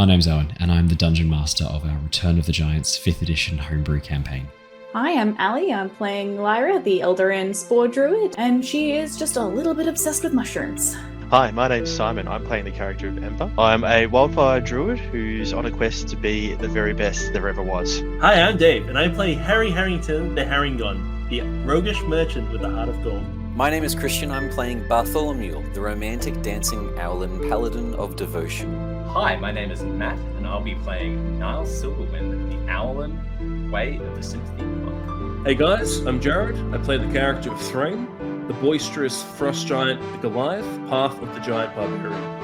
name's Owen, and I'm the Dungeon Master of our Return of the Giants 5th edition homebrew campaign. Hi, I'm Ali. I'm playing Lyra, the Lostarchivescast Druid, and she is just a little bit obsessed with mushrooms. Hi, my name's Simon. I'm playing the character of Ember. I'm a wildfire druid who's on a quest to be the very best there ever was. Hi, I'm Dave, and I play Harry Harrington, the Harengon, the roguish merchant with the heart of gold. My name is Christian. I'm playing Bartholomew, the romantic dancing Owlin Paladin of devotion. Hi, my name is Matt, and I'll be playing Niles Silverwind, the Owlin Way of the Sympathy Monk. Hey guys, I'm Jared. I play the character of Threign, the boisterous frost giant, the Goliath, path of the giant barbarian.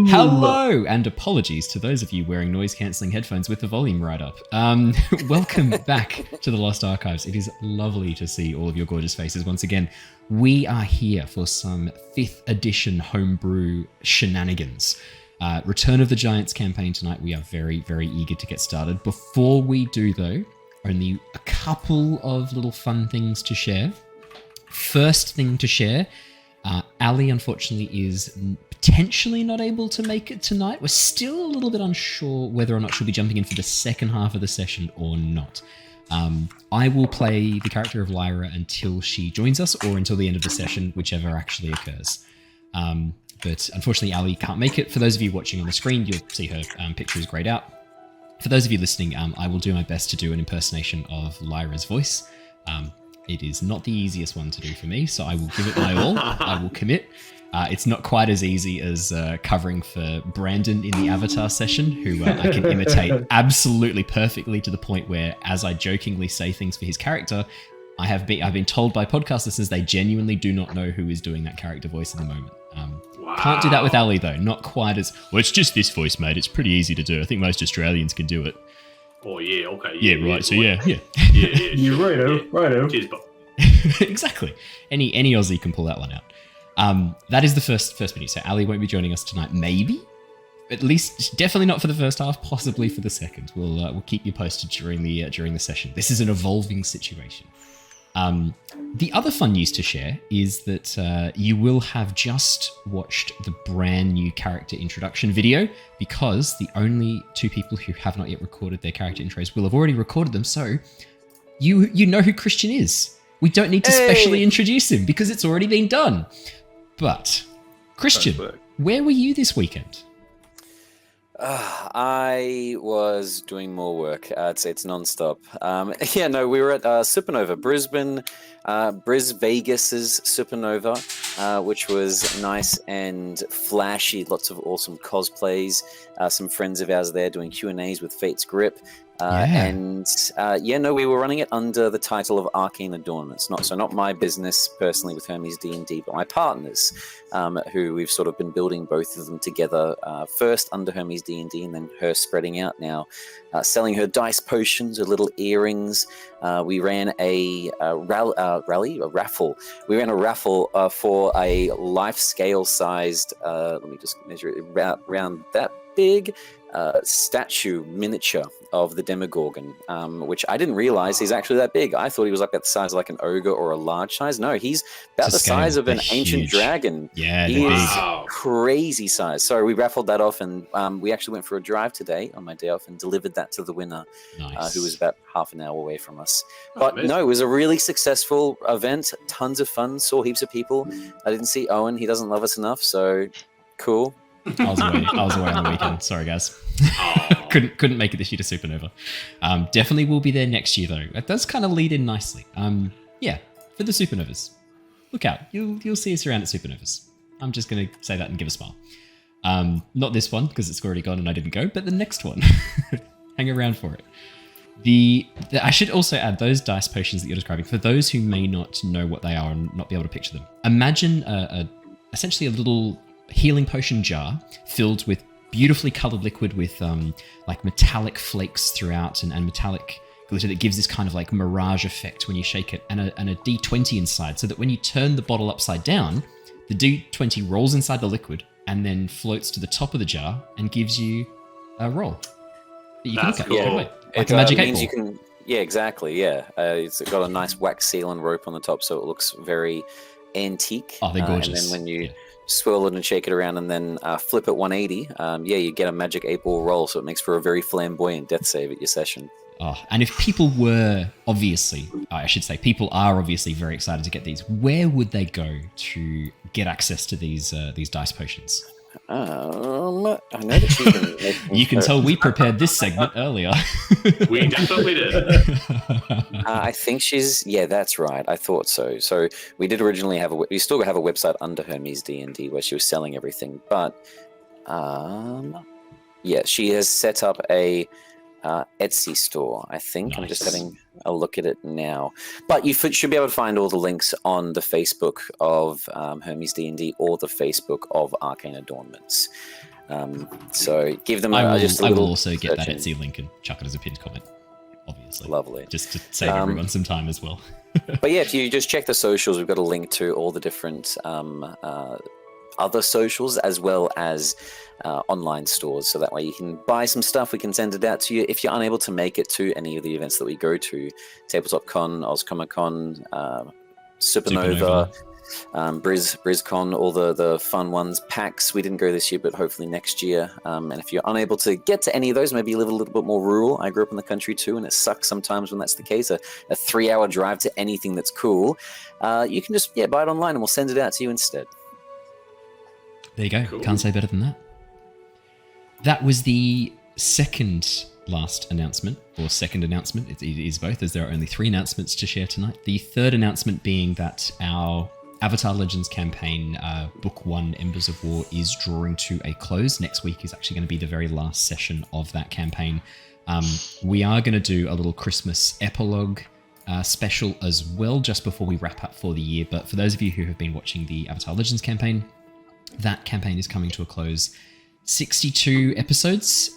Hello, and apologies to those of you wearing noise-cancelling headphones with the volume right up. Welcome back to the Lost Archives. It is lovely to see all of your gorgeous faces once again. We are here for some 5th edition homebrew shenanigans. Return of the Giants campaign tonight. We are very, very eager to get started. Before we do, though, only a couple of little fun things to share. First thing to share, Ali, unfortunately, is potentially not able to make it tonight. We're still a little bit unsure whether or not she'll be jumping in for the second half of the session or not. I will play the character of Lyra until she joins us or until the end of the session, whichever actually occurs. But unfortunately, Ali can't make it. For those of you watching on the screen, you'll see her picture is grayed out. For those of you listening, I will do my best to do an impersonation of Lyra's voice. It is not the easiest one to do for me, so I will give it my all. I will commit. It's not quite as easy as covering for Brandon in the Avatar session, who I can imitate absolutely perfectly to the point where, as I jokingly say things for his character, I've been told by podcast listeners they genuinely do not know who is doing that character voice at the moment. Wow. Can't do that with Ali, though. Not quite as... Well, it's just this voice, mate. It's pretty easy to do. I think most Australians can do it. Oh, yeah, okay. Yeah, right. So, yeah. You're righto. Cheers, Bob. Exactly. Any Aussie can pull that one out. That is the first video. So Ali won't be joining us tonight. Maybe, at least, definitely not for the first half. Possibly for the second. We'll keep you posted during the session. This is an evolving situation. The other fun news to share is that you will have just watched the brand new character introduction video, because the only 2 people who have not yet recorded their character intros will have already recorded them. So you know who Christian is. We don't need to specially introduce him because it's already been done. But Christian, where were you this weekend? I was doing more work. It's non-stop. We were at Supernova, Brisbane, Vegas's Supernova, which was nice and flashy. Lots of awesome cosplays. Some friends of ours there doing Q&As with Fate's Grip. We were running it under the title of Arcane Adornments. Not my business personally with Hermes D&D, but my partners, who we've sort of been building both of them together, first under Hermes D&D and then her spreading out now, selling her dice potions, her little earrings. We ran a raffle. We ran a raffle for a life-scale sized, let me just measure it, around that big, statue miniature of the Demogorgon, which I didn't realize he's actually that big. I thought he was like the size of like an ogre or a large size. No, he's about the size of an ancient dragon. Yeah, he is crazy size. So we raffled that off, and we actually went for a drive today on my day off and delivered that to the winner, who was about half an hour away from us. But no, it was a really successful event. Tons of fun. Saw heaps of people. I didn't see Owen. He doesn't love us enough. So cool. I was away on the weekend. Sorry, guys. couldn't make it this year to Supernova. Definitely will be there next year, though. It does kind of lead in nicely. For the Supernovas, look out. You'll see us around at Supernovas. I'm just going to say that and give a smile. Not this one, because it's already gone and I didn't go, but the next one. Hang around for it. I should also add those dice potions that you're describing, for those who may not know what they are and not be able to picture them. Imagine essentially a little healing potion jar filled with beautifully colored liquid with like metallic flakes throughout and metallic glitter that gives this kind of like mirage effect when you shake it, and a D20 inside, so that when you turn the bottle upside down, the D20 rolls inside the liquid and then floats to the top of the jar and gives you a roll that you can look at. Cool. Like a magic 8 ball. Yeah, exactly. Yeah, it's got a nice wax seal and rope on the top, so it looks very antique. Oh, they're gorgeous. And then when you swirl it and shake it around and then flip it 180, you get a magic 8-ball roll, so it makes for a very flamboyant death save at your session. Oh, and if people were people are obviously very excited to get these, where would they go to get access to these dice potions? I know that she's been making You can tell we prepared this segment earlier. We definitely did. I think that's right. I thought so. So we did originally we still have a website under Hermes D&D where she was selling everything, but she has set up a Etsy store, I think. Nice. I'm just having a look at it now. But you should be able to find all the links on the Facebook of Hermes D&D or the Facebook of Arcane Adornments. So give them I will little also get that search Etsy link and chuck it as a pinned comment, obviously. Lovely. Just to save everyone some time as well. But yeah, if you just check the socials, we've got a link to all the different other socials as well as online stores, so that way you can buy some stuff. We can send it out to you if you're unable to make it to any of the events that we go to: Tabletop Con, OzComic Con, Supernova. BrizCon, all the fun ones. PAX, we didn't go this year, but hopefully next year. And if you're unable to get to any of those, maybe you live a little bit more rural. I grew up in the country too, and it sucks sometimes when that's the case. A 3-hour drive to anything that's cool. You can just buy it online, and we'll send it out to you instead. There you go. Cool. Can't say better than that. That was the second last announcement, or second announcement. It is both, as there are only 3 announcements to share tonight. The third announcement being that our Avatar Legends campaign, Book 1, Embers of War, is drawing to a close. Next week is actually going to be the very last session of that campaign. We are going to do a little Christmas epilogue special as well, just before we wrap up for the year. But for those of you who have been watching the Avatar Legends campaign, that campaign is coming to a close. 62 episodes.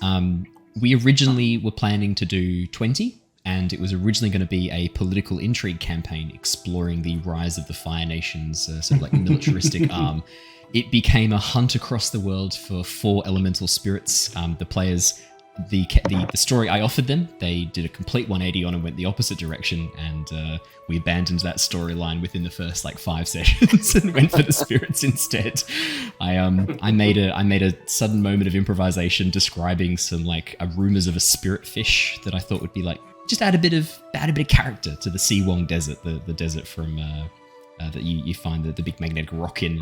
We originally were planning to do 20, and it was originally going to be a political intrigue campaign exploring the rise of the Fire Nation's sort of like militaristic arm. It became a hunt across the world for 4 elemental spirits. The players, the story I offered them, they did a complete 180 on and went the opposite direction, and we abandoned that storyline within the first 5 sessions and went for the spirits instead. I made a sudden moment of improvisation describing some rumors of a spirit fish that I thought would be just add a bit of character to the Seawong Desert, the desert from that you find the big magnetic rock in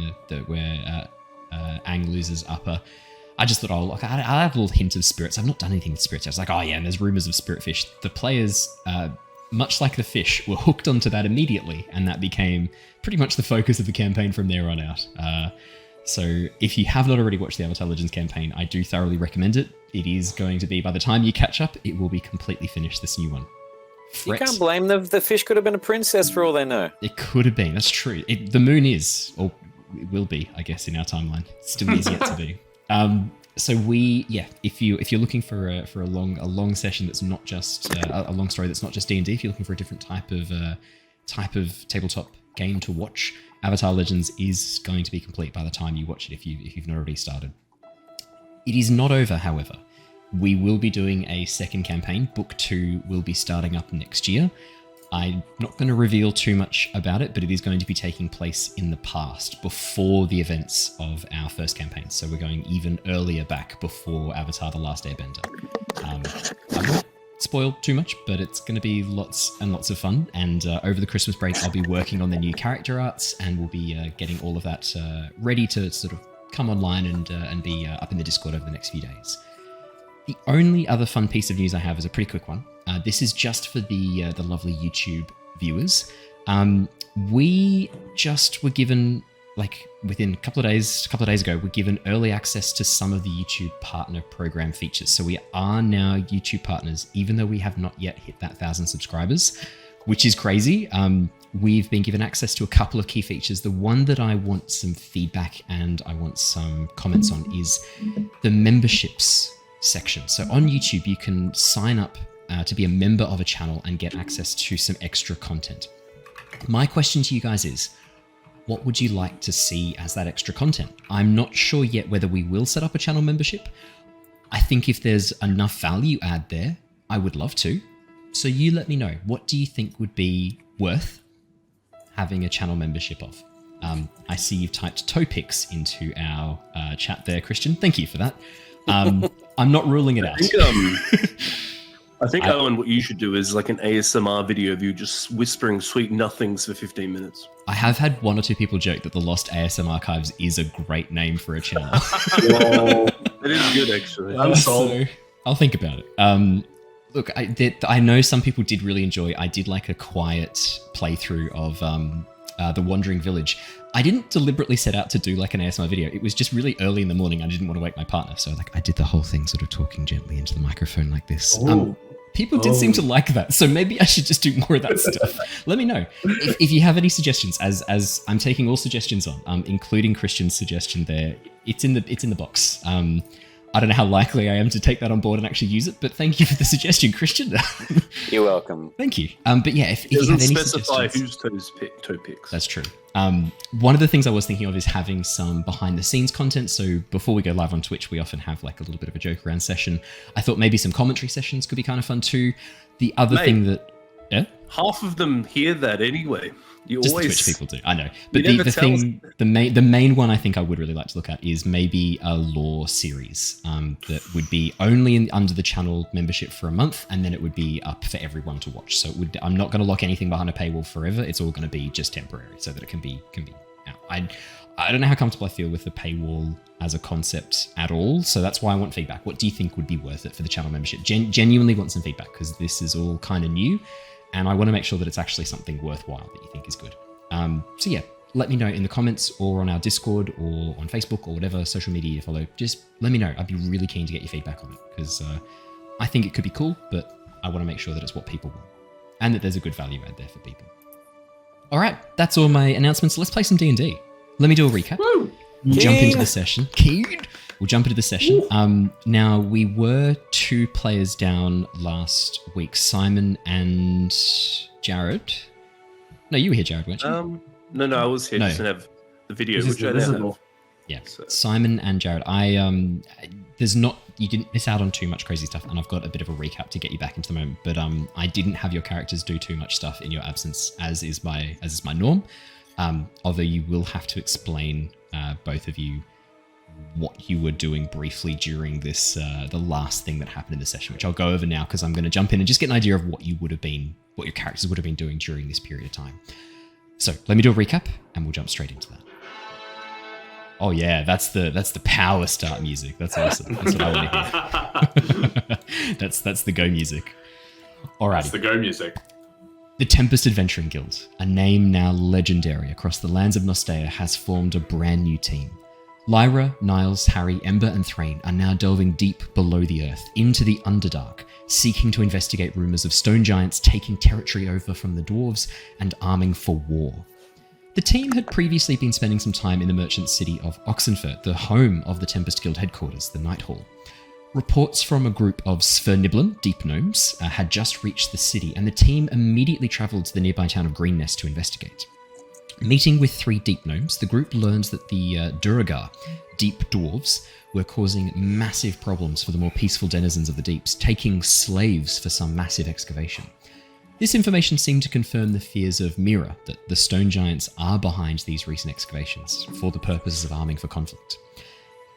where Aang loses upper. I just thought, I'll have a little hint of spirits. I've not done anything with spirits. I was like, and there's rumors of spirit fish. The players, much like the fish, were hooked onto that immediately, and that became pretty much the focus of the campaign from there on out. So if you have not already watched the Avatar Legends campaign, I do thoroughly recommend it. It is going to be, by the time you catch up, it will be completely finished, this new one. You can't blame them. The fish could have been a princess for all they know. It could have been. That's true. The moon is, or it will be, I guess, in our timeline. Still is yet to be. So if you're looking for a long session that's not just a long story that's not just D&D, if you're looking for a different type of tabletop game to watch, Avatar Legends is going to be complete by the time you watch it if you've not already started. It is not over, however. We will be doing a second campaign. Book 2 will be starting up next year. I'm not going to reveal too much about it, but it is going to be taking place in the past, before the events of our first campaign. So we're going even earlier back, before Avatar: The Last Airbender. I won't spoil too much, but it's going to be lots and lots of fun. And over the Christmas break, I'll be working on the new character arts, and we'll be getting all of that ready to sort of come online and be up in the Discord over the next few days. The only other fun piece of news I have is a pretty quick one. This is just for the lovely YouTube viewers. We just were given, within a couple of days ago, we're given early access to some of the YouTube partner program features. So we are now YouTube partners, even though we have not yet hit that 1,000 subscribers, which is crazy. We've been given access to a couple of key features. The one that I want some feedback and I want some comments on is the memberships section. So on YouTube, you can sign up to be a member of a channel and get access to some extra content. My question to you guys is, what would you like to see as that extra content? I'm not sure yet whether we will set up a channel membership. I think if there's enough value add there, I would love to. So you let me know. What do you think would be worth having a channel membership of? I see you've typed toe picks into our chat there, Christian. Thank you for that. I'm not ruling it out. I think, Owen, what you should do is like an ASMR video of you just whispering sweet nothings for 15 minutes. I have had one or two people joke that the Lost ASM Archives is a great name for a channel. Whoa, it is good, actually. I'm sold. So I'll think about it. Look, I know some people did really enjoy. I did like a quiet playthrough of The Wandering Village. I didn't deliberately set out to do like an ASMR video. It was just really early in the morning. I didn't want to wake my partner. So I did the whole thing sort of talking gently into the microphone like this. People did seem to like that. So maybe I should just do more of that stuff. Let me know. If you have any suggestions, as I'm taking all suggestions on, including Christian's suggestion there, it's in the box. I don't know how likely I am to take that on board and actually use it, but thank you for the suggestion, Christian. You're welcome. Thank you. But yeah, if you have any specify suggestions, whose toe picks. That's true. One of the things I was thinking of is having some behind the scenes content. So before we go live on Twitch, we often have like a little bit of a joke around session. I thought maybe some commentary sessions could be kind of fun too. The other thing that... Yeah? Half of them hear that anyway. Just the Twitch people do, I know. But the main one I think I would really like to look at is maybe a lore series that would be only under the channel membership for a month, and then it would be up for everyone to watch. So I'm not going to lock anything behind a paywall forever. It's all going to be just temporary, so that it can be out. I don't know how comfortable I feel with the paywall as a concept at all, so that's why I want feedback. What do you think would be worth it for the channel membership? Genuinely want some feedback, because this is all kind of new. And I want to make sure that it's actually something worthwhile that you think is good. So yeah, let me know in the comments or on our Discord or on Facebook or whatever social media you follow. Just let me know. I'd be really keen to get your feedback on it, because I think it could be cool, but I want to make sure that it's what people want and that there's a good value add there for people. All right, that's all my announcements. Let's play some D&D. Let me do a recap. Woo! We'll jump into the session. We'll jump into the session. Now, we were 2 players down last week, Simon and Jared. No, you were here, Jared, weren't you? No, I was here. No. Just to have the video, This is which I have. Yeah, So- Simon and Jared. You didn't miss out on too much crazy stuff, and I've got a bit of a recap to get you back into the moment. But I didn't have your characters do too much stuff in your absence, as is my norm. Although you will have to explain, both of you, what you were doing briefly during this, the last thing that happened in the session, which I'll go over now, because I'm going to jump in and just get an idea of what your characters would have been doing during this period of time. So let me do a recap, and we'll jump straight into that. Oh yeah, that's the power start music. That's awesome. That's what I want to hear. That's the go music. Alrighty. That's the go music. The Tempest Adventuring Guild, a name now legendary across the lands of Nostea, has formed a brand new team. Lyra, Niles, Harry, Ember, and Threign are now delving deep below the earth, into the Underdark, seeking to investigate rumours of stone giants taking territory over from the dwarves and arming for war. The team had previously been spending some time in the merchant city of Oxenfurt, the home of the Tempest Guild headquarters, the Night Hall. Reports from a group of Sverniblin, deep gnomes, had just reached the city, and the team immediately travelled to the nearby town of Greennest to investigate. Meeting with 3 deep gnomes, the group learns that the Duragar, deep dwarves, were causing massive problems for the more peaceful denizens of the deeps, taking slaves for some massive excavation. This information seemed to confirm the fears of Mira, that the stone giants are behind these recent excavations for the purposes of arming for conflict.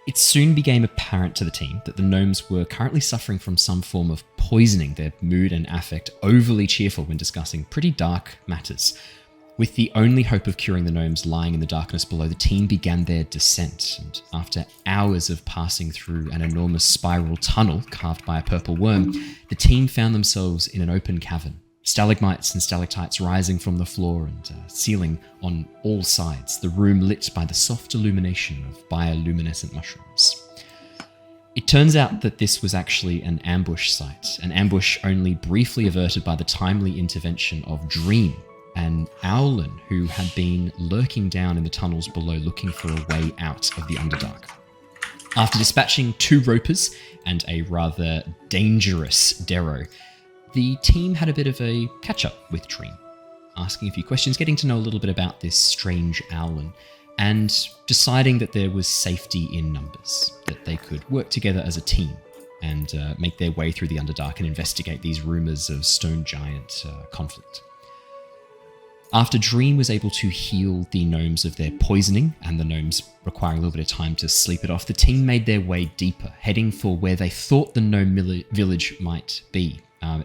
It soon became apparent to the team that the gnomes were currently suffering from some form of poisoning their mood and affect overly cheerful when discussing pretty dark matters. With the only hope of curing the gnomes lying in the darkness below, the team began their descent, and after hours of passing through an enormous spiral tunnel carved by a purple worm, the team found themselves in an open cavern, stalagmites and stalactites rising from the floor and ceiling on all sides, the room lit by the soft illumination of bioluminescent mushrooms. It turns out that this was actually an ambush site, an ambush only briefly averted by the timely intervention of Dream, an Owlin who had been lurking down in the tunnels below looking for a way out of the Underdark. After dispatching 2 ropers and a rather dangerous Darrow, the team had a bit of a catch-up with Dream, asking a few questions, getting to know a little bit about this strange Owlin, and deciding that there was safety in numbers, that they could work together as a team and make their way through the Underdark and investigate these rumours of stone giant conflict. After Dream was able to heal the gnomes of their poisoning, and the gnomes requiring a little bit of time to sleep it off, the team made their way deeper, heading for where they thought the gnome village might be.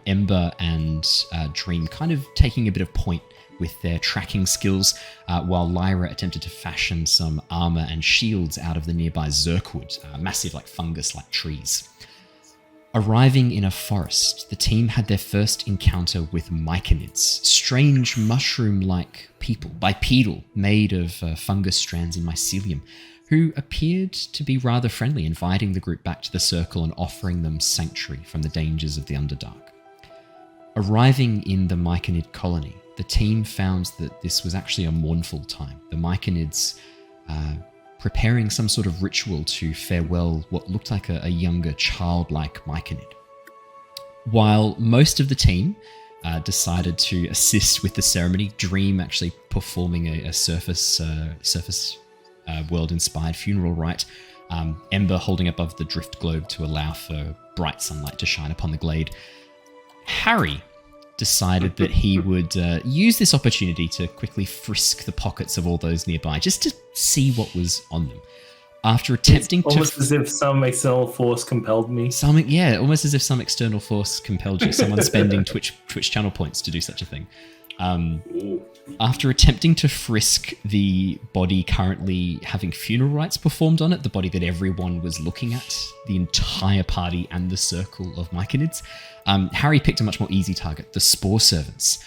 Ember and Dream kind of taking a bit of point with their tracking skills, while Lyra attempted to fashion some armor and shields out of the nearby zirkwood, massive like fungus-like trees. Arriving in a forest, the team had their first encounter with Myconids, strange mushroom-like people, bipedal, made of fungus strands in mycelium, who appeared to be rather friendly, inviting the group back to the circle and offering them sanctuary from the dangers of the Underdark. Arriving in the Myconid colony, the team found that this was actually a mournful time. The Myconids preparing some sort of ritual to farewell what looked like a younger, childlike Myconid. While most of the team decided to assist with the ceremony, Dream actually performing a surface world-inspired funeral rite, Ember holding above the drift globe to allow for bright sunlight to shine upon the glade. Harry decided that he would use this opportunity to quickly frisk the pockets of all those nearby, just to see what was on them. After attempting almost as if some external force compelled me. Almost as if some external force compelled you. Someone spending Twitch channel points to do such a thing. After attempting to frisk the body currently having funeral rites performed on it, the body that everyone was looking at, the entire party and the circle of Myconids, Harry picked a much more easy target, the Spore Servants.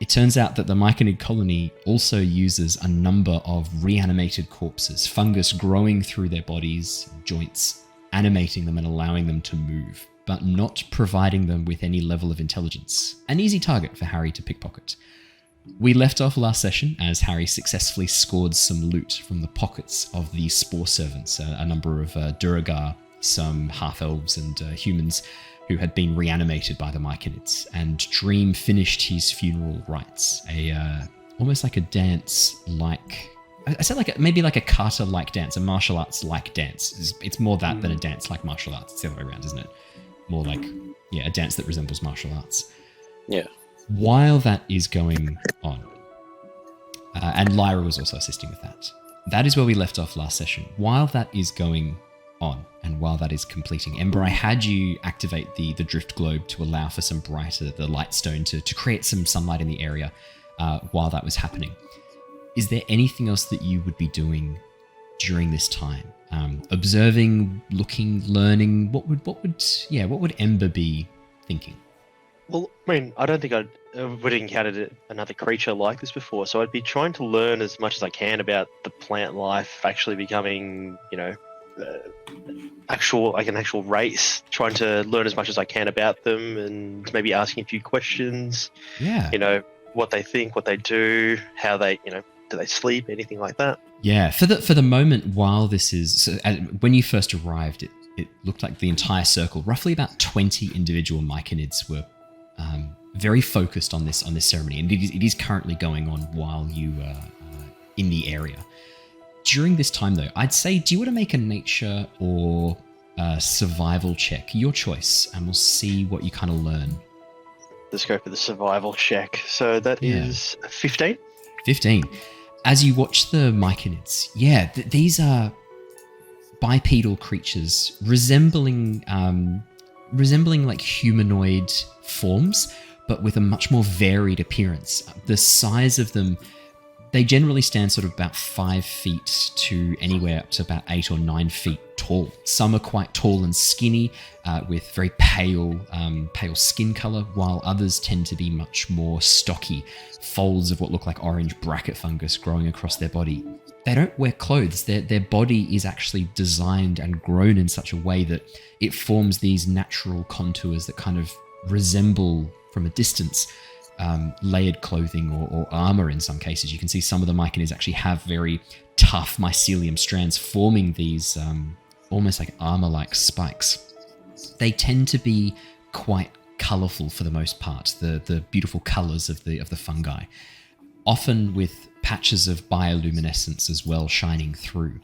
It turns out that the Myconid colony also uses a number of reanimated corpses, fungus growing through their bodies, joints, animating them and allowing them to move, but not providing them with any level of intelligence. An easy target for Harry to pickpocket. We left off last session as Harry successfully scored some loot from the pockets of the Spore Servants, a number of Duragar, some half-elves and humans who had been reanimated by the Myconids, and Dream finished his funeral rites, almost like a dance-like... I said maybe like a kata-like dance, a martial arts-like dance. It's more that than a dance like martial arts. It's the other way around, isn't it? More like, a dance that resembles martial arts. Yeah. While that is going on, and Lyra was also assisting with that, that is where we left off last session. While that is going on, and while that is completing, Ember, I had you activate the drift globe to allow for some brighter, the light stone to create some sunlight in the area while that was happening. Is there anything else that you would be doing during this time? Observing, looking, learning. What would Ember be thinking? Well, I mean, I don't think I would have encountered another creature like this before, so I'd be trying to learn as much as I can about the plant life actually becoming, an actual race, trying to learn as much as I can about them and maybe asking a few questions. Yeah. What they think, what they do, how they, do they sleep, anything like that. Yeah. For the moment, while this is, when you first arrived, it looked like the entire circle, roughly about 20 individual Myconids were very focused on this ceremony, and it is currently going on while you are in the area. During this time, though, I'd say, do you want to make a nature or a survival check? Your choice, and we'll see what you kind of learn. Let's go for the survival check. So that is 15. 15. As you watch the Myconids, these are bipedal creatures resembling like humanoid forms, but with a much more varied appearance. The size of them, they generally stand sort of about 5 feet to anywhere up to about 8 or 9 feet tall. Some are quite tall and skinny, with very pale skin color, while others tend to be much more stocky, folds of what look like orange bracket fungus growing across their body. They don't wear clothes. Their body is actually designed and grown in such a way that it forms these natural contours that kind of resemble, from a distance, layered clothing or armor in some cases. You can see some of the Myconids actually have very tough mycelium strands forming these almost like armor-like spikes. They tend to be quite colorful for the most part, the beautiful colors of the fungi, often with patches of bioluminescence as well shining through.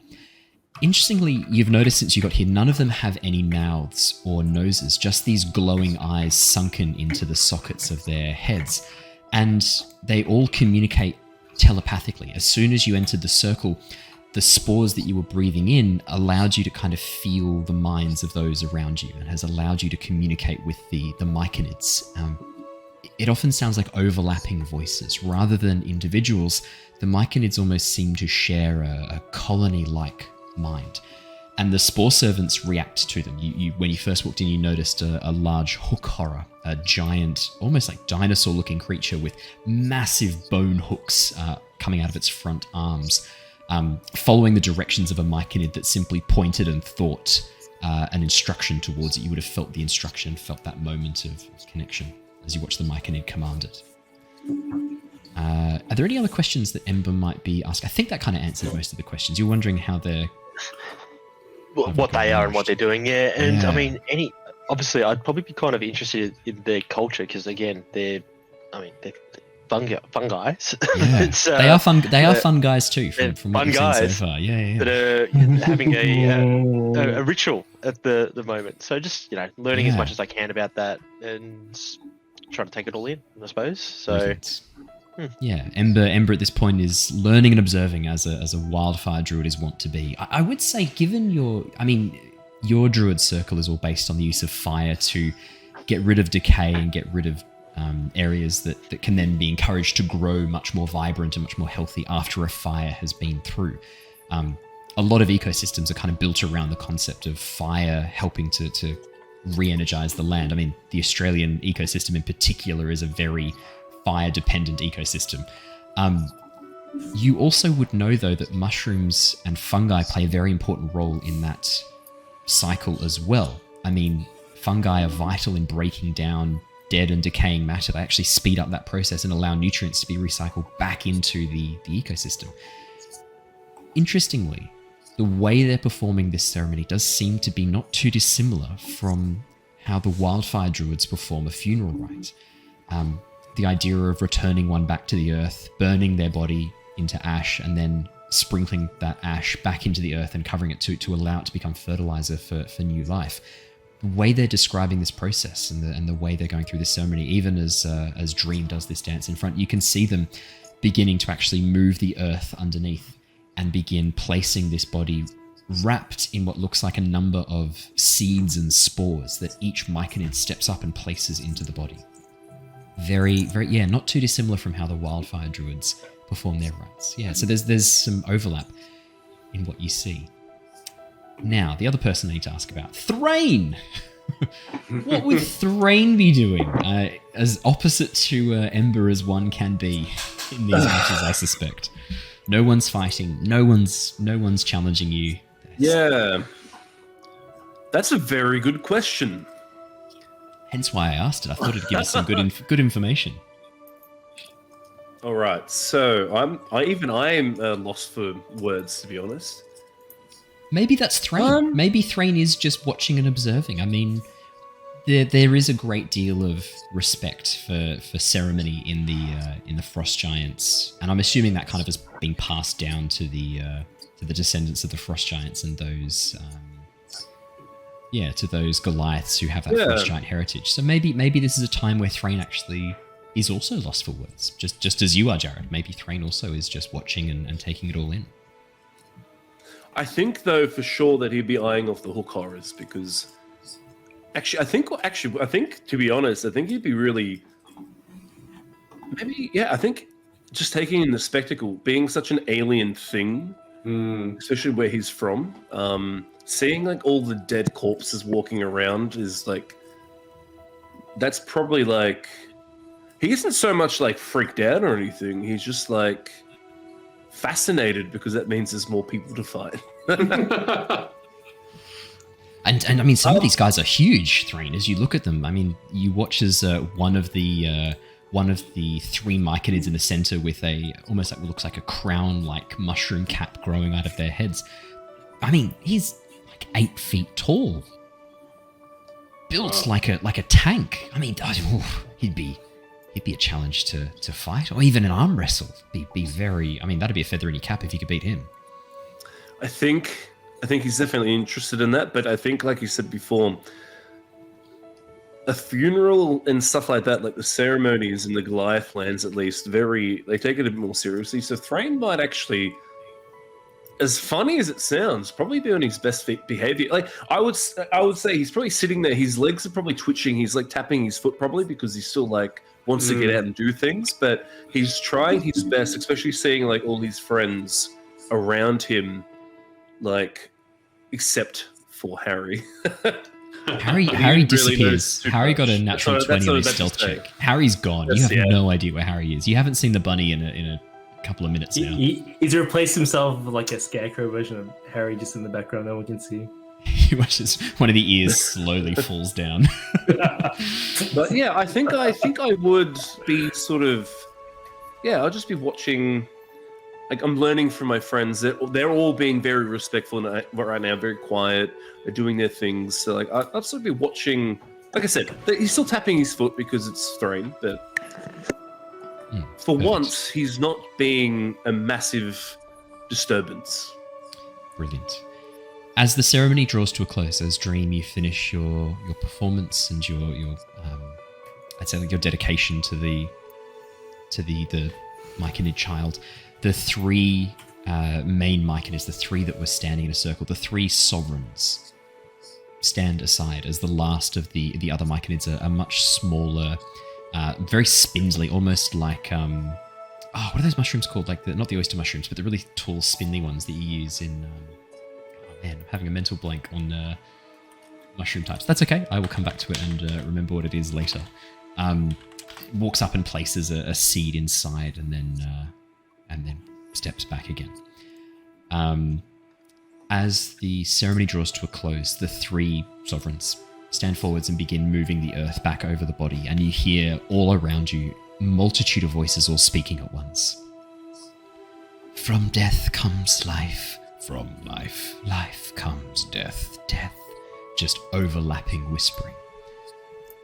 Interestingly, you've noticed since you got here, none of them have any mouths or noses, just these glowing eyes sunken into the sockets of their heads. and they all communicate telepathically. As soon as you entered the circle, the spores that you were breathing in allowed you to kind of feel the minds of those around you, and has allowed you to communicate with the Myconids. It often sounds like overlapping voices. Rather than individuals, the Myconids almost seem to share a colony-like mind. And the spore servants react to them. When you first walked in, you noticed a large hook horror, a giant, almost like dinosaur-looking creature with massive bone hooks coming out of its front arms, following the directions of a Myconid that simply pointed and thought an instruction towards it. You would have felt the instruction, felt that moment of connection as you watch the Myconid command it. Are there any other questions that Ember might be asking? I think that kind of answered most of the questions. You're wondering how they're... What they are and what they're doing, yeah. And I mean, obviously, I'd probably be kind of interested in their culture because, again, they're fungi. Yeah. They are fun. They are fun guys too. From what we've seen so far, yeah. That are having a ritual at the moment. So just learning as much as I can about that and trying to take it all in, I suppose. So. Yeah, Ember at this point is learning and observing as a wildfire druid is wont to be. I would say, given your druid circle is all based on the use of fire to get rid of decay and get rid of areas that can then be encouraged to grow much more vibrant and much more healthy after a fire has been through. A lot of ecosystems are kind of built around the concept of fire helping to re-energize the land. I mean, the Australian ecosystem in particular is a very fire-dependent ecosystem. You also would know, though, that mushrooms and fungi play a very important role in that cycle as well. I mean, fungi are vital in breaking down dead and decaying matter. They actually speed up that process and allow nutrients to be recycled back into the ecosystem. Interestingly, the way they're performing this ceremony does seem to be not too dissimilar from how the wildfire druids perform a funeral rite. The idea of returning one back to the earth, burning their body into ash, and then sprinkling that ash back into the earth and covering it to allow it to become fertilizer for new life. The way they're describing this process and the way they're going through this ceremony, even as Dream does this dance in front, you can see them beginning to actually move the earth underneath and begin placing this body wrapped in what looks like a number of seeds and spores that each Myconid steps up and places into the body. Very, not too dissimilar from how the wildfire druids perform their rites. Yeah, so there's some overlap in what you see. Now, the other person I need to ask about, Threign. What would Threign be doing? As opposite to Ember as one can be in these matches, I suspect. No one's fighting. No one's challenging you. Yeah, that's a very good question. Hence why I asked it. I thought it'd give us some good information. All right, so I am lost for words, to be honest. Maybe that's Threign. Maybe Threign is just watching and observing. I mean, there is a great deal of respect for ceremony in the Frost Giants, and I'm assuming that kind of has been passed down to the descendants of the Frost Giants and those. To those Goliaths who have that Frost Giant heritage. So maybe this is a time where Threign actually is also lost for words, just as you are, Jared. Maybe Threign also is just watching and taking it all in. I think, though, for sure that he'd be eyeing off the hook horrors because, I think to be honest, I think he'd be really, I think just taking in the spectacle, being such an alien thing, especially where he's from. Seeing like all the dead corpses walking around is like, that's probably like, he isn't so much like freaked out or anything. He's just like fascinated because that means there's more people to fight. And I mean, some of these guys are huge, Threign, as you look at them. I mean, you watch as one of the three Myconids in the center with almost like what looks like a crown-like mushroom cap growing out of their heads. I mean, he's 8 feet tall, built like a tank. I mean, he'd be a challenge to fight, or even an arm wrestle. Be very. I mean, that'd be a feather in your cap if you could beat him. I think he's definitely interested in that, but I think, like you said before, a funeral and stuff like that, like the ceremonies in the Goliath lands, at least, they take it a bit more seriously. So Threign might actually, as funny as it sounds, probably be on his best behavior. Like I would say he's probably sitting there. His legs are probably twitching. He's like tapping his foot probably because he still like wants to get out and do things. But he's trying his best, especially seeing like all his friends around him, like except for Harry. Harry disappears. Really Harry got a natural 20 on his stealth check. Harry's gone. You have no idea where Harry is. You haven't seen the bunny in a couple of minutes now. He's replaced himself with like a scarecrow version of Harry just in the background, no one can see. He watches one of the ears slowly falls down. But yeah, I think I would be sort of, I'll just be watching. Like I'm learning from my friends that they're all being very respectful right now, very quiet. They're doing their things. So like I'll sort of be watching. Like I said, he's still tapping his foot because it's Threign, but for once he's not being a massive disturbance. Brilliant. As the ceremony draws to a close, as Dream, you finish your performance and your I'd say like your dedication to the Myconid child. The three main Myconids, the three that were standing in a circle, the three sovereigns stand aside as the last of the other Myconids are much smaller, very spindly, almost like what are those mushrooms called? Like not the oyster mushrooms, but the really tall, spindly ones that you use in. I'm having a mental blank on mushroom types. That's okay. I will come back to it and remember what it is later. Walks up and places a seed inside, and then steps back again. As the ceremony draws to a close, the three sovereigns stand forwards and begin moving the earth back over the body, and you hear all around you a multitude of voices all speaking at once. From death comes life. From life comes death. Death. Just overlapping whispering.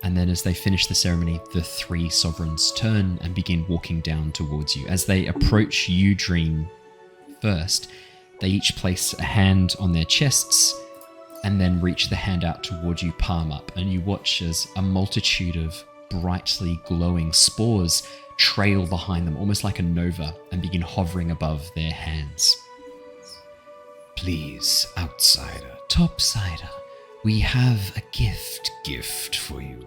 And then as they finish the ceremony, the three sovereigns turn and begin walking down towards you. As they approach you, Dream, first, they each place a hand on their chests and then reach the hand out towards you, palm up. And you watch as a multitude of brightly glowing spores trail behind them, almost like a nova, and begin hovering above their hands. Please, outsider, topsider, we have a gift for you.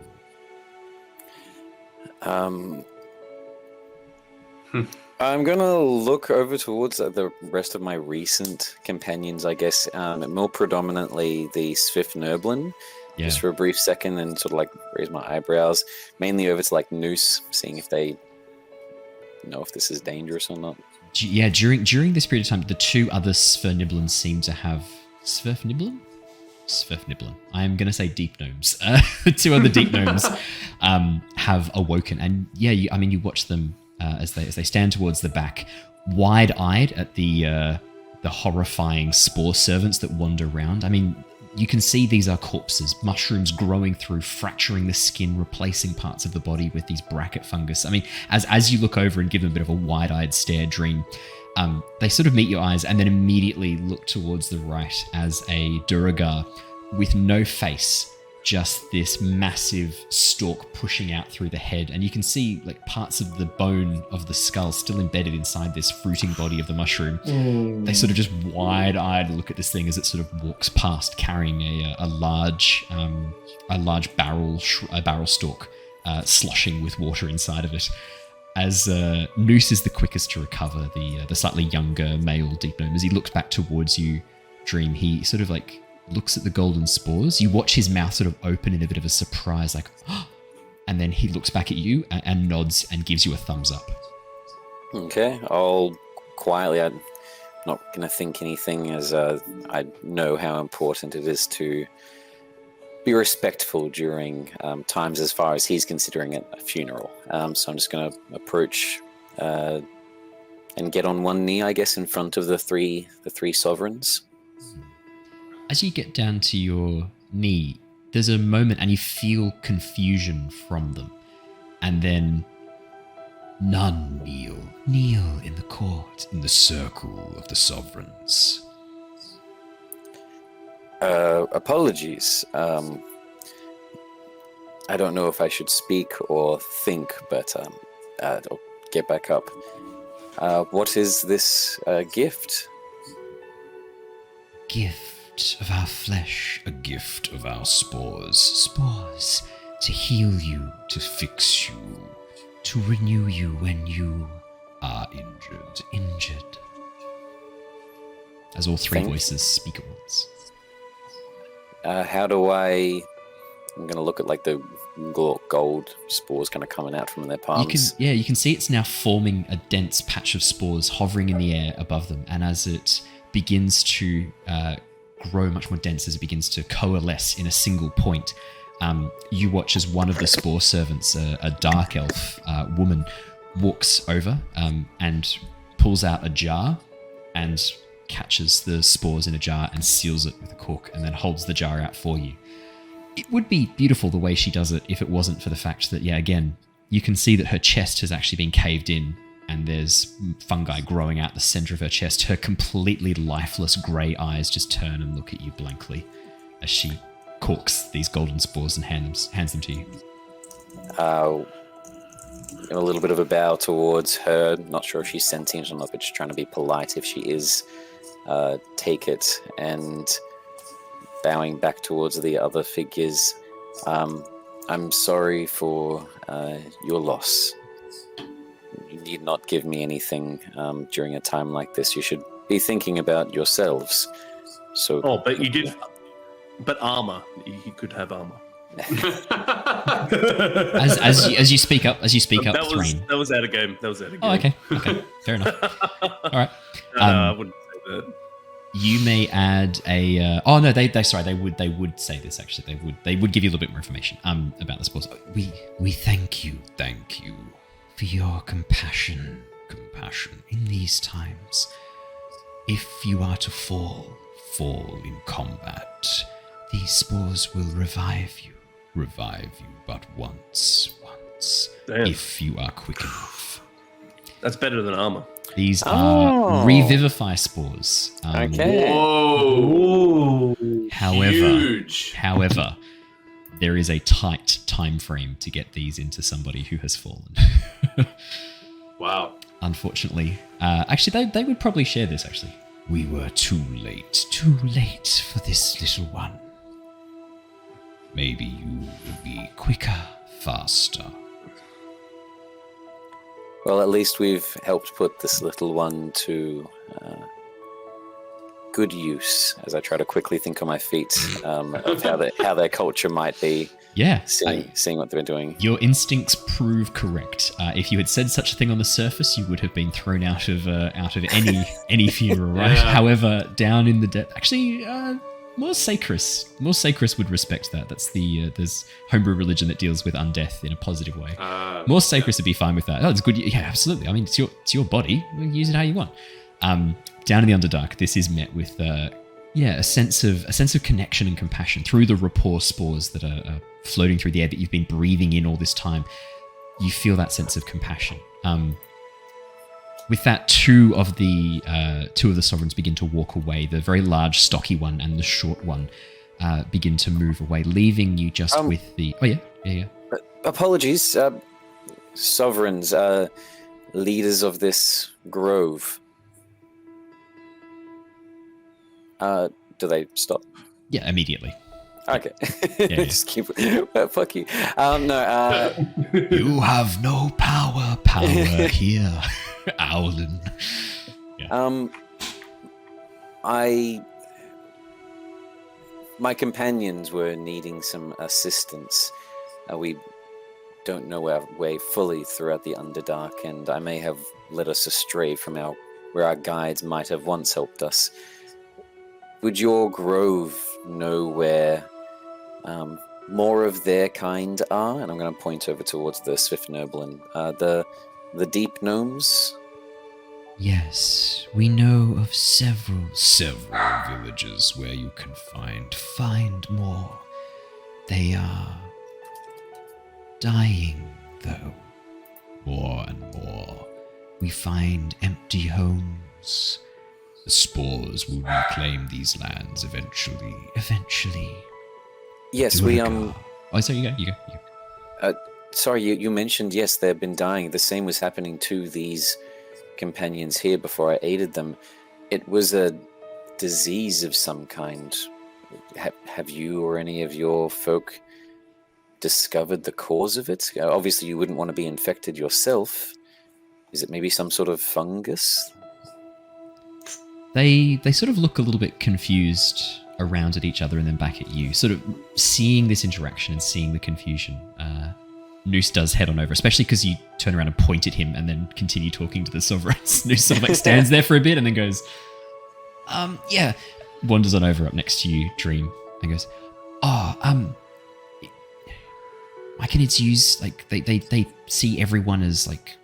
I'm gonna look over towards the rest of my recent companions, I guess, more predominantly the Swift-Nerblin, just for a brief second, and sort of like raise my eyebrows, mainly over to like Noose, seeing if they know if this is dangerous or not. Yeah, during this period of time, the two other Svirfniblins seem to have... Svirfniblin? Svirfniblin. I'm going to say deep gnomes. Two other deep gnomes have awoken. And yeah, you watch them as they stand towards the back, wide-eyed at the horrifying spore servants that wander around. I mean, you can see these are corpses, mushrooms growing through, fracturing the skin, replacing parts of the body with these bracket fungus. I mean, as you look over and give them a bit of a wide-eyed stare, Dream, they sort of meet your eyes and then immediately look towards the right as a Duragar with no face, just this massive stalk pushing out through the head. And you can see like parts of the bone of the skull still embedded inside this fruiting body of the mushroom. They sort of just wide-eyed look at this thing as it sort of walks past, carrying a large barrel stalk, sloshing with water inside of it. As Noose is the quickest to recover, the slightly younger male deep gnome, as he looks back towards you, Dream, he sort of like looks at the golden spores. You watch his mouth sort of open in a bit of a surprise, like, oh, and then he looks back at you and nods and gives you a thumbs up. Okay, I'll quietly, I'm not going to think anything, as I know how important it is to be respectful during times as far as he's considering it a funeral. So I'm just going to approach and get on one knee, I guess, in front of the three sovereigns. As you get down to your knee, there's a moment and you feel confusion from them. And then, none kneel in the court, in the circle of the sovereigns. Apologies. I don't know if I should speak or think, but I'll get back up. What is this gift? Gift of our flesh, a gift of our spores. Spores to heal you, to fix you, to renew you when you are injured. As all three voices speak at once. How do I... I'm going to look at like the gold spores kind of coming out from their palms. You can see it's now forming a dense patch of spores hovering in the air above them. And as it begins to grow much more dense, as it begins to coalesce in a single point, you watch as one of the spore servants, a dark elf woman, walks over and pulls out a jar and catches the spores in a jar and seals it with a cork and then holds the jar out for you. It would be beautiful the way she does it if it wasn't for the fact that, again, you can see that her chest has actually been caved in and there's fungi growing out the center of her chest. Her completely lifeless grey eyes just turn and look at you blankly as she corks these golden spores and hands them to you. A little bit of a bow towards her. Not sure if she's sentient or not, but just trying to be polite. If she is, take it, and bowing back towards the other figures. I'm sorry for your loss. You need not give me anything during a time like this. You should be thinking about yourselves. So. Oh, but you did. But armor. You could have armor. as you speak up, Threign. That was out of game. Oh, okay, fair enough. All right. No, I wouldn't say that. You may add a. Oh no, they would say this actually. They would give you a little bit more information about the spores. We thank you for your compassion in these times. If you are to fall in combat, these spores will revive you but once. Damn. If you are quick enough. That's better than armor. These are revivify spores. Okay. Whoa! However, there is a tight time frame to get these into somebody who has fallen. Wow. Unfortunately, actually, they would probably share this. Actually, we were too late for this little one. Maybe you will be quicker, faster. Well, at least we've helped put this little one to good use, as I try to quickly think on my feet of how their culture might be. Yeah, seeing what they're doing. Your instincts prove correct. If you had said such a thing on the surface, you would have been thrown out of any funeral, right? Yeah. However, down in the depth, actually, more Sacris would respect that. That's there's homebrew religion that deals with undeath in a positive way. More Sacris would be fine with that. Oh, it's good. Yeah, absolutely. I mean, it's your body. Use it how you want. Down in the Underdark, this is met with a sense of connection and compassion through the rapport spores that are floating through the air that you've been breathing in all this time. You feel that sense of compassion. With that, two of the sovereigns begin to walk away. The very large, stocky one and the short one begin to move away, leaving you just with the. Oh yeah. Apologies, sovereigns, leaders of this grove. Do they stop? Yeah, immediately. Okay. Yeah. Just keep. Fuck you. No. You have no power here, Owlin. Yeah. My companions were needing some assistance. We don't know our way fully throughout the Underdark, and I may have led us astray from where our guides might have once helped us. Would your grove know where more of their kind are? And I'm going to point over towards the Swift Noblin. The deep gnomes? Yes, we know of several villages where you can find more. They are dying, though. More and more. We find empty homes. The spores will reclaim these lands eventually. Yes, we. Oh, sorry, you go. Sorry, you mentioned, yes, they've been dying. The same was happening to these companions here before I aided them. It was a disease of some kind. Have you or any of your folk discovered the cause of it? Obviously, you wouldn't want to be infected yourself. Is it maybe some sort of fungus? They sort of look a little bit confused around at each other and then back at you, sort of seeing this interaction and seeing the confusion. Noose does head on over, especially because you turn around and point at him and then continue talking to the sovereigns. Noose sort of like stands there for a bit and then goes, yeah. Wanders on over up next to you, Dream, and goes, Myconids use, like, they see everyone as, like,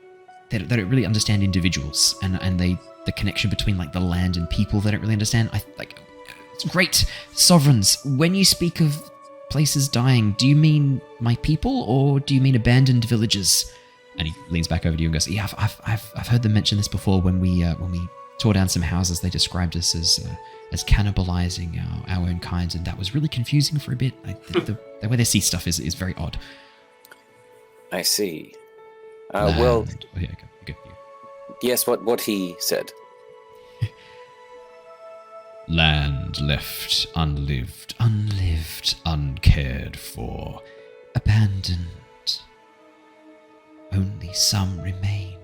they don't really understand individuals, and the connection between, like, the land and people they don't really understand. It's great. Sovereigns, when you speak of places dying, do you mean my people, or do you mean abandoned villages? And he leans back over to you and goes, yeah, I've heard them mention this before. When we tore down some houses, they described us as cannibalizing our own kinds, and that was really confusing for a bit. The way they see stuff is very odd. I see. Land. Well, Oh, yeah, go. yes, what he said. Land left unlived, uncared for, abandoned. Only some remain.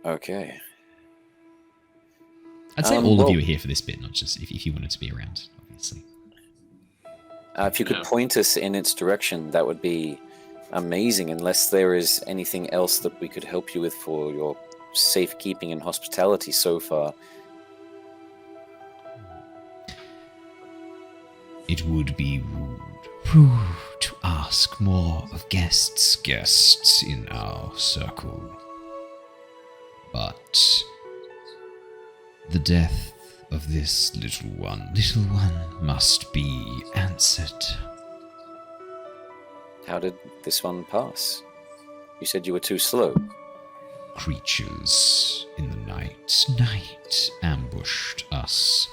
Okay. I'd say all of you are here for this bit, not just if you wanted to be around, obviously. If you could point us in its direction, that would be amazing, unless there is anything else that we could help you with for your safekeeping and hospitality so far. It would be rude to ask more of guests in our circle. But the death of this little one must be answered. How did this one pass? You said you were too slow. Creatures in the night ambushed us,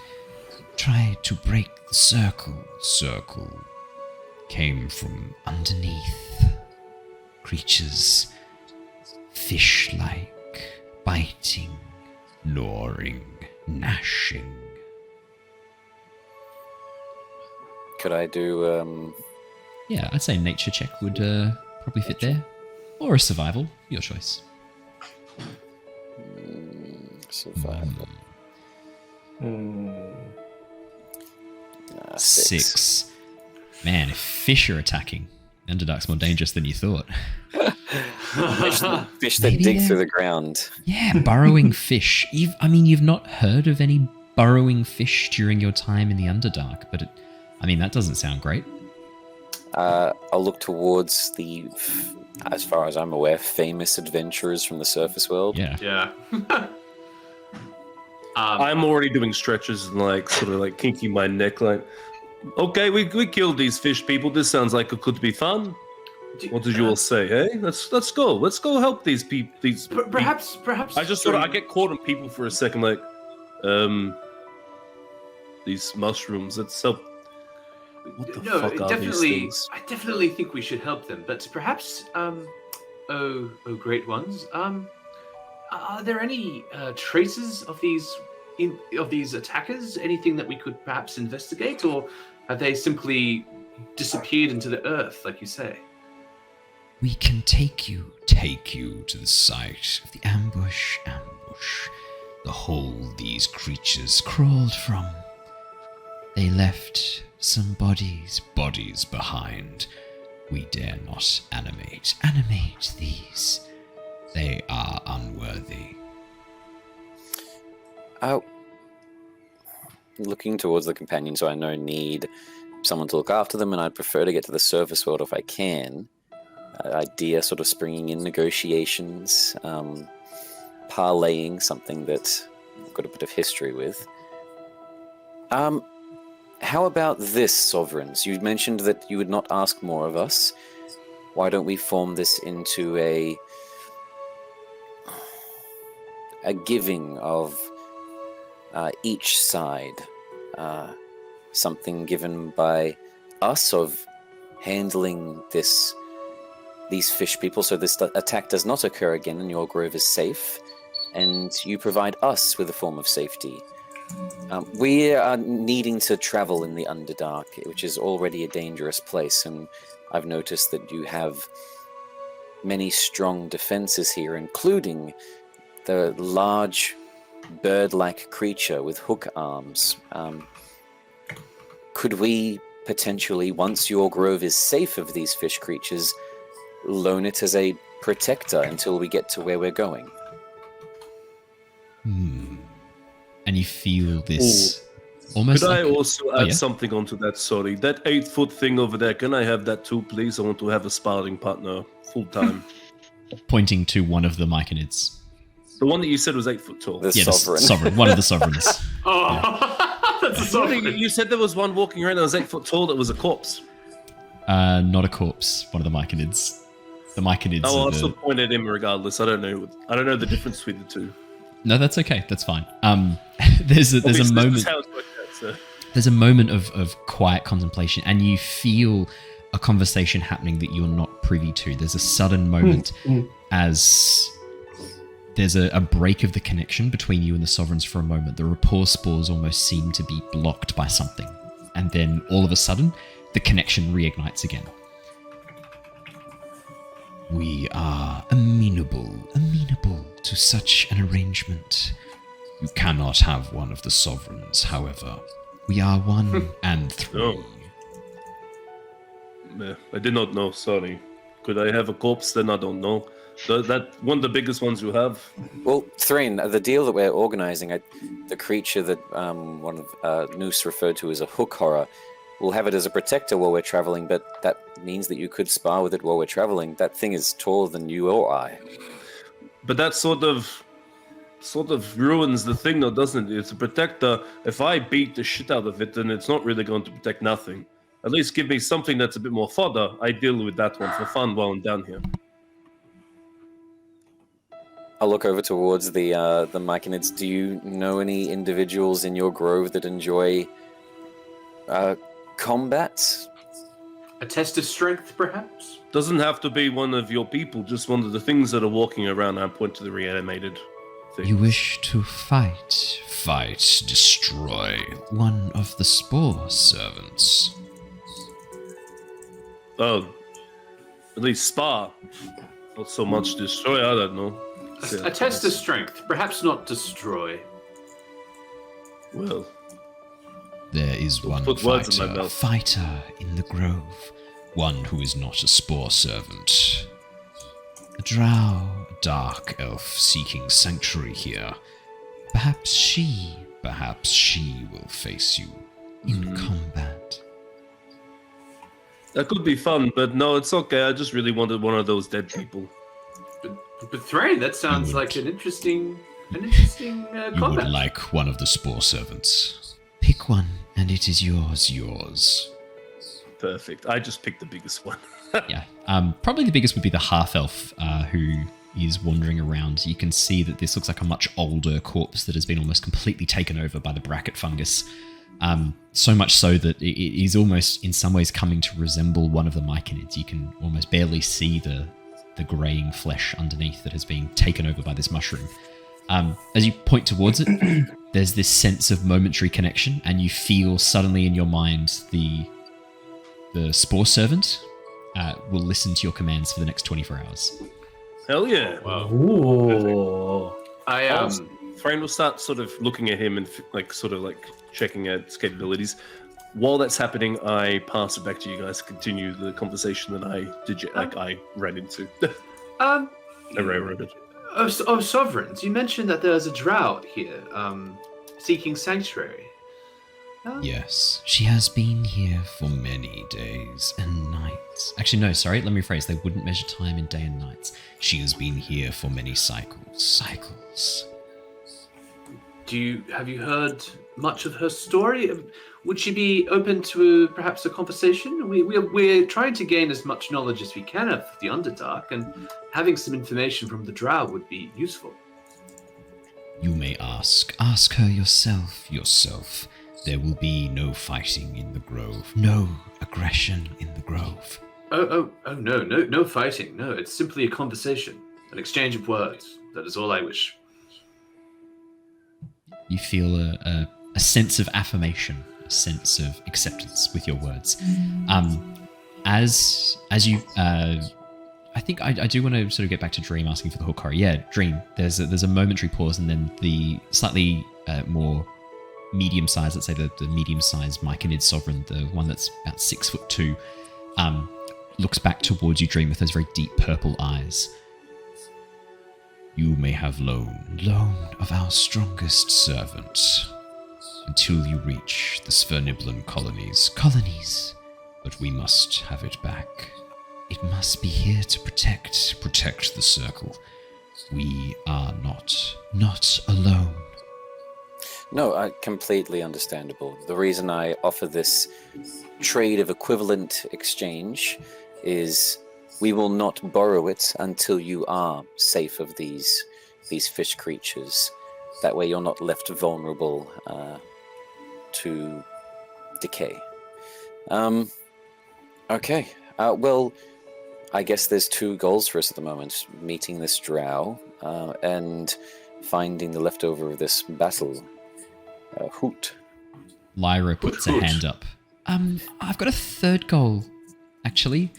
tried to break the circle came from underneath. Creatures fish-like, biting, gnawing, gnashing. Could I do, Yeah, I'd say a nature check would probably fit there. Or a survival, your choice. survival? Six. Man, if fish are attacking, Underdark's more dangerous than you thought. Fish that dig through the ground. Yeah, burrowing fish. You've not heard of any burrowing fish during your time in the Underdark, but that doesn't sound great. I'll look towards the, as far as I'm aware, famous adventurers from the surface world. Yeah. I'm already doing stretches and sort of kinking my neck, okay, we killed these fish people. This sounds like it could be fun. What did you all say? Hey, let's go. Let's go help these people. Perhaps. I just I get caught on people for a second, these mushrooms. Let's help. What the fuck are these things? I definitely think we should help them, but perhaps, oh great ones, are there any traces of these attackers? Anything that we could perhaps investigate, or have they simply disappeared into the earth, like you say? We can take you to the site of the ambush, the hole these creatures crawled from. They left some bodies behind. We dare not animate these. They are unworthy. Looking towards the companion, so I know need someone to look after them, and I'd prefer to get to the surface world if I can. Idea sort of springing in negotiations, parlaying something that I've got a bit of history with. How about this, Sovereigns? You mentioned that you would not ask more of us. Why don't we form this into a giving of each side? Something given by us of handling these fish people so this attack does not occur again and your grove is safe, and you provide us with a form of safety. We are needing to travel in the Underdark, which is already a dangerous place, and I've noticed that you have many strong defenses here, including the large bird-like creature with hook arms. Could we potentially, once your grove is safe of these fish creatures, loan it as a protector until we get to where we're going? And you feel this almost. Could I like, also add something onto that? Sorry, that 8-foot thing over there. Can I have that too, please? I want to have a sparring partner full time. pointing to one of the Myconids. The one that you said was 8 foot tall. The Yeah, sovereign. the sovereign. One of the sovereigns. That's a Sorry, sovereign. you said there was one walking around that was 8 foot tall that was a corpse. Not a corpse. One of the Myconids. The Myconids. Oh, are I'll the... still point at him regardless. I don't know. I don't know the difference between the two. No, that's okay. That's fine. There's a Obviously, moment. This is how it's worked out, so. There's a moment of quiet contemplation, and you feel a conversation happening that you're not privy to. There's a sudden moment as there's a break of the connection between you and the sovereigns for a moment. The rapport spores almost seem to be blocked by something, and then all of a sudden, the connection reignites again. We are amenable to such an arrangement. You cannot have one of the sovereigns, however. We are one and three. No. I did not know, sorry. Could I have a corpse? Then I don't know. That one of the biggest ones you have. Well, Threign, the deal that we're organizing, the creature that one of Noose referred to as a hook horror, we'll have it as a protector while we're traveling, but that means that you could spar with it while we're traveling. That thing is taller than you or I. But that sort of ruins the thing, though, doesn't it? It's a protector. If I beat the shit out of it, then it's not really going to protect nothing. At least give me something that's a bit more fodder. I deal with that one for fun while I'm down here. I'll look over towards the Myconids. Do you know any individuals in your grove that enjoy combat? A test of strength, perhaps? Doesn't have to be one of your people, just one of the things that are walking around. I point to the reanimated thing. You wish to fight, destroy one of the spore servants. Oh, at least spar. Not so much destroy, I don't know. A test of strength, perhaps not destroy. Well, There is one put words in my mouth. fighter in the grove, one who is not a spore servant. A drow, a dark elf seeking sanctuary here. Perhaps she will face you in combat. that could be fun, but no, it's okay. I just really wanted one of those dead people. But Threign, that sounds would- like an interesting You combat. would like one of the spore servants. Pick one, and it is yours. Perfect. I just picked the biggest one. Yeah. Probably the biggest would be the half-elf who is wandering around. You can see that this looks like a much older corpse that has been almost completely taken over by the bracket fungus. So much so that it is almost, in some ways, coming to resemble one of the Myconids. You can almost barely see the greying flesh underneath that has been taken over by this mushroom. As you point towards it, there's this sense of momentary connection, and you feel suddenly in your mind the spore servant will listen to your commands for the next 24 hours. Hell yeah. Wow. Ooh. I Threign will start sort of looking at him and checking out his capabilities. While that's happening, I pass it back to you guys to continue the conversation that I ran into. I railroaded. Oh, sovereigns! You mentioned that there's a drow here, seeking sanctuary. Yes, she has been here for many days and nights. Actually, no, sorry, let me rephrase. They wouldn't measure time in day and nights. She has been here for many cycles. Have you heard much of her story? Would she be open to perhaps a conversation? We're trying to gain as much knowledge as we can of the Underdark, and having some information from the drow would be useful. You may ask. Ask her yourself. There will be no fighting in the grove. No aggression in the grove. Oh, no fighting. No, it's simply a conversation, an exchange of words. That is all I wish. You feel a sense of affirmation, a sense of acceptance with your words. As you, I think I do want to sort of get back to Dream asking for the hook horror. Yeah, Dream. There's a momentary pause, and then the slightly more medium-sized, let's say the medium-sized Myconid Sovereign, the one that's about 6'2", looks back towards you, Dream, with those very deep purple eyes. You may have loan of our strongest servant until you reach the Sverniblan colonies. But we must have it back. It must be here to protect the circle. We are not alone. No, completely understandable. The reason I offer this trade of equivalent exchange is we will not borrow it until you are safe of these fish creatures. That way you're not left vulnerable to decay. Okay. Well, I guess there's two goals for us at the moment. Meeting this drow and finding the leftover of this battle. Hoot. Lyra puts her hand up. I've got a third goal, actually.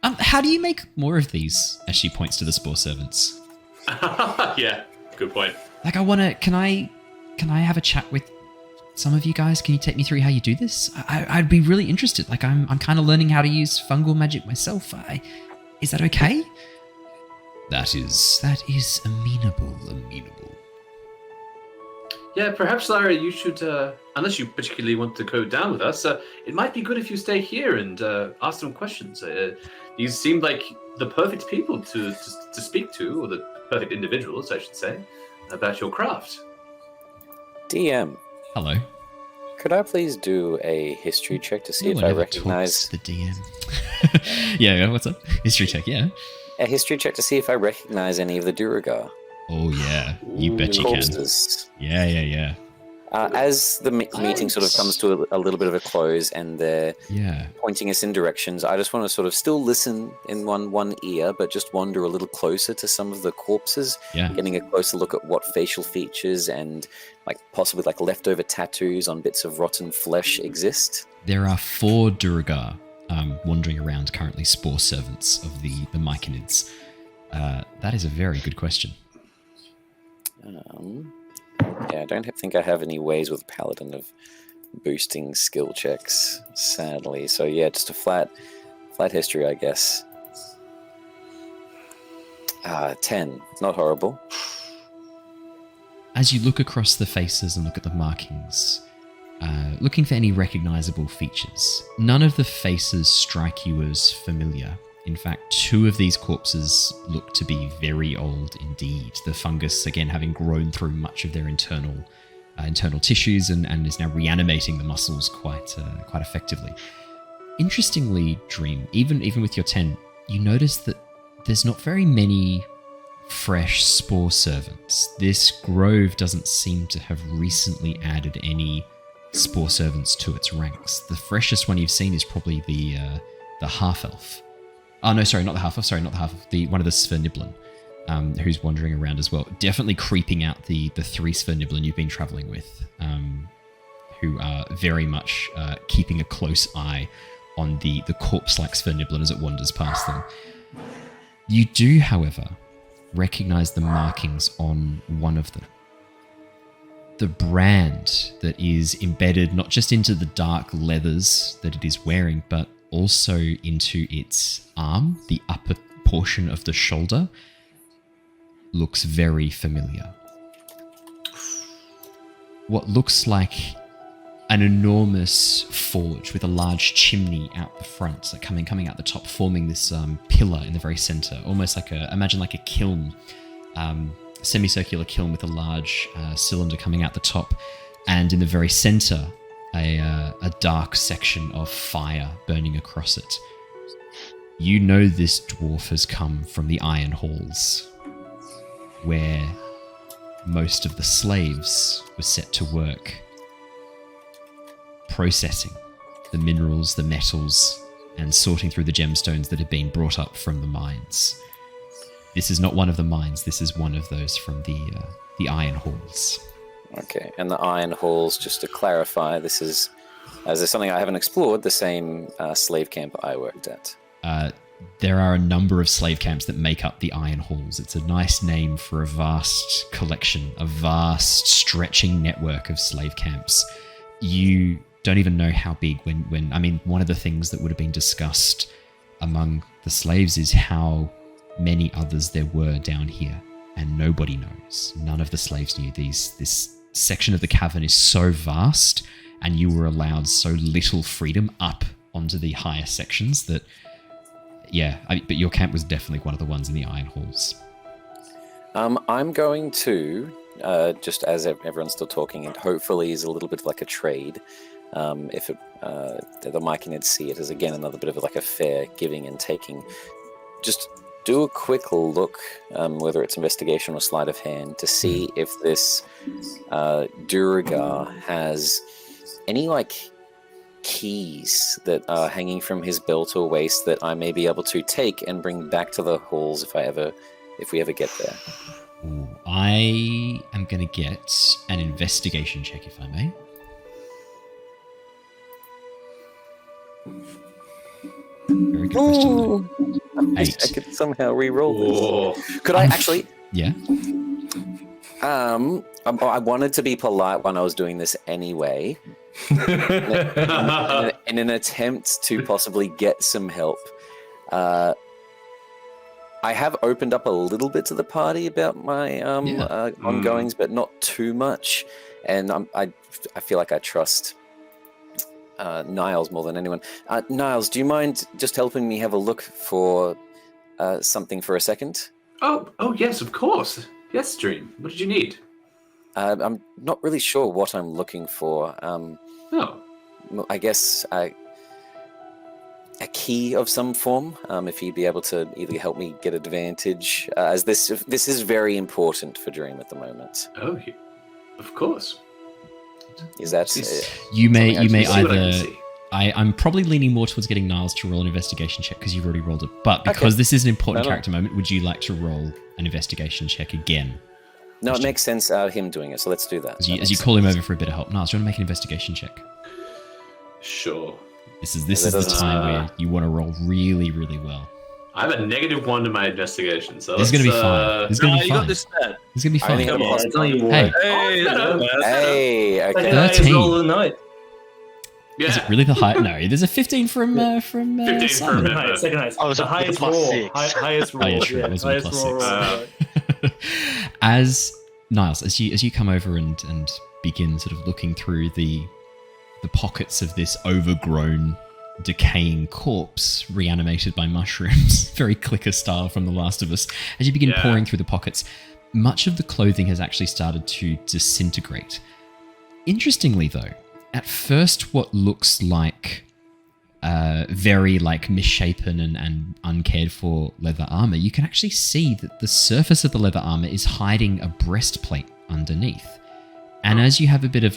How do you make more of these? As she points to the spore servants. Yeah, good point. Like, can I have a chat with some of you guys? Can you take me through how you do this? I'd be really interested. Like, I'm kind of learning how to use fungal magic myself. Is that okay? That is amenable. Yeah, perhaps, Lyra, you should, unless you particularly want to go down with us, it might be good if you stay here and ask some questions. These seem like the perfect people to speak to, or the perfect individuals, I should say, about your craft. DM. Hello. Could I please do a history check to see if I recognize the DM? Yeah, what's up? History check, yeah. A history check to see if I recognize any of the Duergar. Oh yeah, you bet you corpses. Can. Yeah. As the meeting sort of comes to a little bit of a close, and they're pointing us in directions, I just want to sort of still listen in one ear, but just wander a little closer to some of the corpses, getting a closer look at what facial features and possibly leftover tattoos on bits of rotten flesh exist. There are 4 Duergar wandering around currently, spore servants of the Myconids. That is a very good question. I don't think I have any ways with Paladin of boosting skill checks, sadly. So yeah, just a flat history, I guess. 10, not horrible. As you look across the faces and look at the markings, looking for any recognizable features, none of the faces strike you as familiar. In fact, 2 of these corpses look to be very old indeed. The fungus, again, having grown through much of their internal tissues and is now reanimating the muscles quite effectively. Interestingly, Dream, even with your 10, you notice that there's not very many fresh spore servants. This grove doesn't seem to have recently added any spore servants to its ranks. The freshest one you've seen is probably the half-elf. Oh, no, sorry, not the half-elf. One of the Sverniblan, who's wandering around as well. Definitely creeping out the 3 Sverniblan you've been traveling with, who are very much keeping a close eye on the corpse-like Sverniblan as it wanders past them. You do, however, recognize the markings on one of them. The brand that is embedded not just into the dark leathers that it is wearing, but also into its arm, the upper portion of the shoulder, looks very familiar. What looks like an enormous forge with a large chimney out the front, coming out the top, forming this pillar in the very center, almost imagine like a kiln, semicircular kiln with a large cylinder coming out the top, and in the very center, a dark section of fire burning across it. You know this dwarf has come from the Iron Halls, where most of the slaves were set to work. processing the minerals, the metals, and sorting through the gemstones that have been brought up from the mines. This is not one of the mines. This is one of those from the iron halls. Okay, and the iron halls, just to clarify, this is, as there's something I haven't explored, the same slave camp I worked at. There are a number of slave camps that make up the iron halls. It's a nice name for a vast collection, a vast stretching network of slave camps. You don't even know how big when I mean, one of the things that would have been discussed among the slaves is how many others there were down here, and nobody knows. None of the slaves knew these. This section of the cavern is so vast, and you were allowed so little freedom up onto the higher sections that, but your camp was definitely one of the ones in the iron halls. I'm going to, just as everyone's still talking, and hopefully is a little bit like a trade, if the Myconid see it as, again, another bit of like a fair giving and taking. Just do a quick look, whether it's investigation or sleight of hand, to see if this Duragar has any like keys that are hanging from his belt or waist that I may be able to take and bring back to the halls if we ever get there. Ooh, I am going to get an investigation check, if I may. Very good question. 8. I could somehow re-roll this. Could I actually? Yeah. I wanted to be polite when I was doing this anyway. in an attempt to possibly get some help. I have opened up a little bit to the party about my ongoings, but not too much. And I feel like I trust Niles more than anyone. Niles, do you mind just helping me have a look for something for a second? Oh yes, of course. Yes, Dream. What did you need? I'm not really sure what I'm looking for. I guess a key of some form. If you'd be able to either help me get advantage, as this is very important for Dream at the moment. Oh, of course. Is that you may see what I either? can see. I'm probably leaning more towards getting Niles to roll an investigation check because you've already rolled it. But because this is an important character moment, would you like to roll an investigation check again? No, it makes sense him doing it, so let's do that. As you call him over for a bit of help. Niles, do you want to make an investigation check? Sure. This is the time where you want to roll really, really well. I have a -1 to my investigation, so this is going to be fine. This is going to be you fine. got this stat. It's going to be fine. Come on, I'll tell you what. Hey, Hey, okay. 13. Roll of the night. Yeah. Is it really the high? No, there's a 15 from 15 Simon. from Second highest. I was The up with highest plus roll. 6. Highest roll. yeah, sure, it was a highest plus roll. 6. As Niles, as you come over and begin sort of looking through the pockets of this overgrown, decaying corpse reanimated by mushrooms, very clicker style from The Last of Us, as you begin pouring through the pockets, much of the clothing has actually started to disintegrate. Interestingly, though, at first what looks like very like misshapen and uncared for leather armor, you can actually see that the surface of the leather armor is hiding a breastplate underneath. And as you have a bit of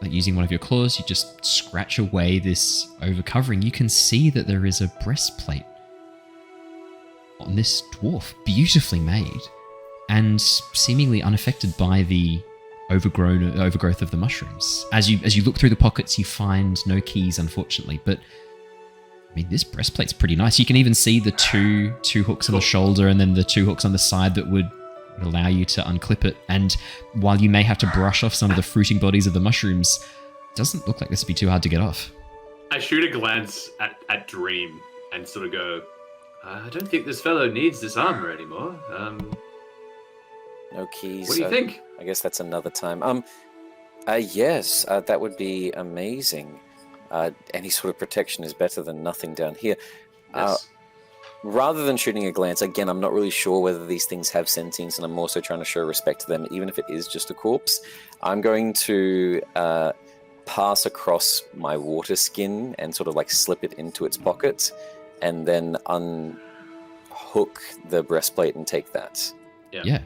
like using one of your claws, you just scratch away this overcovering, you can see that there is a breastplate on this dwarf, beautifully made and seemingly unaffected by the overgrowth of the mushrooms. As you look through the pockets, you find no keys, unfortunately, but I mean, this breastplate's pretty nice. You can even see the two hooks on the shoulder and then the 2 hooks on the side that would allow you to unclip it. And while you may have to brush off some of the fruiting bodies of the mushrooms, it doesn't look like this would be too hard to get off. I shoot a glance at Dream and sort of go, I don't think this fellow needs this armor anymore. No keys. What do you think? I guess that's another time. Yes, that would be amazing. Any sort of protection is better than nothing down here. Yes. Rather than shooting a glance, again, I'm not really sure whether these things have sentience, and I'm also trying to show respect to them, even if it is just a corpse. I'm going to pass across my water skin and sort of like slip it into its pocket, and then unhook the breastplate and take that. Yeah.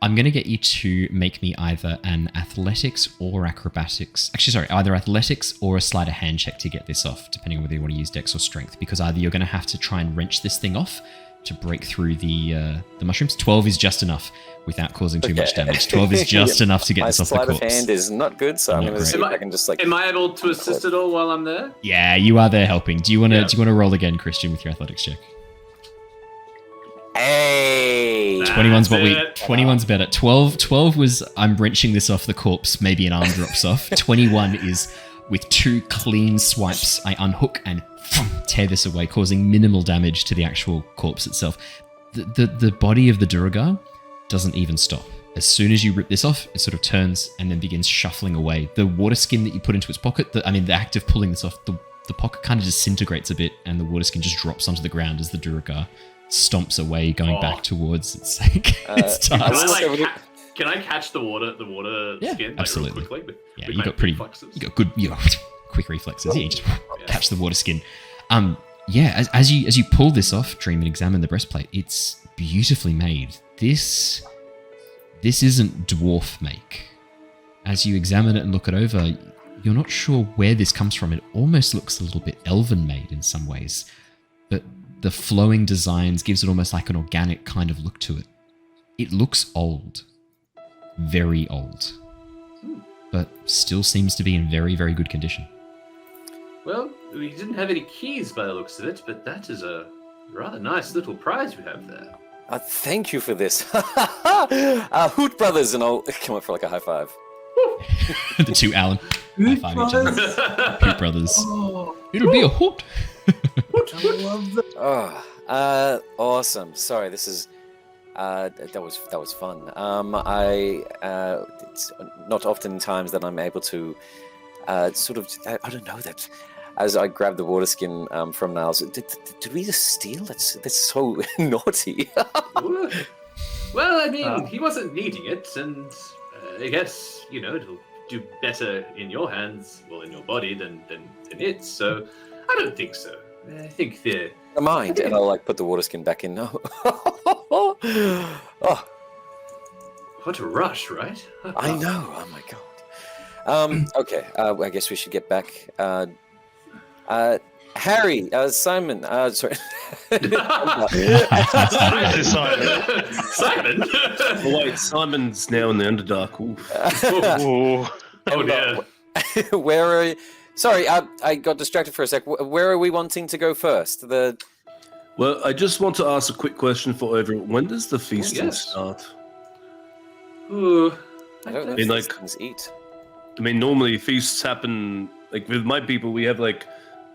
I'm going to get you to make me either an athletics or acrobatics. Actually, sorry, either athletics or a sleight of hand check to get this off, depending on whether you want to use dex or strength, because either you're going to have to try and wrench this thing off to break through the mushrooms. 12 is just enough without causing too much damage. 12 is just enough to get this off the corpse. My sleight of hand is not good, so I'm going to see if I can just like... Am I able to assist at all while I'm there? Yeah, you are there helping. Do you want to roll again, Christian, with your athletics check? Hey! 21's better. 12 was I'm wrenching this off the corpse, maybe an arm drops off. 21 is with 2 clean swipes, I unhook and tear this away, causing minimal damage to the actual corpse itself. The body of the Duergar doesn't even stop. As soon as you rip this off, it sort of turns and then begins shuffling away. The water skin that you put into its pocket, the act of pulling this off, the pocket kind of disintegrates a bit and the water skin just drops onto the ground as the Duergar stomps away, going back towards its task. Can I catch the water skin? Absolutely. Real quickly? You got good quick reflexes. Yeah, you just catch the water skin. As you pull this off, Dream, and examine the breastplate, it's beautifully made. This isn't dwarf make. As you examine it and look it over, you're not sure where this comes from. It almost looks a little bit elven made in some ways, but the flowing designs gives it almost like an organic kind of look to it. It looks old, very old, but still seems to be in very, very good condition. Well, we didn't have any keys by the looks of it, but that is a rather nice little prize you have there. Thank you for this. Hoot Brothers, and I'll come up for like a high five. The two Owlin high five each other. Hoot Brothers. It'll be a hoot. I love that. Awesome. Sorry, this is that was fun. It's not often times that I'm able to sort of, I don't know, that as I grabbed the water skin from Niles, did we just steal? That's so naughty. Well, I mean, he wasn't needing it, and I guess, it'll do better in your hands, well, in your body than it, so I don't think so. I think the mind, and I'll like put the water skin back in. Oh. What a rush, right? I know. Oh my god. Okay. I guess we should get back. Harry, Simon. Sorry. Simon. Oh, wait, Simon's now in the Underdark. Oh dear. Where are you? Sorry, I got distracted for a sec. Where are we wanting to go first? Well, I just want to ask a quick question for everyone. When does the feasting start? Ooh, I don't know if these things eat. I mean, normally feasts happen, like with my people, we have like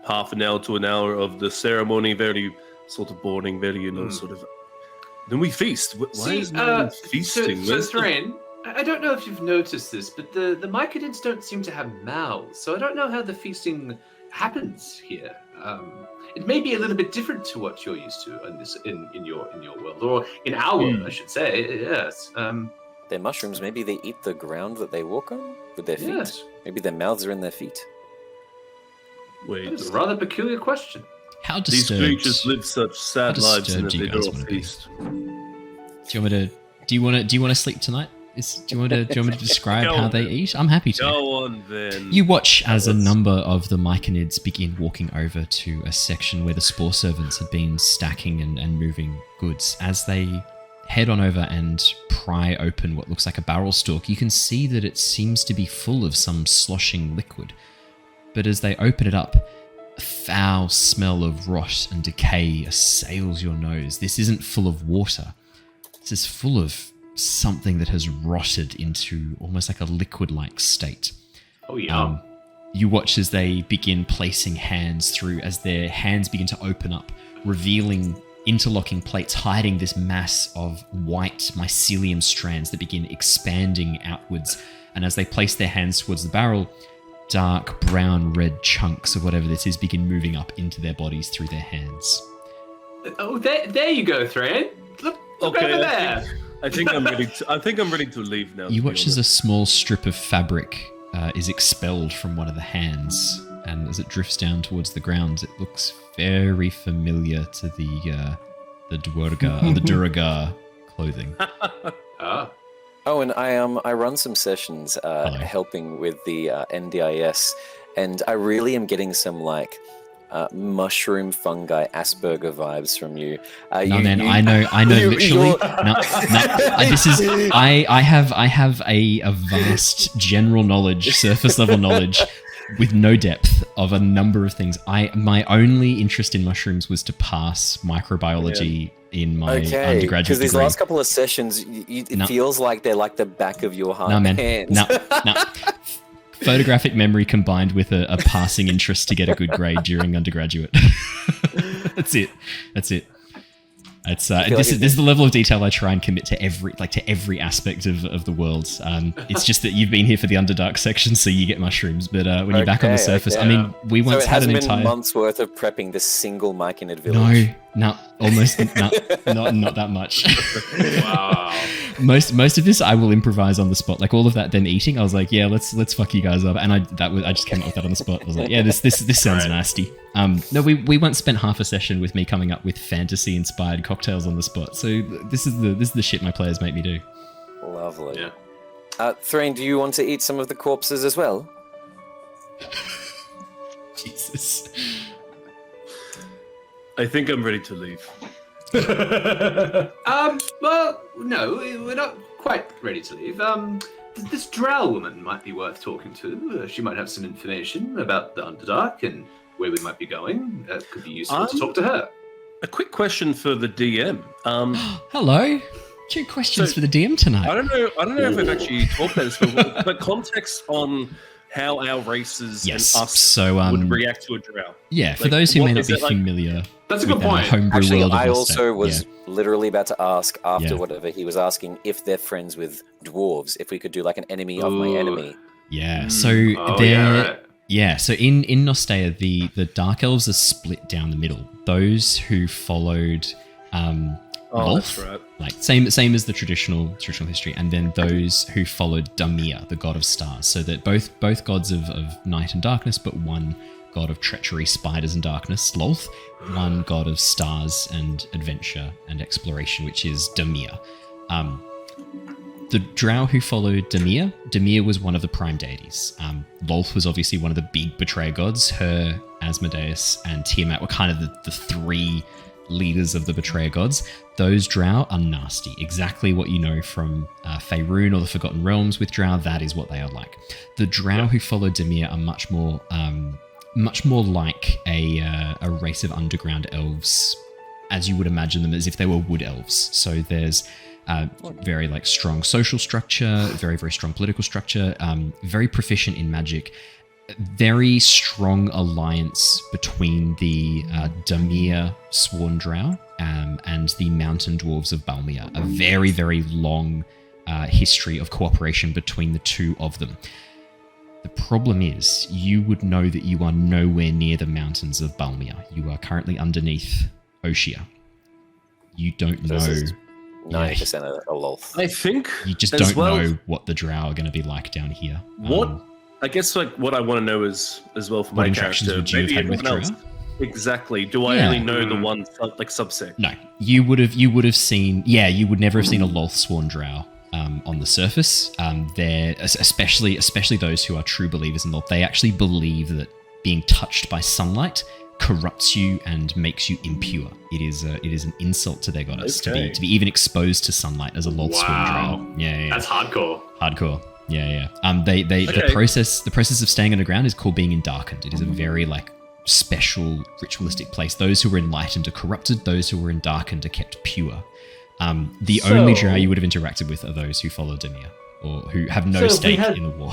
half an hour to an hour of the ceremony, very sort of boring, very, sort of... Then we feast. Why is no one feasting? So Threign, I don't know if you've noticed this, but the Myconids don't seem to have mouths, so I don't know how the feasting happens here. It may be a little bit different to what you're used to in your world, or in our world, I should say. Yes. They're mushrooms. Maybe they eat the ground that they walk on with their feet. Yes. Maybe their mouths are in their feet. Wait, that's a rather peculiar question. How disturbed? These creatures live such sad lives in a literal feast. Do you want to sleep tonight? Do you want to describe how they eat? I'm happy to. Go on then. You watch as a number of the Myconids begin walking over to a section where the spore servants have been stacking and moving goods. As they head on over and pry open what looks like a barrel stalk, you can see that it seems to be full of some sloshing liquid. But as they open it up, a foul smell of rot and decay assails your nose. This isn't full of water. This is full of something that has rotted into almost like a liquid-like state. Oh, yeah. You watch as they begin placing hands through, as their hands begin to open up, revealing interlocking plates hiding this mass of white mycelium strands that begin expanding outwards. And as they place their hands towards the barrel, dark brown red chunks of whatever this is begin moving up into their bodies through their hands. Oh, there you go, Threign. Look over there. I think I'm ready to leave now. You watch as a small strip of fabric is expelled from one of the hands, and as it drifts down towards the ground, it looks very familiar to the Duergar clothing. Oh, and I run some sessions helping with the NDIS, and I really am getting some like mushroom fungi Asperger vibes from you. I know literally. This is I have a vast general knowledge, surface level knowledge, with no depth of a number of things. My only interest in mushrooms was to pass microbiology in my undergraduate degree. Because these last couple of sessions, it feels like they're like the back of your hand. No. Photographic memory combined with a passing interest to get a good grade during undergraduate. That's it. This is the level of detail I try and commit to every aspect of the world. It's just that you've been here for the Underdark section, so you get mushrooms. But when you're back on the surface, I mean, we once had an entire month's worth of prepping the single Myconid village. No, almost not that much. Wow. Most of this I will improvise on the spot. Like all of that, them eating, I was like, yeah, let's fuck you guys up, and I just came up with that on the spot. I was like, yeah, this sounds nasty. No, we once spent half a session with me coming up with fantasy inspired cocktails on the spot. So this is the shit my players make me do. Lovely. Yeah. Threign, do you want to eat some of the corpses as well? Jesus. I think I'm ready to leave. Well, no, we're not quite ready to leave. This Drow woman might be worth talking to. She might have some information about the Underdark and where we might be going. That could be useful to talk to her. A quick question for the DM. Hello. 2 questions for the DM tonight. I don't know if I've actually talked about this before, but context on how our races and us would react to a Drow. Yeah, for those who may not be familiar. That's a good point. Actually, I also was literally about to ask after whatever he was asking if they're friends with dwarves, if we could do like an enemy of my enemy. Yeah, so so in Nostea, the Dark Elves are split down the middle. Those who followed Lolth, that's right. like same as the traditional history, and then those who followed Damir, the god of stars. So that both gods of night and darkness, but one god of treachery, spiders, and darkness, Lolth, one god of stars and adventure and exploration, which is Damir. The Drow who followed Damir was one of the prime deities. Lolth was obviously one of the big betrayer gods. Her, Asmodeus, and Tiamat were kind of the 3 leaders of the betrayer gods. Those Drow are nasty. Exactly what you know from Faerun or the Forgotten Realms with Drow, that is what they are like. The Drow who followed Damir are much more like a race of underground elves, as you would imagine them, as if they were wood elves. So there's very like strong social structure, very, very strong political structure, very proficient in magic, very strong alliance between the Damir Sworn Drow and the Mountain Dwarves of Balmir. A very, very long history of cooperation between the two of them. The problem is, you would know that you are nowhere near the mountains of Balmir. You are currently underneath Oshia. You don't know. 90% of Lolth. I think you just don't know what the Drow are going to be like down here. I guess what I want to know is as well for my character. Would you have had with Drow? Exactly. Do I only know the one subsect? No, you would have seen. Yeah, you would never have seen a Lolthsworn Drow on the surface. They're especially those who are true believers in Lolth. They actually believe that being touched by sunlight corrupts you and makes you impure. It is an insult to their goddess to be even exposed to sunlight as a Lolthsworn Drow. Yeah, that's hardcore. Hardcore. Yeah. The process of staying underground is called being endarkened. It is a very like special ritualistic place. Those who were enlightened are corrupted. Those who were endarkened are kept pure. The only Drow you would have interacted with are those who follow Damir or who have no stake in the war.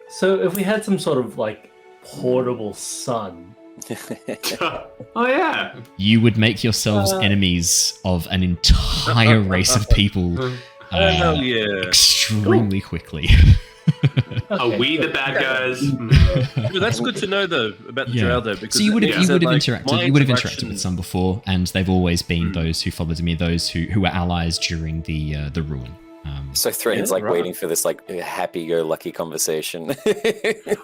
So if we had some sort of like portable sun. Oh yeah. You would make yourselves enemies of an entire race of people extremely quickly. Are we the bad guys? Well, that's good to know though about the Drow though, because so you would have interacted with some before, and they've always been those who followed me, those who were allies during the ruin. So Threin's waiting for this like happy-go-lucky conversation.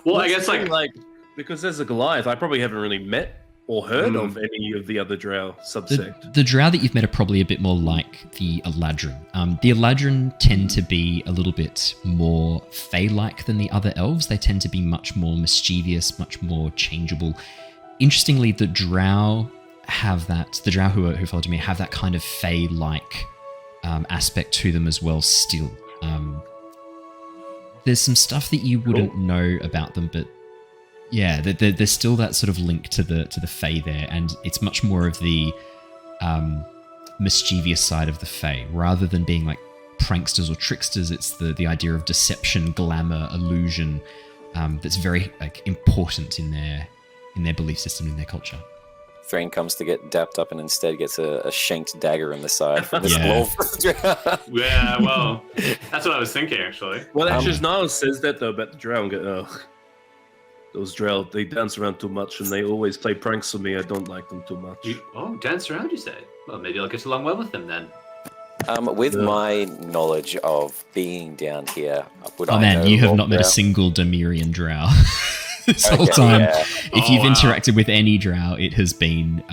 Well, I guess like because there's a Goliath, I probably haven't really met or heard of any of the other Drow subsect. The Drow that you've met are probably a bit more like the Eladrin. The Eladrin tend to be a little bit more Fae-like than the other elves. They tend to be much more mischievous, much more changeable. Interestingly, the Drow have that. The Drow who followed me have that kind of Fae-like aspect to them as well. Still, there's some stuff that you wouldn't know about them, but yeah, there's still that sort of link to the Fae there, and it's much more of the mischievous side of the Fae, rather than being like pranksters or tricksters. It's the idea of deception, glamour, illusion that's very like important in their belief system, in their culture. Threign comes to get dapped up and instead gets a shanked dagger in the side from this dwarf. Yeah, well, that's what I was thinking, actually. Well, actually, Niles says that, though, about the Drow. And go, those Drow, they dance around too much, and they always play pranks on me. I don't like them too much. Dance around, you say? Well, maybe I'll get along well with them, then. With my knowledge of being down here, would Oh I man, know you have Lord not met a Drow? single Demirian Drow this whole time. Yeah. If you've interacted with any Drow, it has been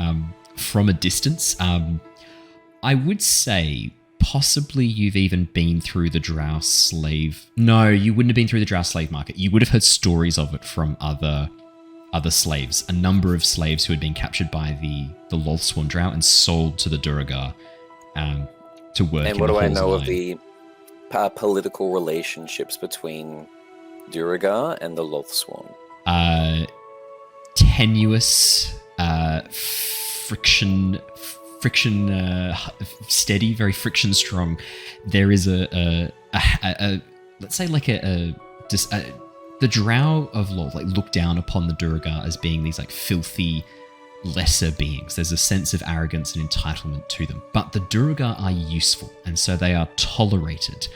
from a distance. I would say possibly you've even been through the Drow slave. No, you wouldn't have been through the Drow slave market. You would have heard stories of it from other slaves. A number of slaves who had been captured by the Lolthsworn Drow and sold to the Duergar to work. And in what the do I halls know of of the political relationships between Duergar and the Lolthsworn? Tenuous, friction steady, very friction strong. There is a let's say like the Drow of Lol like look down upon the Duergar as being these like filthy lesser beings. There's a sense of arrogance and entitlement to them, but the Duergar are useful, and so they are tolerated.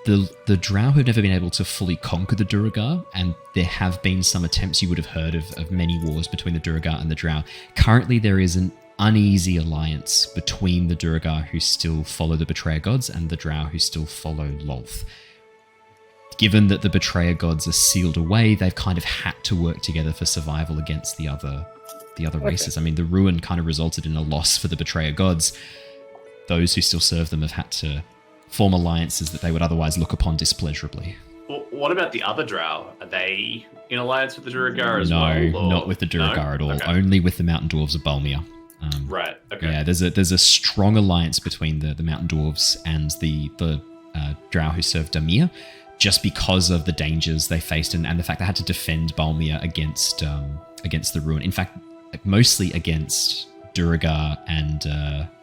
The Drow have never been able to fully conquer the Duergar, and there have been some attempts. You would have heard of many wars between the Duergar and the Drow. Currently, there is an uneasy alliance between the Duergar who still follow the Betrayer Gods and the Drow who still follow Lolth. Given that the Betrayer Gods are sealed away, they've kind of had to work together for survival against the other races. I mean, the ruin kind of resulted in a loss for the Betrayer Gods. Those who still serve them have had to form alliances that they would otherwise look upon displeasurably. Well, what about the other Drow? Are they in alliance with the Duergar as well? No, not with the Duergar at all. Okay. Only with the Mountain Dwarves of Balmir. Right. Okay. Yeah, there's a strong alliance between the Mountain Dwarves and the Drow who serve Damir, just because of the dangers they faced and the fact they had to defend Balmir against the ruin. In fact, mostly against Duergar and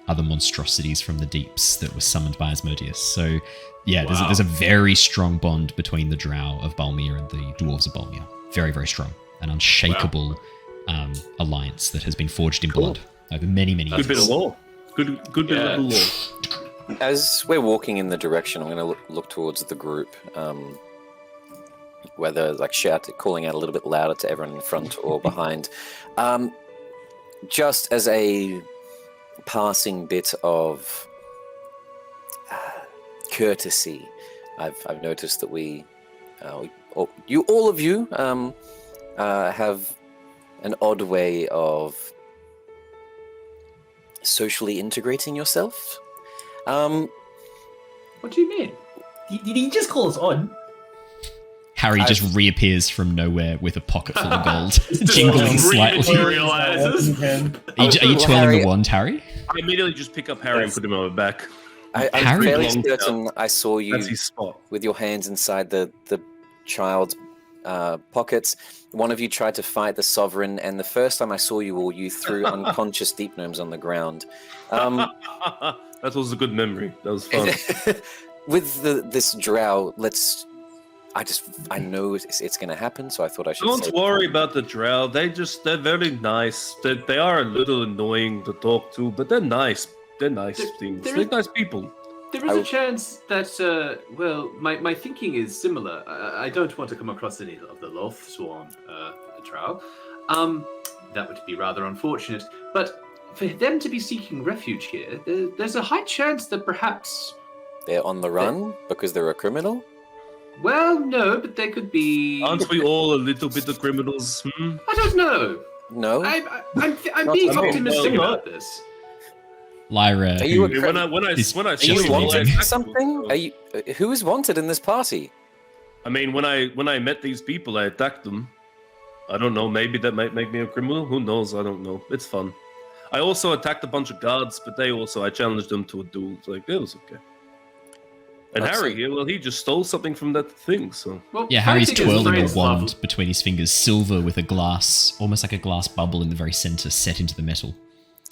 other monstrosities from the deeps that were summoned by Asmodeus. So, yeah, there's a very strong bond between the Drow of Balmir and the Dwarves of Balmir. Very, very strong. An unshakable alliance that has been forged in blood over many, many years. Good bit of lore. Good bit of lore. As we're walking in the direction, I'm going to look towards the group, whether like calling out a little bit louder to everyone in front or behind. Just as a passing bit of courtesy, I've noticed that all of you have an odd way of socially integrating yourself. What do you mean? Did he just call us odd? Harry just reappears from nowhere with a pocket full of gold, jingling slightly. Are you twirling the wand, Harry? I immediately just pick up Harry and put him on my back. I'm fairly certain I saw you with your hands inside the child's pockets. One of you tried to fight the Sovereign, and the first time I saw you threw unconscious deep gnomes on the ground. That was a good memory. That was fun. With this Drow, I know it's going to happen, so I thought I should. Don't worry about the Drow. They're very nice. They are a little annoying to talk to, but they're nice. They're nice things. They're nice people. There is a chance that, my thinking is similar. I don't want to come across any of the Lolthsworn Drow. That would be rather unfortunate. But for them to be seeking refuge here, there's a high chance that perhaps they're on the run because they're a criminal. Well, no, but they could be. Aren't we all a little bit of criminals? I don't know. No. I'm Not being at all. optimistic No. about this. Lyra, Are you who a When I is when I just Are you Just wanted leaving. for something? Are you? Who is wanted in this party? I mean, when I met these people, I attacked them. I don't know. Maybe that might make me a criminal. Who knows? I don't know. It's fun. I also attacked a bunch of guards, but I challenged them to a duel. It's like, it was okay. And That's Harry it. here, well, he just stole something from that thing, so... Well, Yeah, Harry's fighting is twirling a Threign's wand love. between his fingers, silver with a glass, almost like a glass bubble in the very center, set into the metal.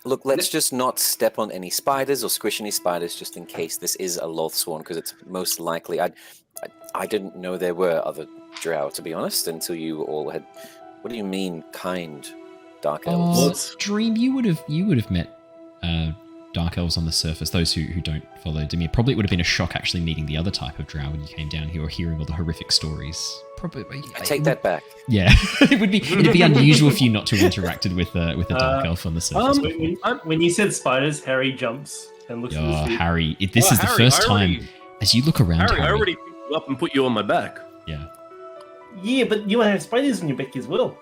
Look, let's just not step on any spiders or squish any spiders, just in case this is a Lolthsworn, because it's most likely. I didn't know there were other Drow, to be honest, until you all had. What do you mean, kind dark elves? Oh, Dream, you would have met dark elves on the surface. Those who don't follow Demir, probably it would have been a shock actually meeting the other type of Drow when you came down here or hearing all the horrific stories. Probably, I take that back. Yeah, it'd be unusual for you not to have interacted with a dark elf on the surface. When you said spiders, Harry jumps and looks at Oh, his feet. Harry, this is the Harry, first I already- time as you look around. Harry, I Harry, already picked you up and put you on my back. yeah. Yeah, but you have spiders on your back as well.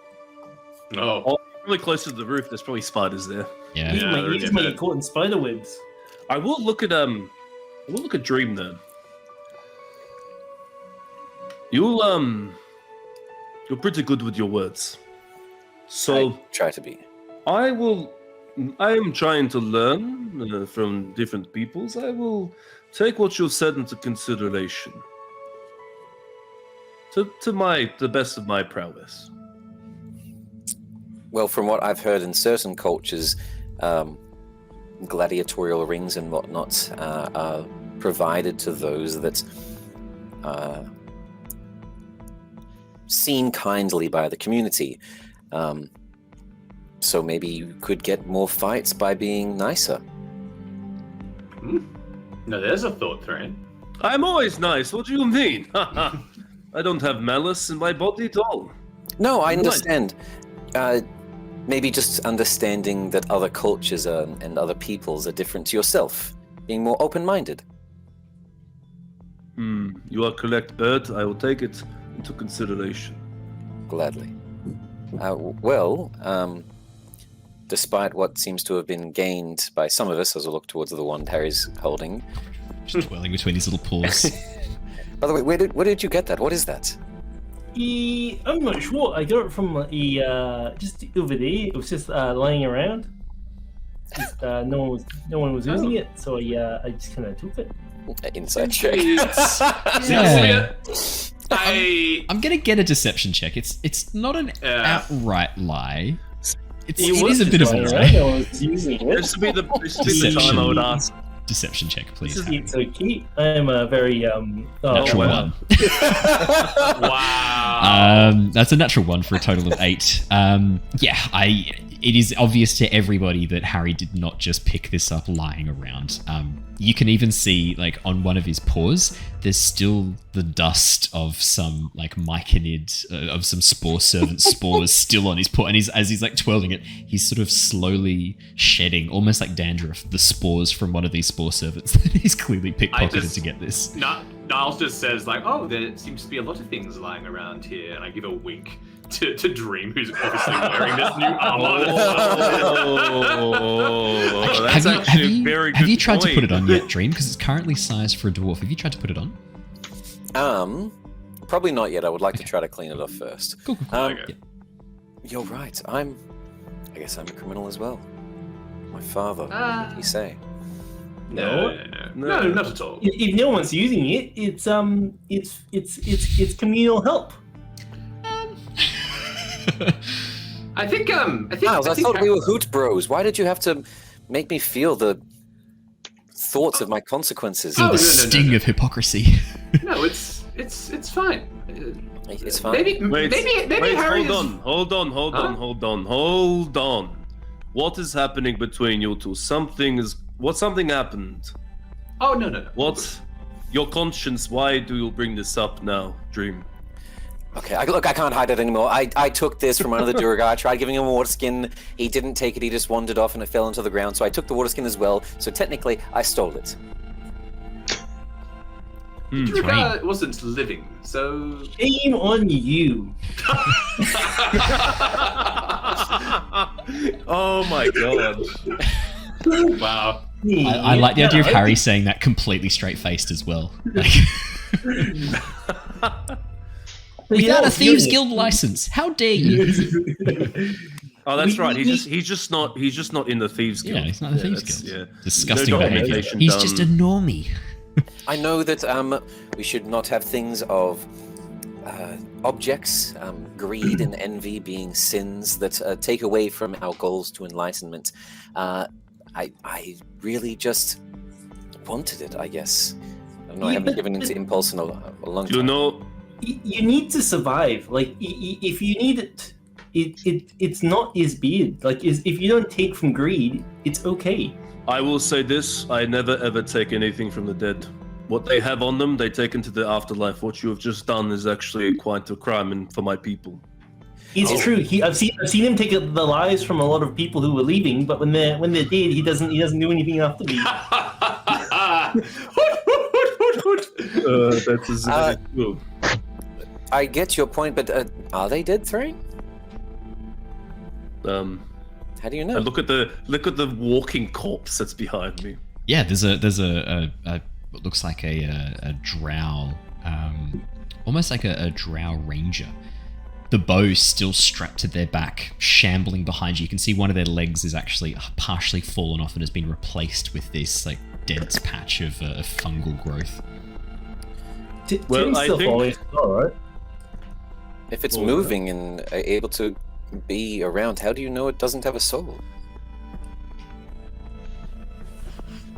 Oh, Really close to the roof, there's probably spiders there. Yeah. You they're might definite. get caught in spider webs. I will look at Dream then. You're pretty good with your words. So I try to be. I am trying to learn from different peoples. I will take what you've said into consideration. To the best of my prowess. Well, from what I've heard in certain cultures, gladiatorial rings and whatnot are provided to those that are seen kindly by the community. So maybe you could get more fights by being nicer. no, there's a thought, Threign. I'm always nice. What do you mean? I don't have malice in my body at all. No, I Right. understand. Maybe just understanding that other cultures and other peoples are different to yourself. Being more open-minded. You are correct, Bert. I will take it into consideration. Gladly. Despite what seems to have been gained by some of us, as I look towards the wand Harry's holding. Just twirling between his little paws. By the way, where did you get that? What is that? I'm not sure. I got it from just over there. It was just lying around. Just, no one was using it, so I just kind of took it. Inside check. Yeah. I'm I'm gonna get a deception check. It's not an outright lie. It was is a bit of a lying lie. around. I was using it. This would be the time I would ask. Deception check, please. It's okay. I am a very Natural wow. one. Wow. That's a natural one for a total of 8. It is obvious to everybody that Harry did not just pick this up lying around. You can even see, like, on one of his paws, there's still the dust of some, like, Myconid, of some spore servant spores still on his paw. And as he's, like, twirling it, he's sort of slowly shedding, almost like dandruff, the spores from one of these spore servants that he's clearly pickpocketed to get this. Niles just says, like, oh, there seems to be a lot of things lying around here. And I give a wink to Dream, who's obviously wearing this new armor. That's actually a very good Have you tried to point. put it on yet, Dream? Because it's currently sized for a dwarf. Have you tried to put it on? Probably not yet. I would like to try to clean it off first. Cool. Okay. You're right. I guess I'm a criminal as well. My father. What did he say? No, not at all. If no one's using it, it's communal help. I think Niles, I thought we were hoot bros. Why did you have to make me feel the thoughts of my consequences? Feel Oh, the no. sting of hypocrisy. No, it's fine. It's fine. Maybe Harry Hold on. What is happening between you two? Something happened. Oh no. What? Your conscience, why do you bring this up now, Dream? Okay, I can't hide it anymore. I took this from another Durga. I tried giving him a water skin. He didn't take it. He just wandered off and it fell into the ground. So I took the water skin as well. So technically, I stole it. Druid wasn't living, so Shame on you. Oh my god. Wow. I like the idea of Harry saying that completely straight-faced as well. Like, without a Thieves Guild license, how dare you? Oh, that's right. He's just not in the Thieves Guild. Yeah, he's not in the Thieves Guild. Yeah. Disgusting No behavior. documentation He's done. just a normie. I know that we should not have things of objects, greed and envy being sins that take away from our goals to enlightenment. I really just wanted it, I guess. I don't know, I haven't given into impulse in a long time. You know, You need to survive. Like, if you need it, it's not as bad. Like, if you don't take from greed, it's okay. I will say this: I never ever take anything from the dead. What they have on them, they take into the afterlife. What you have just done is actually quite a crime, and for my people. It's true. I've seen him take the lives from a lot of people who were leaving, but when they're dead, he doesn't do anything after me. That's exactly true. I get your point, but are they dead, Threign? How do you know? Look at the walking corpse that's behind me. Yeah, there's a what looks like a drow, almost like a drow ranger. The bow still strapped to their back, shambling behind you. You can see one of their legs is actually partially fallen off and has been replaced with this like dense patch of fungal growth. Well, I think right? If it's moving and able to be around, how do you know it doesn't have a soul?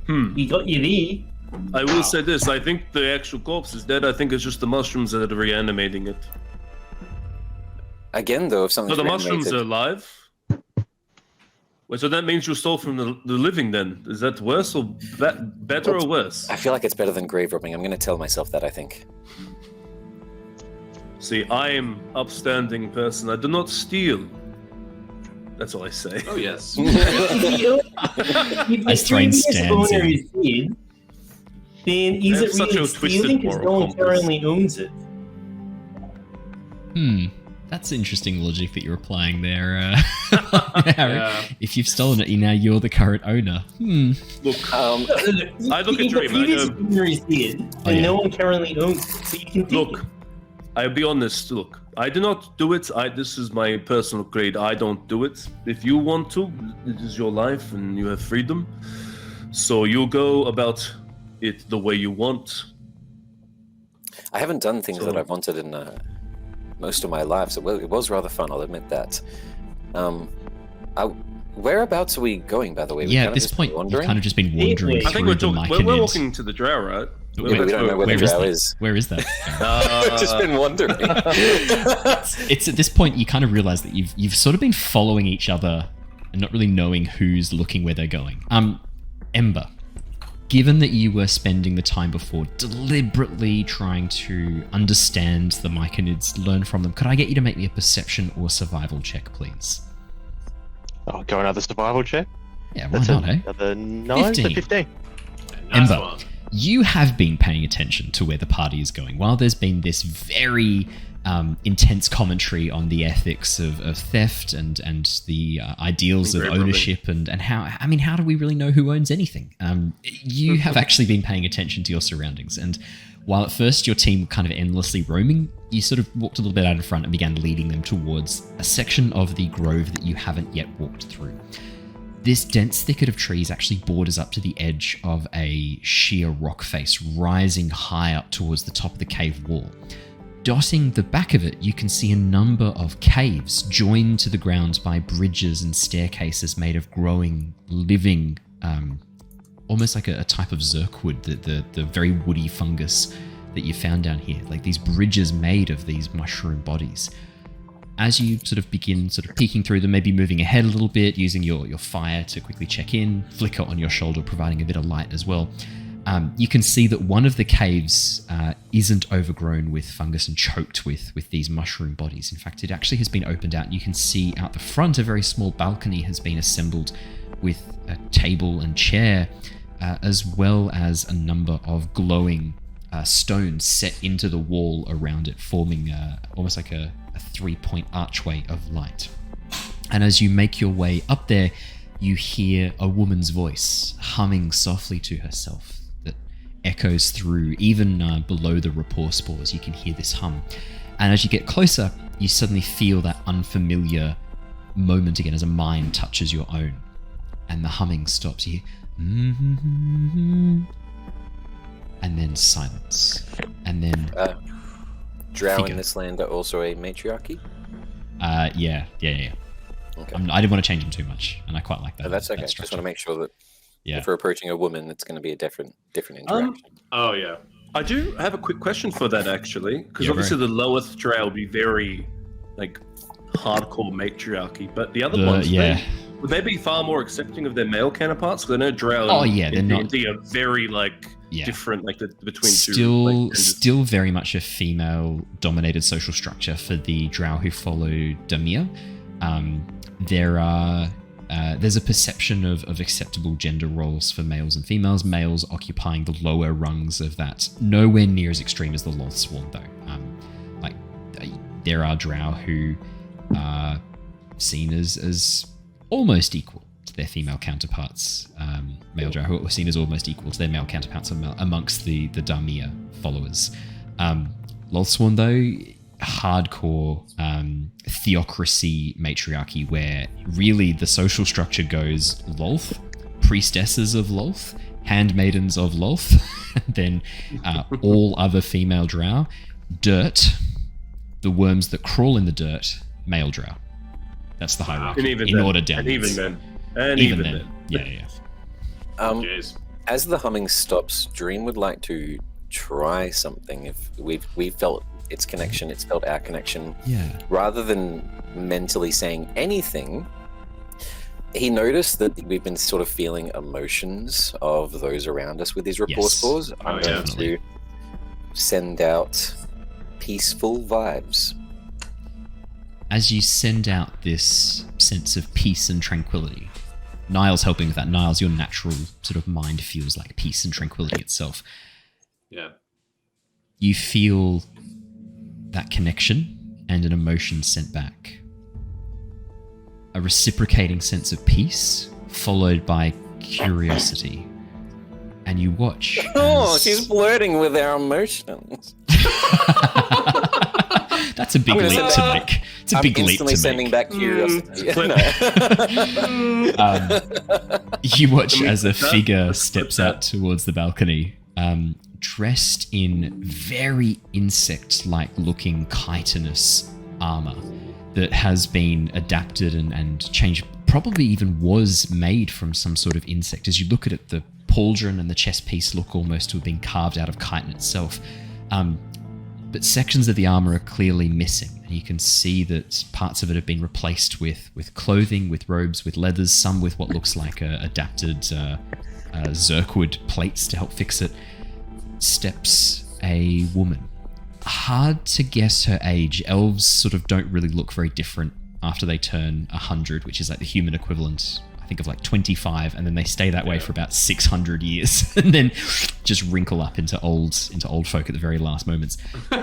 He got you there. I will say this: I think the actual corpse is dead. I think it's just the mushrooms that are reanimating it. Again, though, if So something's the mushrooms are reanimated, alive. Wait, so that means you stole from the living then? Is that worse or better or worse? I feel like it's better than grave robbing. I'm going to tell myself that, I think. See, I am upstanding person. I do not steal. That's all I say. Oh yes. As Threign stands owner in. is dead, then is I it have such really a twisted stealing because no moral one compass. currently owns it? That's interesting logic that you're applying there, Harry. Yeah. If you've stolen it, you're the current owner. Look, Um, I look at the Dream, previous I go- owner is dead, Oh, and yeah. no one currently owns it, so you can take look. it. I'll be honest. Look, I do not do it. This is my personal creed. I don't do it. If you want to, it is your life and you have freedom. So you go about it the way you want. I haven't done things that I've wanted in most of my life, so it was rather fun, I'll admit that. Whereabouts are we going, by the way? Yeah, We've at this point, you've kind of just been wandering I think through we're the talking. We're Myconid. walking to the drow, right? Yeah, but we don't know where the drow is. Where is that? I've just been wondering. It's at this point you kind of realize that you've sort of been following each other and not really knowing who's looking where they're going. Ember, given that you were spending the time before deliberately trying to understand the Myconids, learn from them, could I get you to make me a perception or survival check, please? Oh, go another survival check. Yeah, why That's not, eh? another 9 to 15. Nice Ember, one. you have been paying attention to where the party is going. While there's been this very intense commentary on the ethics of theft and the ideals of ownership and how do we really know who owns anything? You have actually been paying attention to your surroundings. And while at first your team were kind of endlessly roaming, you sort of walked a little bit out in front and began leading them towards a section of the grove that you haven't yet walked through. This dense thicket of trees actually borders up to the edge of a sheer rock face, rising high up towards the top of the cave wall. Dotting the back of it, you can see a number of caves joined to the ground by bridges and staircases made of growing, living, almost like a type of zirkwood, the very woody fungus that you found down here. Like these bridges made of these mushroom bodies. As you sort of begin peeking through them, maybe moving ahead a little bit, using your fire to quickly check in, flicker on your shoulder, providing a bit of light as well. You can see that one of the caves isn't overgrown with fungus and choked with these mushroom bodies. In fact, it actually has been opened out. You can see out the front a very small balcony has been assembled with a table and chair, as well as a number of glowing stones set into the wall around it, forming almost like a 3-point archway of light. And as you make your way up there, you hear a woman's voice humming softly to herself that echoes through, even below the rapport spores. You can hear this hum. And as you get closer, you suddenly feel that unfamiliar moment again as a mind touches your own. And the humming stops. You hear, and then silence. And then... Drow in this land are also a matriarchy? Yeah. Okay. I didn't want to change them too much, and I quite like that. Oh, that's okay. That Just want to make sure that if we're approaching a woman, it's going to be a different interaction. Oh yeah. I do have a quick question for that actually, because Yeah, obviously the lowest Drow will be very like hardcore matriarchy, but the other ones, would they be far more accepting of their male counterparts? Because I know Drow they're not. D&D are very different, like between still very much a female-dominated social structure for the Drow who follow Damir. There's a perception of acceptable gender roles for males and females, males occupying the lower rungs of that, nowhere near as extreme as the Lolthsworn, though. There are Drow who are seen as almost equal to their female counterparts, male Drow who are seen as almost equal to their male counterparts amongst the Damir followers. Lolthsworn, though, hardcore theocracy matriarchy where really the social structure goes Lolth, priestesses of Lolth, handmaidens of Lolth, then all other female Drow, dirt, the worms that crawl in the dirt, male Drow. That's the hierarchy in order downwards. And even then. Yeah. As the humming stops, Dream would like to try something. If we felt its connection, it's felt our connection. Yeah. Rather than mentally saying anything, he noticed that we've been sort of feeling emotions of those around us with these rapport spores. I'm going to send out peaceful vibes. As you send out this sense of peace and tranquility, Niles helping with that. Niles, your natural sort of mind feels like peace and tranquility itself. Yeah. You feel that connection and an emotion sent back. A reciprocating sense of peace, followed by curiosity. And you watch. She's flirting with our emotions. That's a big leap to make. It's a big leap to make. I'm instantly sending back curiosity. You watch as a figure steps out towards the balcony, dressed in very insect-like looking chitinous armor that has been adapted and changed, probably even was made from some sort of insect. As you look at it, the pauldron and the chest piece look almost to have been carved out of chitin itself. But sections of the armor are clearly missing, and you can see that parts of it have been replaced with clothing, with robes, with leathers, some with what looks like adapted Zerkwood plates to help fix it. Steps a woman. Hard to guess her age. Elves sort of don't really look very different after they turn 100, which is like the human equivalent, I think, of like 25, and then they stay that way for about 600 years, and then just wrinkle up into old folk at the very last moments.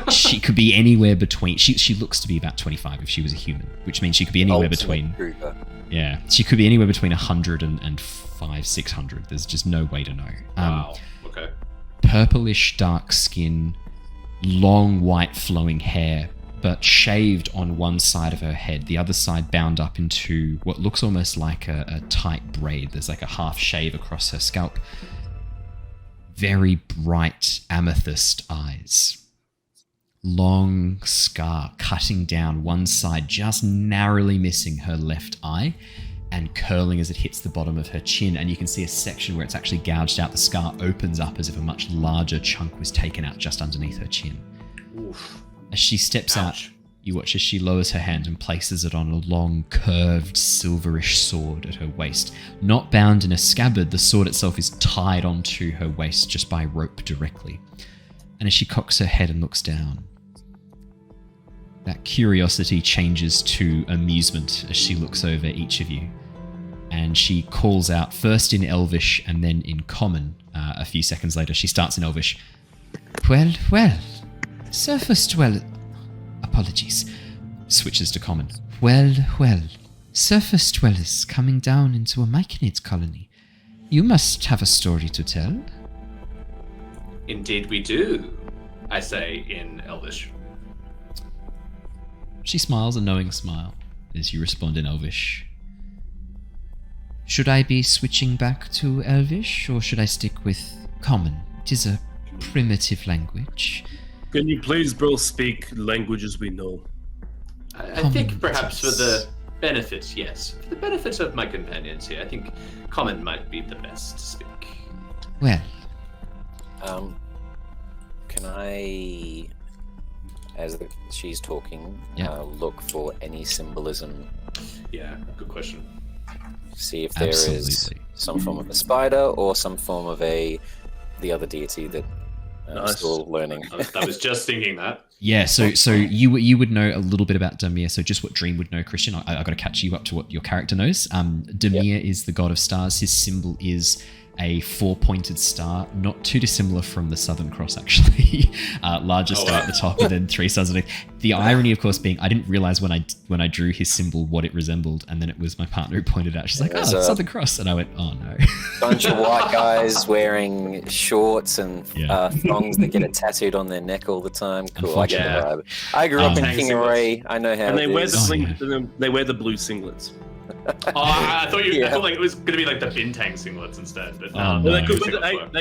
She could be anywhere between. She looks to be about 25 if she was a human, which means she could be anywhere between. Yeah, she could be anywhere between 100 and 500-600. There's just no way to know. Wow. Okay. Purplish dark skin, long white flowing hair, but shaved on one side of her head, the other side bound up into what looks almost like a tight braid. There's like a half shave across her scalp. Very bright amethyst eyes. Long scar cutting down one side, just narrowly missing her left eye, and curling as it hits the bottom of her chin, and you can see a section where it's actually gouged out. The scar opens up as if a much larger chunk was taken out just underneath her chin. Oof. As she steps out, you watch as she lowers her hand and places it on a long, curved, silverish sword at her waist. Not bound in a scabbard, the sword itself is tied onto her waist just by rope directly. And as she cocks her head and looks down, that curiosity changes to amusement as she looks over each of you. And she calls out, first in Elvish and then in Common. A few seconds later, she starts in Elvish. Well, Surfaced well. Apologies. Switches to Common. Well. surface dwellers coming down into a Myconid colony. You must have a story to tell. Indeed we do, I say in Elvish. She smiles a knowing smile as you respond in Elvish. Should I be switching back to Elvish, or should I stick with Common? It is a primitive language. Can you please, bro, speak languages we know? I think perhaps for the benefit, yes. For the benefit of my companions here, I think Common might be the best to speak. Well. Can I, as she's talking, look for any symbolism? Yeah, good question. See if there is some form of a spider or some form of the other deity that I'm still learning. I was just thinking that. Yeah, so you would know a little bit about Dimir, so just what Dream would know, Christian. I got to catch you up to what your character knows. Dimir is the god of stars. His symbol is a 4-pointed star, not too dissimilar from the Southern Cross, actually. Larger star at the top and then 3 stars underneath. The irony, of course, being I didn't realize when I drew his symbol what it resembled, and then it was my partner who pointed out. She's like, it's Southern Cross. And I went, oh no. Bunch of white guys wearing shorts and thongs that get it tattooed on their neck all the time. Cool, I get the vibe. I grew up in Kingaray. I know how and they it wear is. they wear the blue singlets. I thought like it was going to be like the Bintang singlets instead, but no. They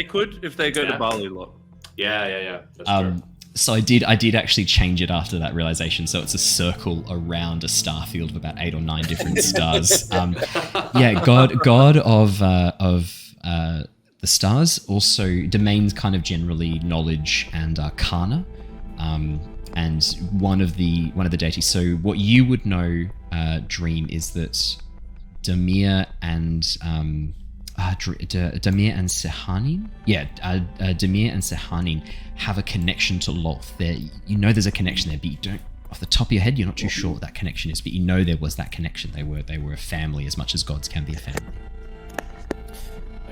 could if they go to Bali a lot. Yeah. That's true. So I did actually change it after that realization. So it's a circle around a star field of about 8 or 9 different stars. God of the stars. Also domains kind of generally knowledge and arcana. And one of the deities. So what you would know, Dream, is that Dimir and Dimir and Sehanin, Dimir and Sehanin have a connection to Lolth. There's a connection there, but you don't, off the top of your head, you're not too sure what that connection is. But you know there was that connection. They were a family, as much as gods can be a family.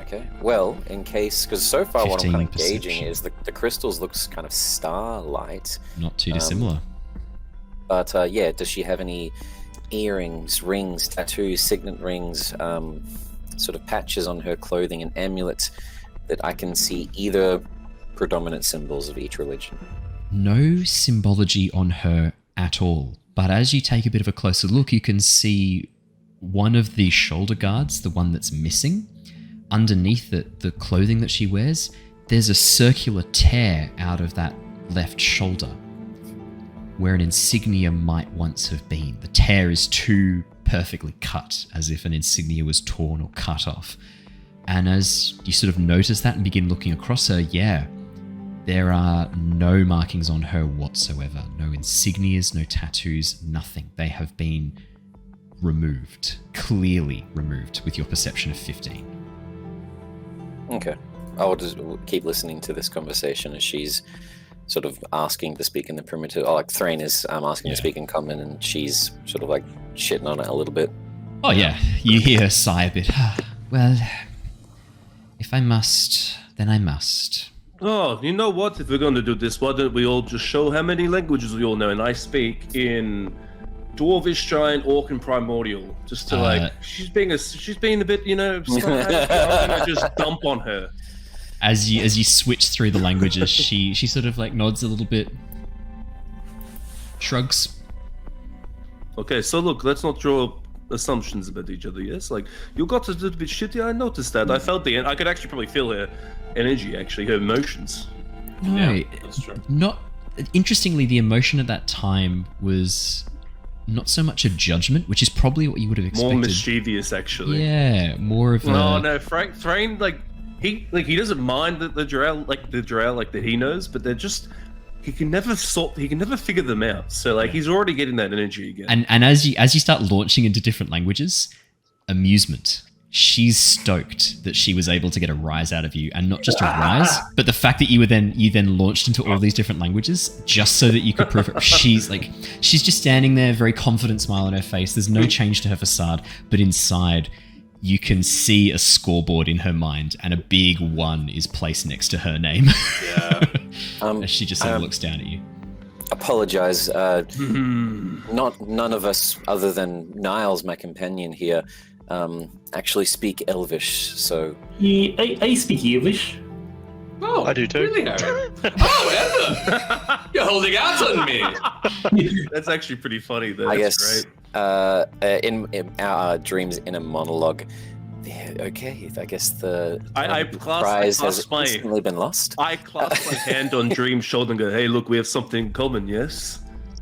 Okay. Well, in case, because so far what I'm kind of perception. gauging is the crystals looks kind of starlight. Not too dissimilar. But does she have any earrings, rings, tattoos, signet rings, sort of patches on her clothing and amulets that I can see either predominant symbols of each religion? No symbology on her at all. But as you take a bit of a closer look, you can see one of the shoulder guards, the one that's missing. Underneath the clothing that she wears, there's a circular tear out of that left shoulder where an insignia might once have been. The tear is too perfectly cut, as if an insignia was torn or cut off. And as you sort of notice that and begin looking across her, there are no markings on her whatsoever. No insignias, no tattoos, nothing. They have been removed, clearly removed, with your perception of 15. Okay. I'll just keep listening to this conversation as she's sort of asking to speak in the primitive, like Threign is asking to speak in common, and she's sort of like shitting on it a little bit. Oh yeah, you hear her sigh a bit. Well, if I must, then I must. Oh, you know what? If we're going to do this, why don't we all just show how many languages we all know? And I speak in Dwarvish, Giant, Orc, and Primordial. Just to she's being a bit, I'm gonna just dump on her. As you switch through the languages, she sort of like nods a little bit, shrugs. Okay, so look, let's not draw assumptions about each other. Yes, like you got a little bit shitty. I noticed that. I felt I could actually probably feel her energy, actually, her emotions. No, that's true. Not interestingly, the emotion at that time was not so much a judgment, which is probably what you would have expected. More mischievous, actually. Yeah, more of a... No, Threign, he doesn't mind the Drow, that he knows, but they're just... He can never figure them out. So, he's already getting that energy again. And as you start launching into different languages, amusement. She's stoked that she was able to get a rise out of you, and not just a rise, but the fact that you then launched into all these different languages just so that you could prove it. She's just standing there, very confident smile on her face. There's no change to her facade, but inside you can see a scoreboard in her mind, and a big 1 is placed next to her name. Yeah. As she just sort of looks down at you. apologize. None of us, other than Niles, my companion here, actually speak Elvish. So Yeah, I speak Elvish. Oh, I do too. Really, Harry? Oh, Ember! You're holding out on me. That's actually pretty funny. Though. I That's guess great. in our dreams in a monologue. Yeah, okay, I guess the prize has instantly been lost. I clasp my hand on Dream's shoulder and go, "Hey, look, we have something in common, yes?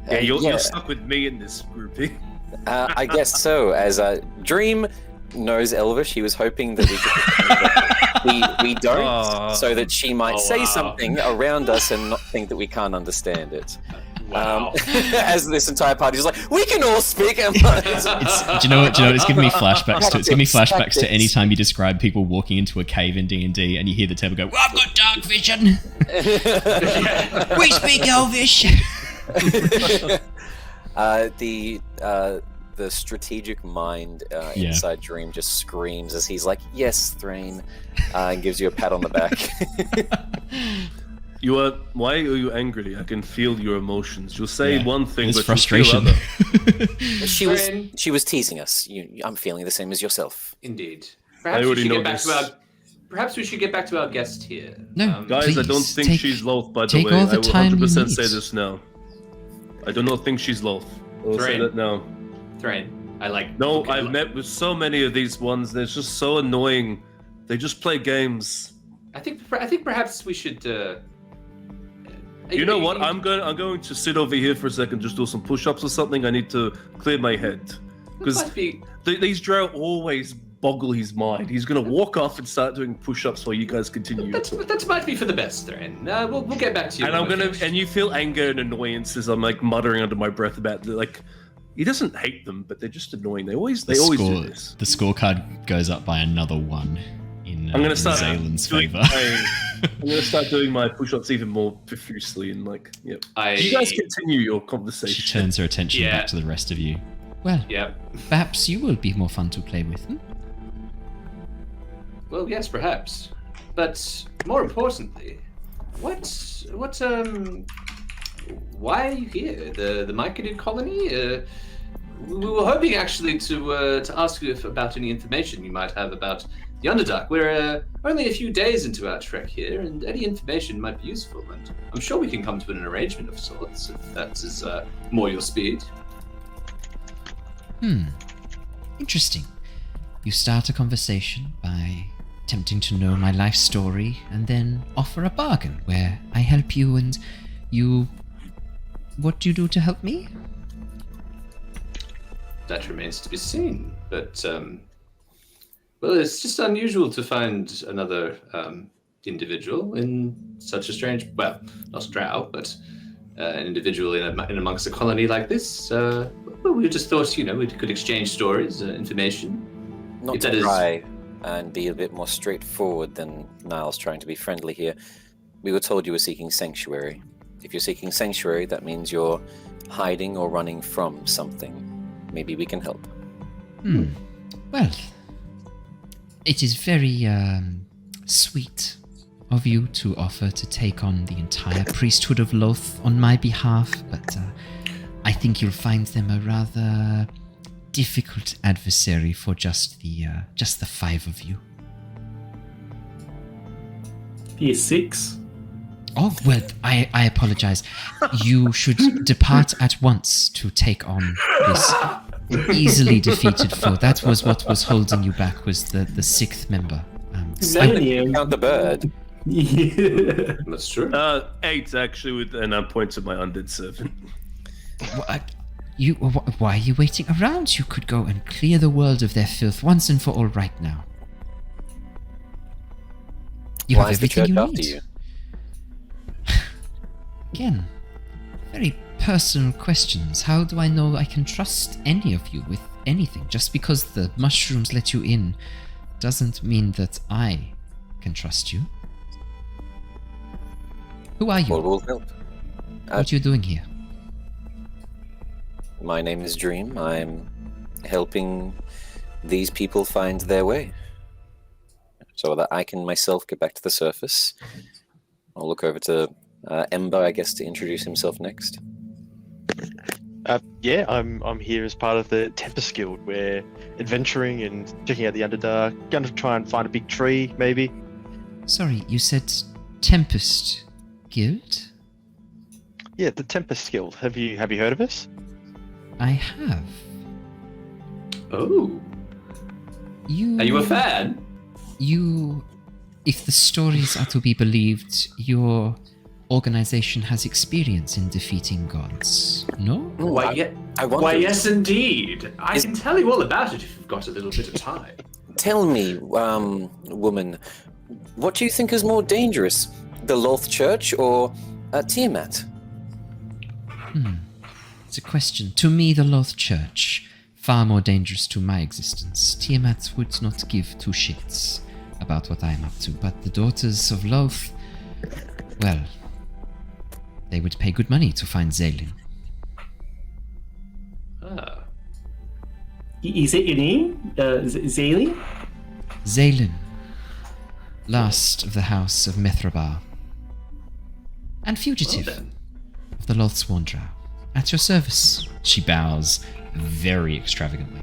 Yeah, you're stuck with me in this groupie." I guess so. As Dream knows Elvish, he was hoping that we don't, so that she might say something around us and not think that we can't understand it. Wow. As this entire party is like, we can all speak. Do you know what? It's giving me flashbacks to. It's giving me flashbacks to any time you describe people walking into a cave in D&D and you hear the table go, "Well, I've got dark vision. We speak Elvish." The strategic mind inside Dream just screams as he's like, "Yes, Threign," and gives you a pat on the back. Why are you angry? I can feel your emotions. You'll say one thing, It's but frustration. You'll feel She was teasing us. I'm feeling the same as yourself. Indeed. Perhaps we should get back to our guest here. No, guys, please, I don't think she's Loth, by the take way. all the I will time you 100% say need. this now. I do not think she's Loth. I will say Threign. that now. Threign, No, I've met with so many of these ones. They're just so annoying. They just play games. I think perhaps we should. You know what? I'm going to sit over here for a second, just do some push-ups or something. I need to clear my head because these Drow always boggle his mind. He's going to walk off and start doing push-ups while you guys continue. That might be for the best, Threign. We'll get back to you. And you feel anger and annoyance as I'm like muttering under my breath about he doesn't hate them, but they're just annoying. They always do this. The scorecard goes up by another 1 in I'm going to start Zalen's favor. I'm going to start doing my push-ups even more profusely and you guys continue your conversation. She turns her attention back to the rest of you. Well, perhaps you will be more fun to play with. Well, yes, perhaps. But more importantly, why are you here? The Myconid colony? We were hoping actually to ask you about any information you might have about the Underdark. We're only a few days into our trek here, and any information might be useful. And I'm sure we can come to an arrangement of sorts if that is more your speed. Interesting. You start a conversation by attempting to know my life story, and then offer a bargain where I help you, and you. What do you do to help me? That remains to be seen. But well, it's just unusual to find another individual in such a strange, well, not Drow, but an individual in amongst a colony like this. Well, we just thought, we could exchange stories, information. Not to try and be a bit more straightforward than Niles trying to be friendly here. We were told you were seeking sanctuary. If you're seeking sanctuary, that means you're hiding or running from something. Maybe we can help. Well, it is very sweet of you to offer to take on the entire priesthood of Loth on my behalf, but I think you'll find them a rather difficult adversary for just the 5 of you. He's 6. Oh, well, I apologize. You should depart at once to take on this easily defeated foe. That was what was holding you back, was the 6th member. Count the bird. Yeah. That's true. 8 actually, and I point to my undead servant. Why are you waiting around? You could go and clear the world of their filth once and for all right now. You Why have is the everything church you after need. you? Again, very personal questions. How do I know I can trust any of you with anything? Just because the mushrooms let you in doesn't mean that I can trust you. Who are you? Well, we'll help. What are you doing here? My name is Dream. I'm helping these people find their way, so that I can myself get back to the surface. I'll look over to Ember, I guess, to introduce himself next. Yeah, I'm here as part of the Tempest Guild. We're adventuring and checking out the Underdark. Going to try and find a big tree, maybe. Sorry, you said Tempest Guild? Yeah, the Tempest Guild. Have you heard of us? I have. Oh, You... are you a fan? You... If the stories are to be believed, your organization has experience in defeating gods, no? Why, yeah. I wonder. Why, yes, indeed. I can tell you all about it if you've got a little bit of time. Tell me, woman, what do you think is more dangerous, the Loth Church or Tiamat? It's a question. To me, the Loth Church, far more dangerous to my existence. Tiamat would not give two shits about what I am up to, but the Daughters of Loth, well, they would pay good money to find Zaelin. Ah. Is it your name? Zaelin? Zaelin, last of the house of Mithrabar, and fugitive Well then. of the Lolthsworn Drow. At your service. She bows very extravagantly.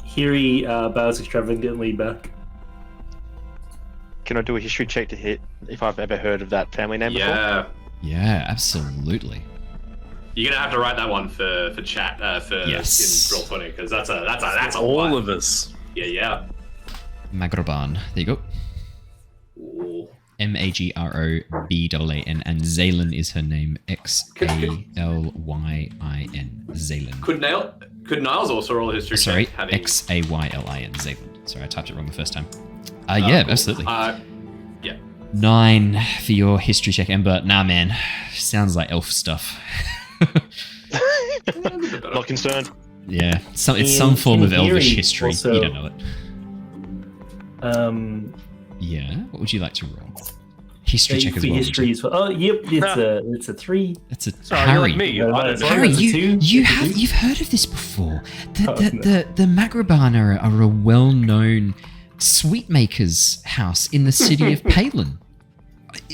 Hiri bows extravagantly back. Can I do a history check to hit if I've ever heard of that family name before? Yeah. Yeah, absolutely. You're gonna have to write that one for chat for Yes. in Roll20 because that's a All lot. of us. Yeah. Magroban. There you go. Ooh. Magroban, and Zaelin is her name. Xalyin. Zaelin. Could Niles also roll a history Sorry, check? having- Xaylin. Zaelin. Sorry, I typed it wrong the first time. Yeah, Cool. absolutely. Yeah. 9 for your history check, Ember. Nah, man. Sounds like elf stuff. Not concerned. Yeah, it's some form of elvish Hiri history. also- You don't know it. Um, Yeah, what would you like to roll? History check as for well. history as well. Oh, yep, it's a 3. That's a Sorry, Harry. like me. No, I no, don't it's know. Harry, It's a two. you've heard of this before. Oh, no. The Magroban are a well-known sweet makers house in the city of Palin.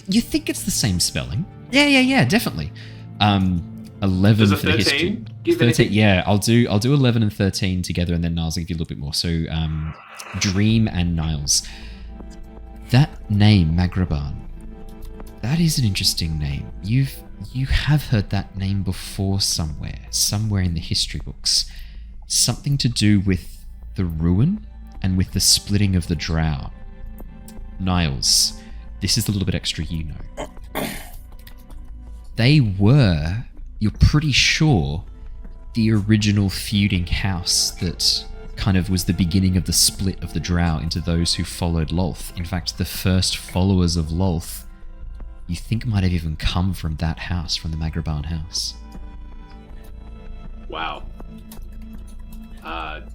You think it's the same spelling? Yeah, definitely. 11 Does a for the history. 13 give 13, anything? yeah, I'll do 11 and 13 together, and then Niles will give you a little bit more. So, Dream and Niles. That name, Magroban, that is an interesting name. You have heard that name before somewhere in the history books. Something to do with the ruin and with the splitting of the Drow. Niles, this is the little bit extra you know. They were, you're pretty sure, the original feuding house that kind of was the beginning of the split of the Drow into those who followed Lolth. In fact, the first followers of Lolth, you think might have even come from that house, from the Magroban house. Wow.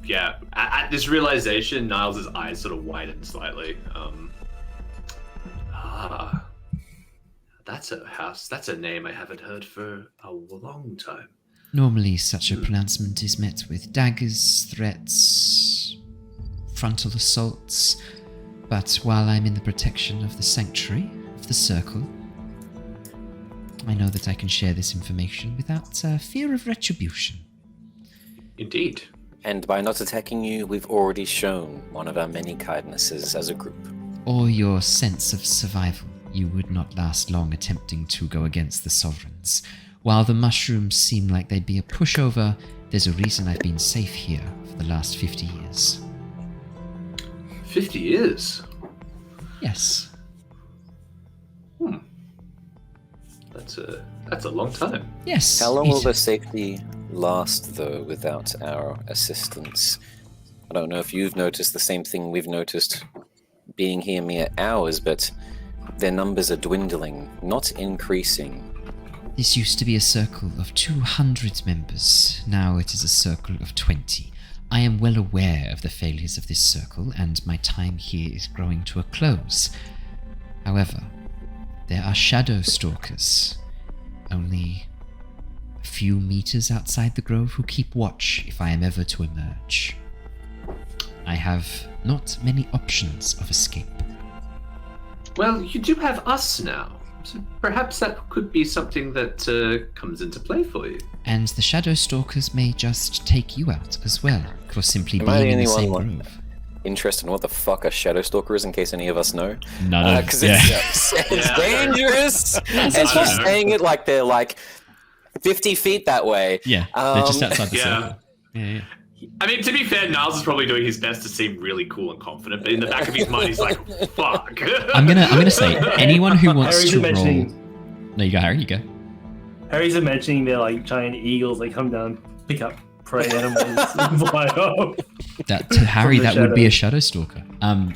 Yeah. At this realization, Niles' eyes sort of widened slightly. That's a house. That's a name I haven't heard for a long time. Normally, such a pronouncement is met with daggers, threats, frontal assaults, but while I'm in the protection of the sanctuary, of the circle, I know that I can share this information without fear of retribution. Indeed. And by not attacking you, we've already shown one of our many kindnesses as a group. Or your sense of survival. You would not last long attempting to go against the sovereigns. While the mushrooms seem like they'd be a pushover, there's a reason I've been safe here for the last 50 years. 50 years? Yes. That's a long time. Yes. How long will it- the safety last, though, without our assistance? I don't know if you've noticed the same thing we've noticed being here mere hours, but their numbers are dwindling, not increasing. This used to be a circle of 200 members. Now it is a circle of 20. I am well aware of the failures of this circle, and my time here is growing to a close. However, there are shadow stalkers, only a few meters outside the grove, who keep watch if I am ever to emerge. I have not many options of escape. Well, you do have us now, So perhaps that could be something that comes into play for you. And the Shadow Stalkers may just take you out as well for simply Am I being in the the same only one groove. interested in what the fuck a Shadow Stalker is, in case any of us know? No, Because yeah. it's dangerous. And she's saying it like they're like 50 feet that way. Yeah, they're just outside the yeah. circle. Yeah. I mean, to be fair, Niles is probably doing his best to seem really cool and confident, but in the back of his mind, he's like, "Fuck." I'm gonna say anyone who wants Harry's to roll. imagining. No, you go, Harry. You go. Harry's imagining they're like giant eagles. They come down, pick up prey animals, and fly off. That to Harry, the that would be a shadow. Shadow Stalker.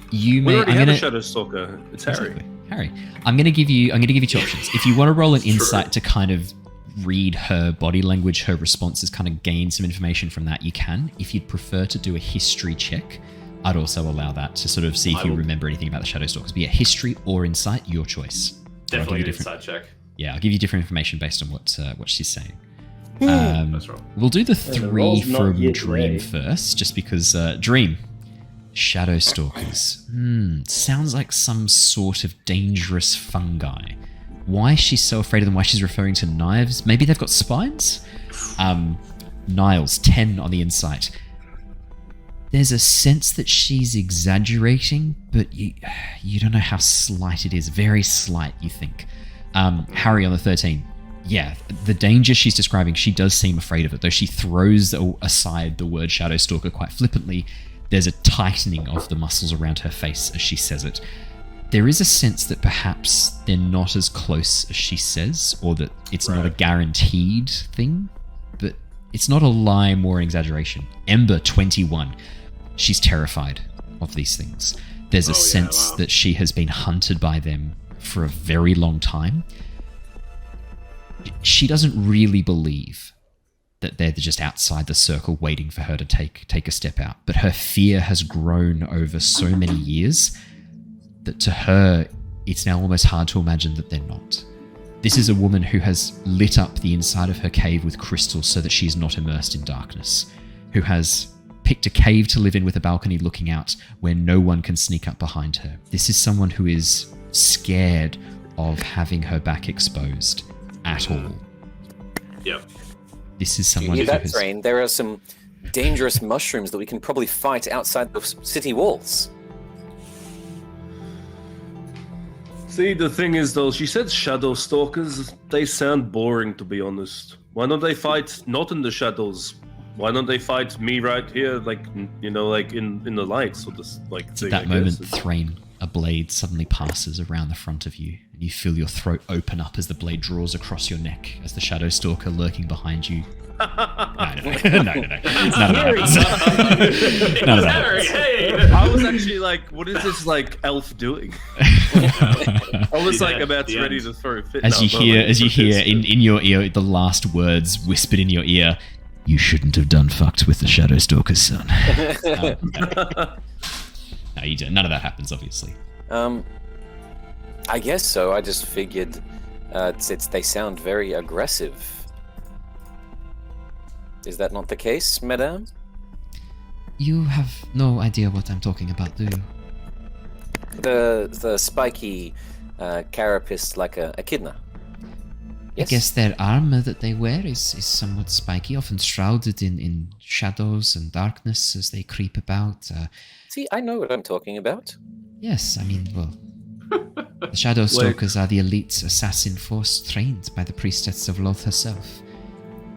You We may. already I'm have gonna. a Shadow Stalker. It's Harry. Exactly. Harry, I'm gonna give you two options. If you want to roll an insight to kind of read her body language, her responses, kind of gain some information from that, you can. If you'd prefer to do a history check, I'd also allow that to sort of see if you remember anything about the Shadow Stalkers. Be it history or insight, your choice. Definitely an inside check. Yeah, I'll give you different information based on what she's saying. That's right. We'll do the the 3 roll's not from yet Dream ready. first, just because Dream. Shadow Stalkers. Sounds like some sort of dangerous fungi. Why she's so afraid of them, why she's referring to knives. Maybe they've got spines? Niles, 10 on the insight. There's a sense that she's exaggerating, but you don't know how slight it is. Very slight, you think. Harry on the 13. Yeah, the danger she's describing, she does seem afraid of it, though she throws aside the word Shadow Stalker quite flippantly. There's a tightening of the muscles around her face as she says it. There is a sense that perhaps they're not as close as she says, or that it's not a guaranteed thing, but it's not a lie, more an exaggeration. Ember, 21. She's terrified of these things. There's a sense that she has been hunted by them for a very long time. She doesn't really believe that they're just outside the circle waiting for her to take a step out. But her fear has grown over so many years that to her, it's now almost hard to imagine that they're not. This is a woman who has lit up the inside of her cave with crystals so that she's not immersed in darkness, who has picked a cave to live in with a balcony looking out where no one can sneak up behind her. This is someone who is scared of having her back exposed at all. Yep. This is You someone hear who that, has... Threign? There are some dangerous mushrooms that we can probably fight outside the city walls. See, the thing is, though, she said Shadow Stalkers. They sound boring, to be honest. Why don't they fight not in the shadows? Why don't they fight me right here, like, you know, like in the light? So this, like, At thing, that I moment, guess. Threign, a blade suddenly passes around the front of you, and you feel your throat open up as the blade draws across your neck, as the Shadow Stalker lurking behind you. No. None of that happens. None of that Harry, happens. hey! I was actually like, what is this, like, elf doing? I was The like end, about the ready end. to throw a fit. As No, you no, hear, like, as you but hear it's- in your ear the last words whispered in your ear, "You shouldn't have done fucked with the Shadow Stalker's son." No, you don't. None of that happens, obviously. I guess so. I just figured they sound very aggressive. Is that not the case, madame? You have no idea what I'm talking about, do you? The spiky carapace like a echidna. I guess their armor that they wear is somewhat spiky, often shrouded in shadows and darkness as they creep about. See, I know what I'm talking about. Yes, I mean, well, the Shadow Stalkers are the elite assassin force trained by the priestess of Loth herself.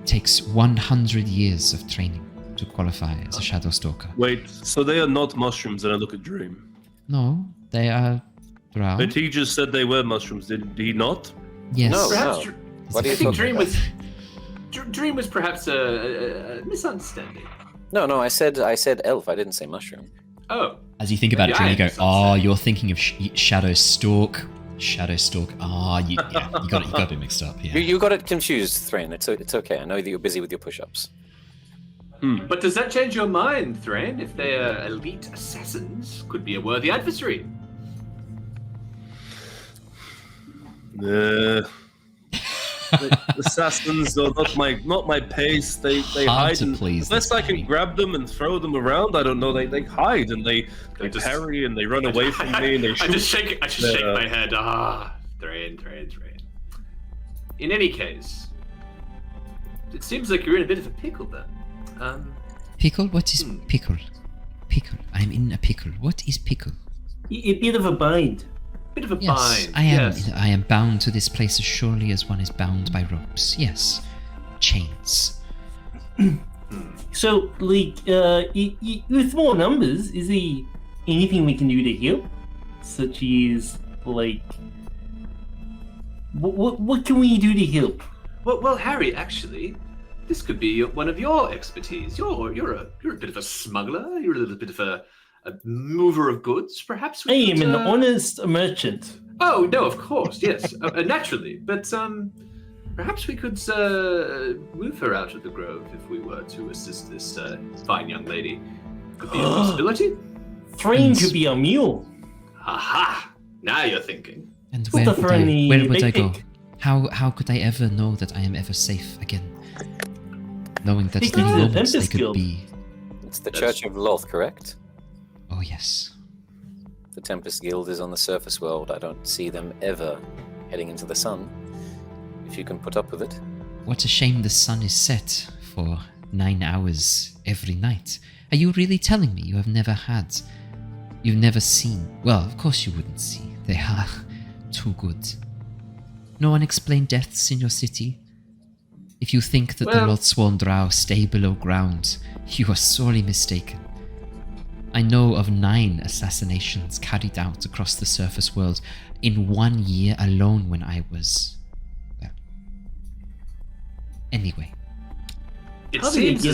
It takes 100 years of training to qualify as a Shadow Stalker. Wait, so they are not mushrooms, and I look at Dream. No, they are drow. But he just said they were mushrooms, did he not? Yes. No, Perhaps no. It's What a are you I think talking Dream about? was Dream was perhaps a misunderstanding. No, I said elf. I didn't say mushroom. Oh, As you think about it, Maybe Dream, you I go, "Oh, understand. you're thinking of Shadow Stalk. Shadow Stalk. Ah, you got it a bit mixed up. Yeah. You got it confused, Threign. It's okay. I know that you're busy with your push-ups. but does that change your mind, Threign? If they are elite assassins, could be a worthy adversary. Assassins are not my pace. They Hard hide. to And, please unless this I can lady. grab them and throw them around, I don't know. They hide and they just- parry and they run away from me and they shoot. I just shake my head. Ah, Threign. Threign. In any case, it seems like you're in a bit of a pickle then. Pickle? What is pickle? Pickle. I'm in a pickle. What is pickle? A bit of a bind. Bit of a Yes, bind. I am. Yes. I am bound to this place as surely as one is bound by ropes. Yes, chains. So, like, with more numbers, is there anything we can do to help? Such as, like, what can we do to help? Well, Harry, actually, this could be one of your expertise. You're a bit of a smuggler. You're a little bit of a mover of goods, perhaps. I am an honest merchant. Oh no, of course, yes, naturally. But perhaps we could move her out of the grove if we were to assist this fine young lady. Could be a possibility. Threign could be a mule. Aha! Now you're thinking. And What's the friendly where would I big go? pig? How could I ever know that I am ever safe again? Knowing that Because any the moments they Tempest could Guild. be. It's the Church of Loth, correct? Oh yes. The Tempest Guild is on the surface world. I don't see them ever heading into the sun. If you can put up with it. What a shame the sun is set for 9 hours every night. Are you really telling me you've never seen? Well, of course you wouldn't see. They are too good. No unexplained deaths in your city? If you think that the Lolthsworn Drow stay below ground, you are sorely mistaken. I know of 9 assassinations carried out across the surface world in 1 year alone when I was... well... Anyway. It seems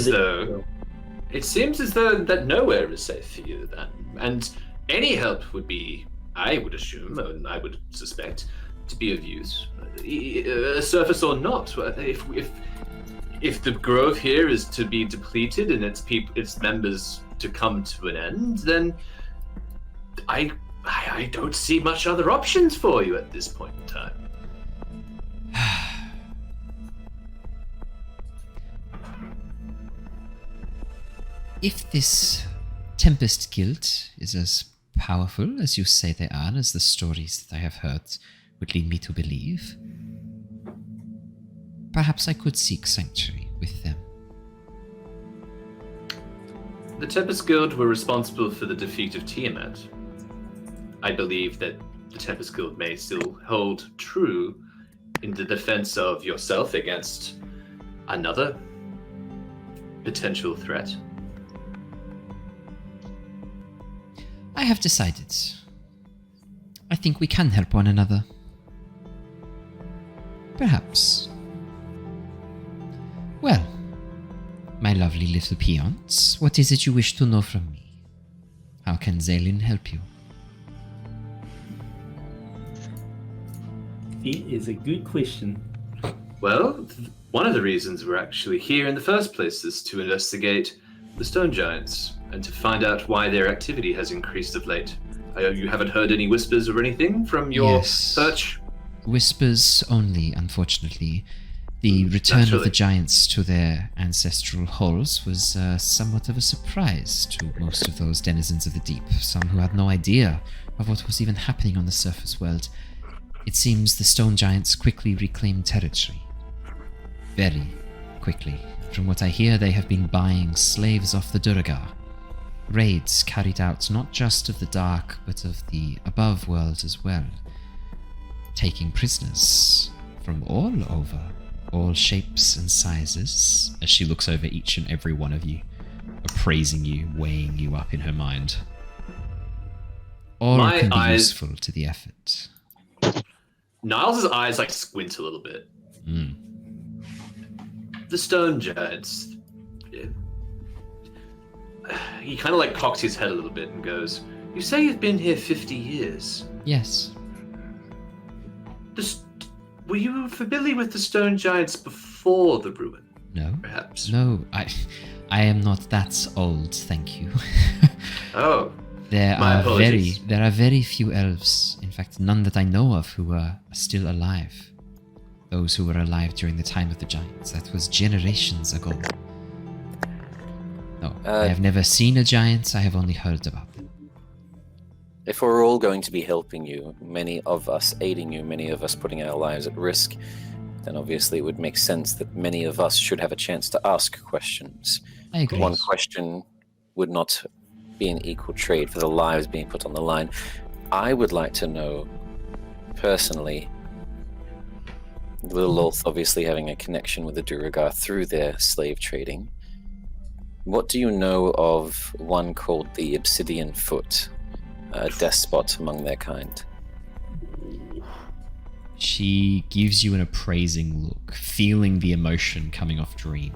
as though that nowhere is safe for you then, and any help would be, I would assume, and I would suspect, to be of use, surface or not. If the grove here is to be depleted and its members to come to an end, then I don't see much other options for you at this point in time. If this Tempest Guild is as powerful as you say they are, as the stories that I have heard would lead me to believe, perhaps I could seek sanctuary with them. The Tempest Guild were responsible for the defeat of Tiamat. I believe that the Tempest Guild may still hold true in the defense of yourself against another potential threat. I have decided. I think we can help one another. Perhaps. Well, my lovely little peons, what is it you wish to know from me? How can Zaelin help you? It is a good question. Well, one of the reasons we're actually here in the first place is to investigate the Stone Giants and to find out why their activity has increased of late. You haven't heard any whispers or anything from your search? Whispers only, unfortunately. The return of the Naturally. giants to their ancestral halls was somewhat of a surprise to most of those denizens of the deep, some who had no idea of what was even happening on the surface world. It seems the stone giants quickly reclaimed territory. Very quickly. From what I hear, they have been buying slaves off the Durgar. Raids carried out not just of the dark, but of the above world as well. Taking prisoners from all over, all shapes and sizes, as she looks over each and every one of you, appraising you, weighing you up in her mind. All My can be eyes- useful to the effort. Niles' eyes squint a little bit. The Stone Giants. He kind of cocks his head a little bit and goes, "You say you've been here 50 years. Yes. Were you familiar with the Stone Giants before the ruin? No. Perhaps. No, I am not that old, thank you. Oh. There My are apologies. very few elves, in fact none that I know of, who are still alive. Those who were alive during the time of the giants. That was generations ago. No, I have never seen a giant, I have only heard about them. if we're all going to be helping you, many of us aiding you, many of us putting our lives at risk, then obviously it would make sense that many of us should have a chance to ask questions. I agree. One question would not be an equal trade for the lives being put on the line. I would like to know, personally, the Lolth obviously having a connection with the Duergar through their slave trading. What do you know of one called the Obsidian Foot, a despot among their kind? She gives you an appraising look, feeling the emotion coming off Dream.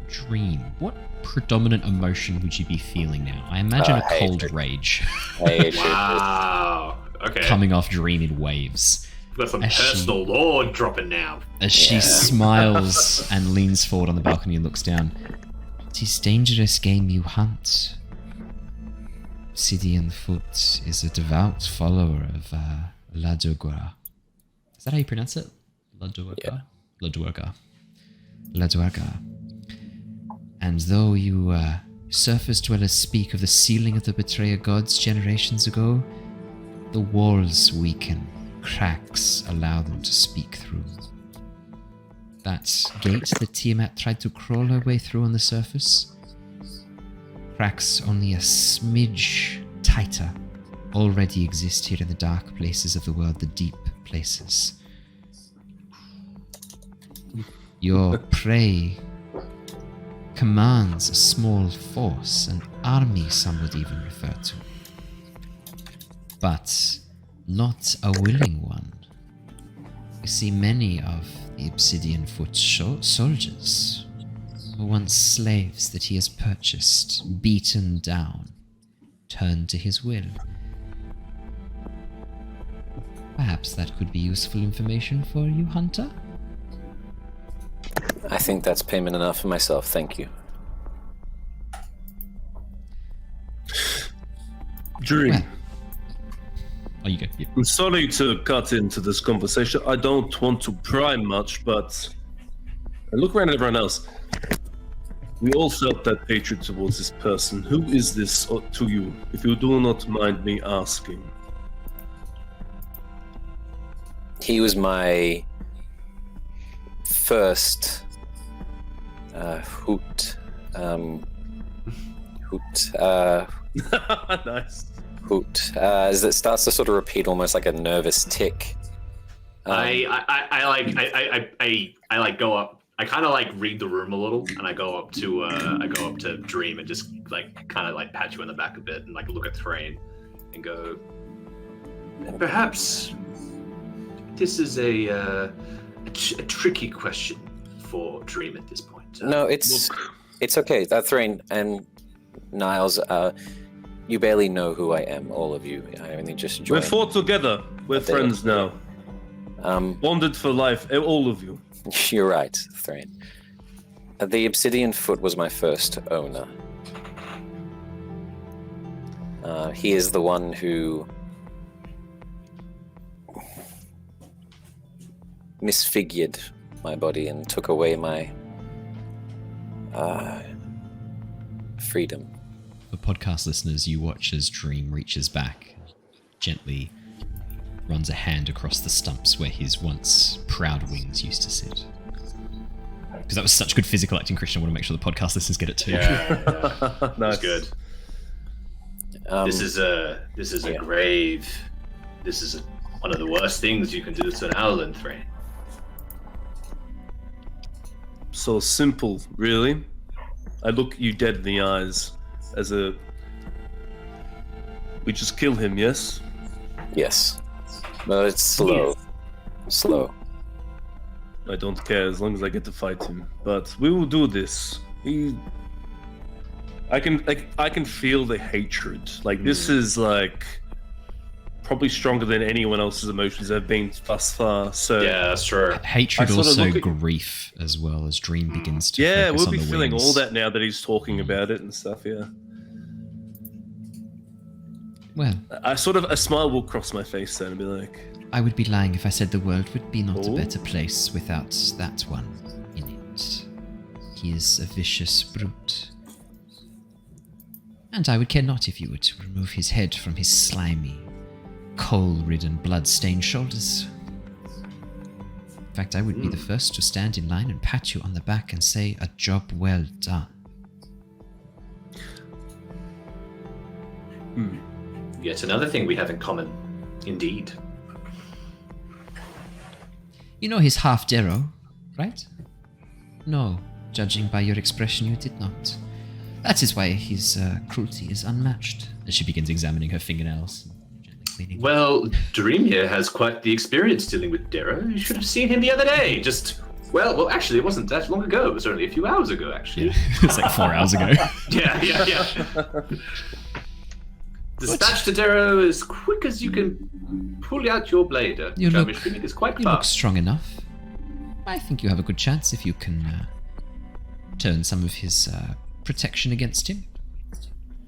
Dream, what predominant emotion would you be feeling now? I imagine a cold rage. Wow. Okay. Coming off Dream in waves. We've got some personal lore dropping now. As she smiles and leans forward on the balcony and looks down. "'Tis dangerous game you hunt. Obsidian Foot is a devout follower of Ladurgar. Is that how you pronounce it? Ladurgar? Yeah. Ladurgar. And though you surface dwellers speak of the sealing of the betrayer gods generations ago, the walls weaken, cracks allow them to speak through. That gate that Tiamat tried to crawl her way through on the surface, cracks only a smidge tighter already exist here in the dark places of the world, the deep places. Your prey commands a small force, an army some would even refer to, but not a willing one. You see, many of the Obsidian Foot soldiers were once slaves that he has purchased, beaten down, turned to his will. Perhaps that could be useful information for you, Hunter? I think that's payment enough for myself, thank you. Dream. Well. Oh, you go. Yep. I'm sorry to cut into this conversation. I don't want to pry much, but I look around at everyone else. We all felt that hatred towards this person. Who is this to you, if you do not mind me asking? He was my first hoot. Nice. Hoot. As it starts to sort of repeat almost like a nervous tick. I go up. I kind of like read the room a little, and I go up to Dream and just like kind of like pat you on the back a bit and like look at Threign and go, perhaps this is a tricky question for Dream at this point. No, it's okay. Threign and Niles, you barely know who I am, all of you. I only just joined. We're fought together. We're friends now. Bonded for life, all of you. You're right, Threign. The Obsidian Foot was my first owner. He is the one who misfigured my body and took away my freedom. For podcast listeners, you watch as Dream reaches back, gently runs a hand across the stumps where his once proud wings used to sit. Because that was such good physical acting, Christian. I want to make sure the podcast listeners get it too. Yeah. Nice. That's good. This is a grave. This is one of the worst things you can do to an Owlin, Threign. So simple, really. I look you dead in the eyes as we just kill him, yes? Yes. But it's slow. Slow. I don't care as long as I get to fight him. But we will do this. I can feel the hatred. Like this is like probably stronger than anyone else's emotions have been thus far. So yeah, that's true. Hatred, also grief as well as Dream begins to yeah, focus we'll on be the feeling wings. all that now that he's talking about it and stuff. Yeah. Well, A smile will cross my face then and be like, I would be lying if I said the world would be not a better place without that one in it. He is a vicious brute. And I would care not if you were to remove his head from his slimy, coal-ridden, blood-stained shoulders. In fact, I would be the first to stand in line and pat you on the back and say, a job well done. Yet another thing we have in common. Indeed. You know he's half Darrow, right? No, judging by your expression, you did not. That is why his cruelty is unmatched. As she begins examining her fingernails. Cleaning. Well, Dream here has quite the experience dealing with Darrow. You should have seen him the other day. Well, actually, it wasn't that long ago. It was only a few hours ago, actually. Yeah, it's like 4 hours ago. Yeah. Dispatch to Darrow as quick as you can pull out your blade, which I'm assuming is quite You look fast. strong enough. I think you have a good chance if you can turn some of his protection against him.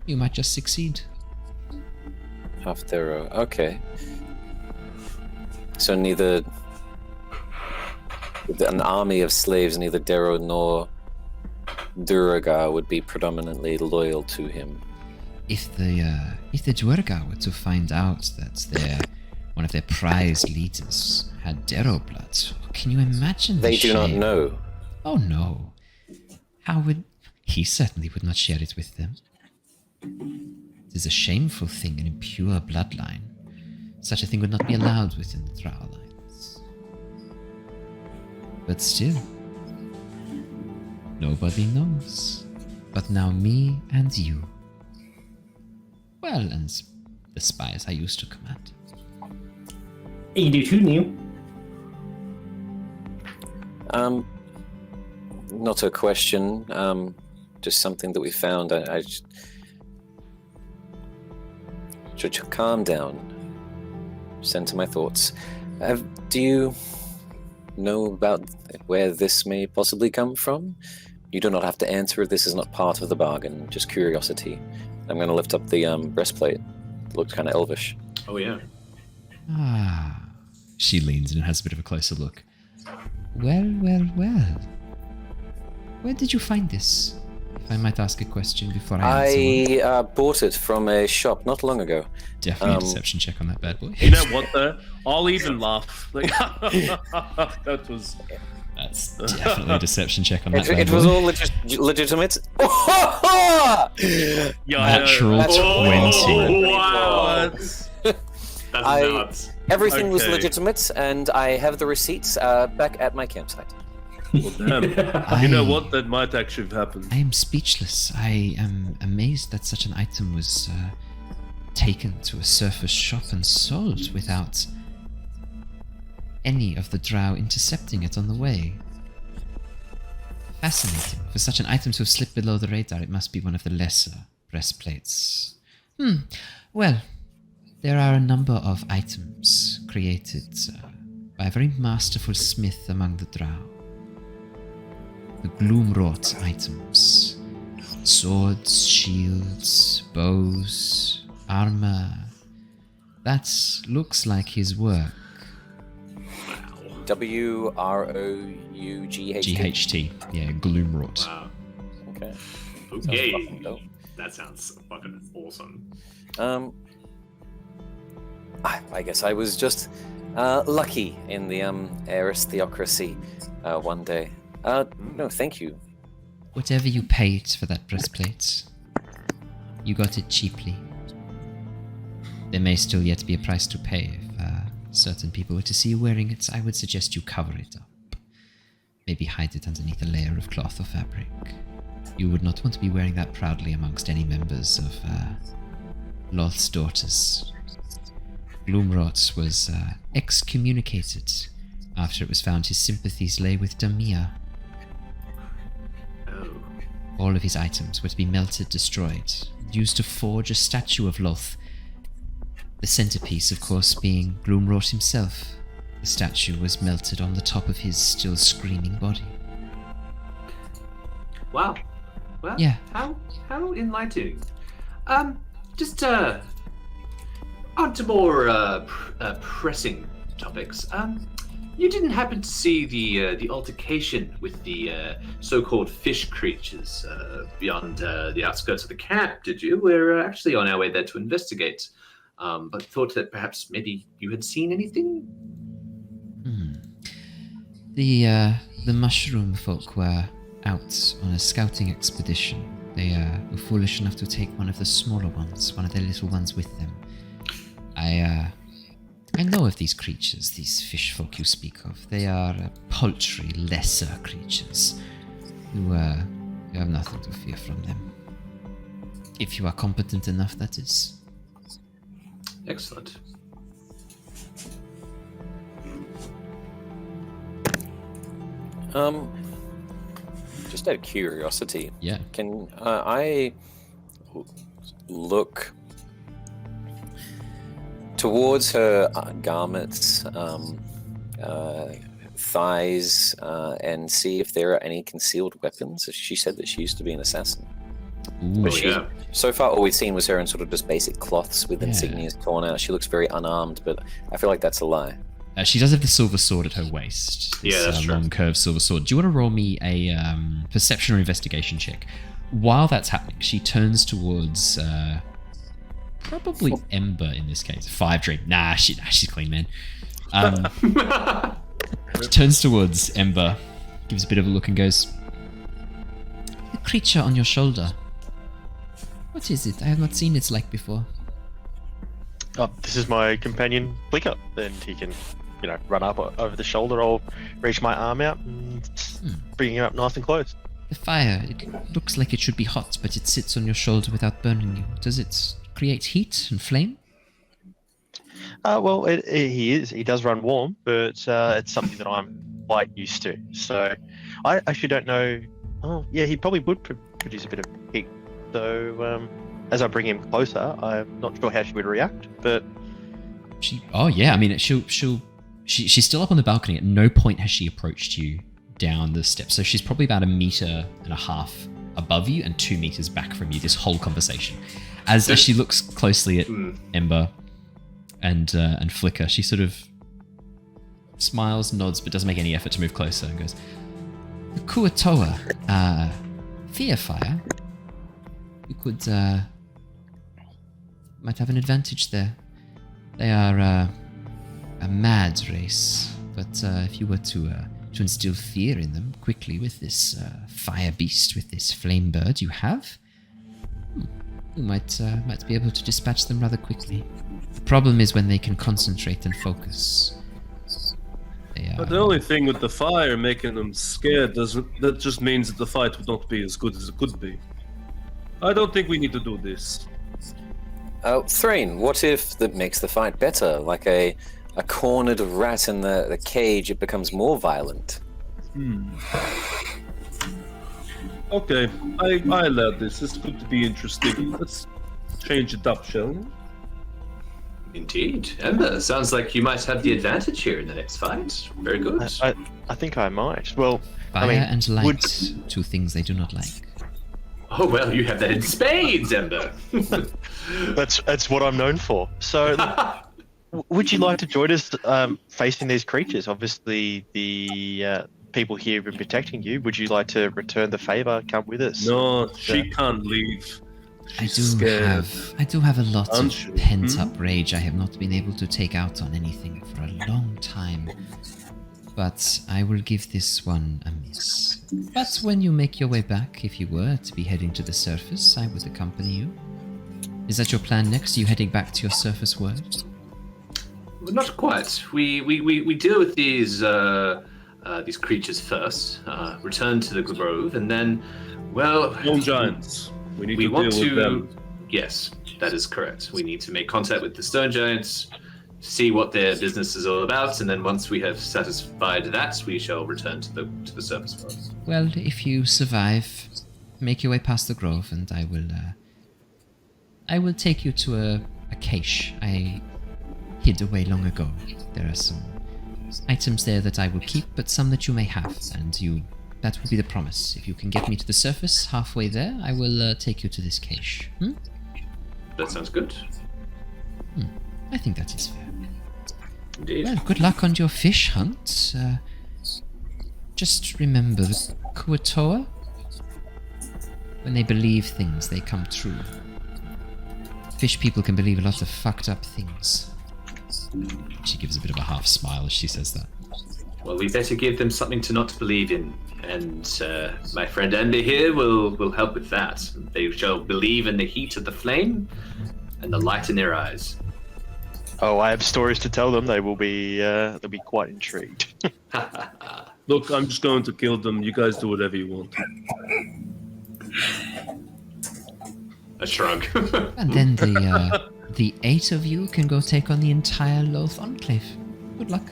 You might just succeed. Half Darrow. Okay. So neither an army of slaves, neither Darrow nor Duragar would be predominantly loyal to him. If the Duergar were to find out that one of their prized leaders had Darrow blood, can you imagine They the do not shame? know. Oh no. How would... He certainly would not share it with them. It is a shameful thing, an impure bloodline. Such a thing would not be allowed within the Drow Alliance. But still, nobody knows. But now me and you. Well, and the spies I used to command. You do too, Neil. Not a question. Just something that we found. I should calm down. Center my thoughts. Do you know about where this may possibly come from? You do not have to answer it. This is not part of the bargain. Just curiosity. I'm going to lift up the breastplate. It looks kind of elvish. Oh, yeah. Ah. She leans in and has a bit of a closer look. Well. Where did you find this? If I might ask a question before I answer one. I bought it from a shop not long ago. Definitely a deception check on that bad boy. You know what though? I'll even laugh. Like, that was. That's definitely a deception check on that bad It boy. was all legitimate. Yeah, Natural 20. Oh, wow. What? That's I- nuts. Everything was Okay. legitimate, and I have the receipts back at my campsite. Well, damn. You know what? That might actually have happened. I am speechless. I am amazed that such an item was taken to a surface shop and sold without any of the Drow intercepting it on the way. Fascinating. For such an item to have slipped below the radar, it must be one of the lesser breastplates. Well, there are a number of items created by a very masterful smith among the Drow. The gloom-wrought items. Swords, shields, bows, armor. That looks like his work. WROUGHT. GHT. Yeah, gloom-wrought. Wow. Okay. Okay. fucking dope. That sounds fucking awesome. I guess I was just lucky in the heiress theocracy one day. No, thank you. Whatever you paid for that breastplate, you got it cheaply. There may still yet be a price to pay if certain people were to see you wearing it. I would suggest you cover it up. Maybe hide it underneath a layer of cloth or fabric. You would not want to be wearing that proudly amongst any members of Lolth's daughters. Gloomrot was excommunicated after it was found his sympathies lay with Damia. Oh. All of his items were to be melted, destroyed, used to forge a statue of Lolth. The centerpiece, of course, being Gloomrot himself. The statue was melted on the top of his still screaming body. Wow. Well, Yeah. How enlightening. Just on to more pressing topics. You didn't happen to see the altercation with the so-called fish creatures beyond the outskirts of the camp, did you? We're actually on our way there to investigate, but thought that perhaps maybe you had seen anything? The mushroom folk were out on a scouting expedition. They were foolish enough to take one of the smaller ones, one of their little ones with them. I know of these creatures, these fish folk you speak of. They are paltry, lesser creatures. You have nothing to fear from them. If you are competent enough, that is. Excellent. Just out of curiosity, Yeah. can I look towards her garments, thighs, and see if there are any concealed weapons? She said that she used to be an assassin. Ooh. But so far, all we've seen was her in sort of just basic cloths with insignias torn out. She looks very unarmed, but I feel like that's a lie. She does have the silver sword at her waist. Yeah, that's true. Long curved silver sword. Do you want to roll me a perception or investigation check? While that's happening, she turns towards probably Ember in this case. 5 dream. Nah, she's clean, man. She turns towards Ember, gives a bit of a look and goes, "The creature on your shoulder. What is it? I have not seen its like before." Oh, this is my companion Flicker. Then he can, run up over the shoulder. I'll reach my arm out and bring him up nice and close. The fire, it looks like it should be hot, but it sits on your shoulder without burning you. Does it create heat and flame? Well, he does run warm, but it's something that I'm quite used to. So I actually don't know. Oh, yeah, he probably would produce a bit of heat. So as I bring him closer, I'm not sure how she would react, but she's still up on the balcony. At no point has she approached you down the steps. So she's probably about 1.5 meters above you and 2 meters back from you this whole conversation. As she looks closely at Ember and Flicker, she sort of smiles, nods, but doesn't make any effort to move closer and goes, "The Kuatoa, fear fire. You could might have an advantage there. They are a mad race, but if you were to instill fear in them quickly with this fire beast, with this flame bird you have, you might be able to dispatch them rather quickly. The problem is when they can concentrate and focus. But the only thing with the fire making them scared that just means that the fight would not be as good as it could be. I don't think we need to do this. Threign, what if that makes the fight better? Like a cornered rat in the cage, it becomes more violent. Okay, I allow this. This could be interesting. Let's change it up, shall we? Indeed. Ember, sounds like you might have the advantage here in the next fight. Very good. I think I might. Well, Fire and light, two things they do not like. Oh, well, you have that in spades, Ember. That's what I'm known for. So, would you like to join us facing these creatures? Obviously, the people here have been protecting you. Would you like to return the favor? Come with us. No, she can't leave. I do have a lot of pent-up rage I have not been able to take out on anything for a long time. But I will give this one a miss. But when you make your way back, if you were to be heading to the surface, I would accompany you. Is that your plan next? Are you heading back to your surface world? Well, not quite. We deal with these creatures first, return to the grove, and then, well... Stone giants. We need to deal with them. Yes, that is correct. We need to make contact with the stone giants, see what their business is all about, and then once we have satisfied that, we shall return to the surface world. Well, if you survive, make your way past the grove, and I will take you to a cache I hid away long ago. There are some items there that I will keep, but some that you may have, and that will be the promise. If you can get me to the surface halfway there, I will take you to this cache. That sounds good. I think that is fair. Indeed. Well, good luck on your fish hunt. Just remember the Kuatoa. When they believe things, they come true. Fish people can believe a lot of fucked up things. She gives a bit of a half smile as she says that. Well, we better give them something to not believe in, and my friend Ember here will help with that. They shall believe in the heat of the flame and the light in their eyes. Oh, I have stories to tell them. They'll be quite intrigued. Look, I'm just going to kill them. You guys do whatever you want. A shrug. And then the 8 of you can go take on the entire Loth Enclave. Good luck.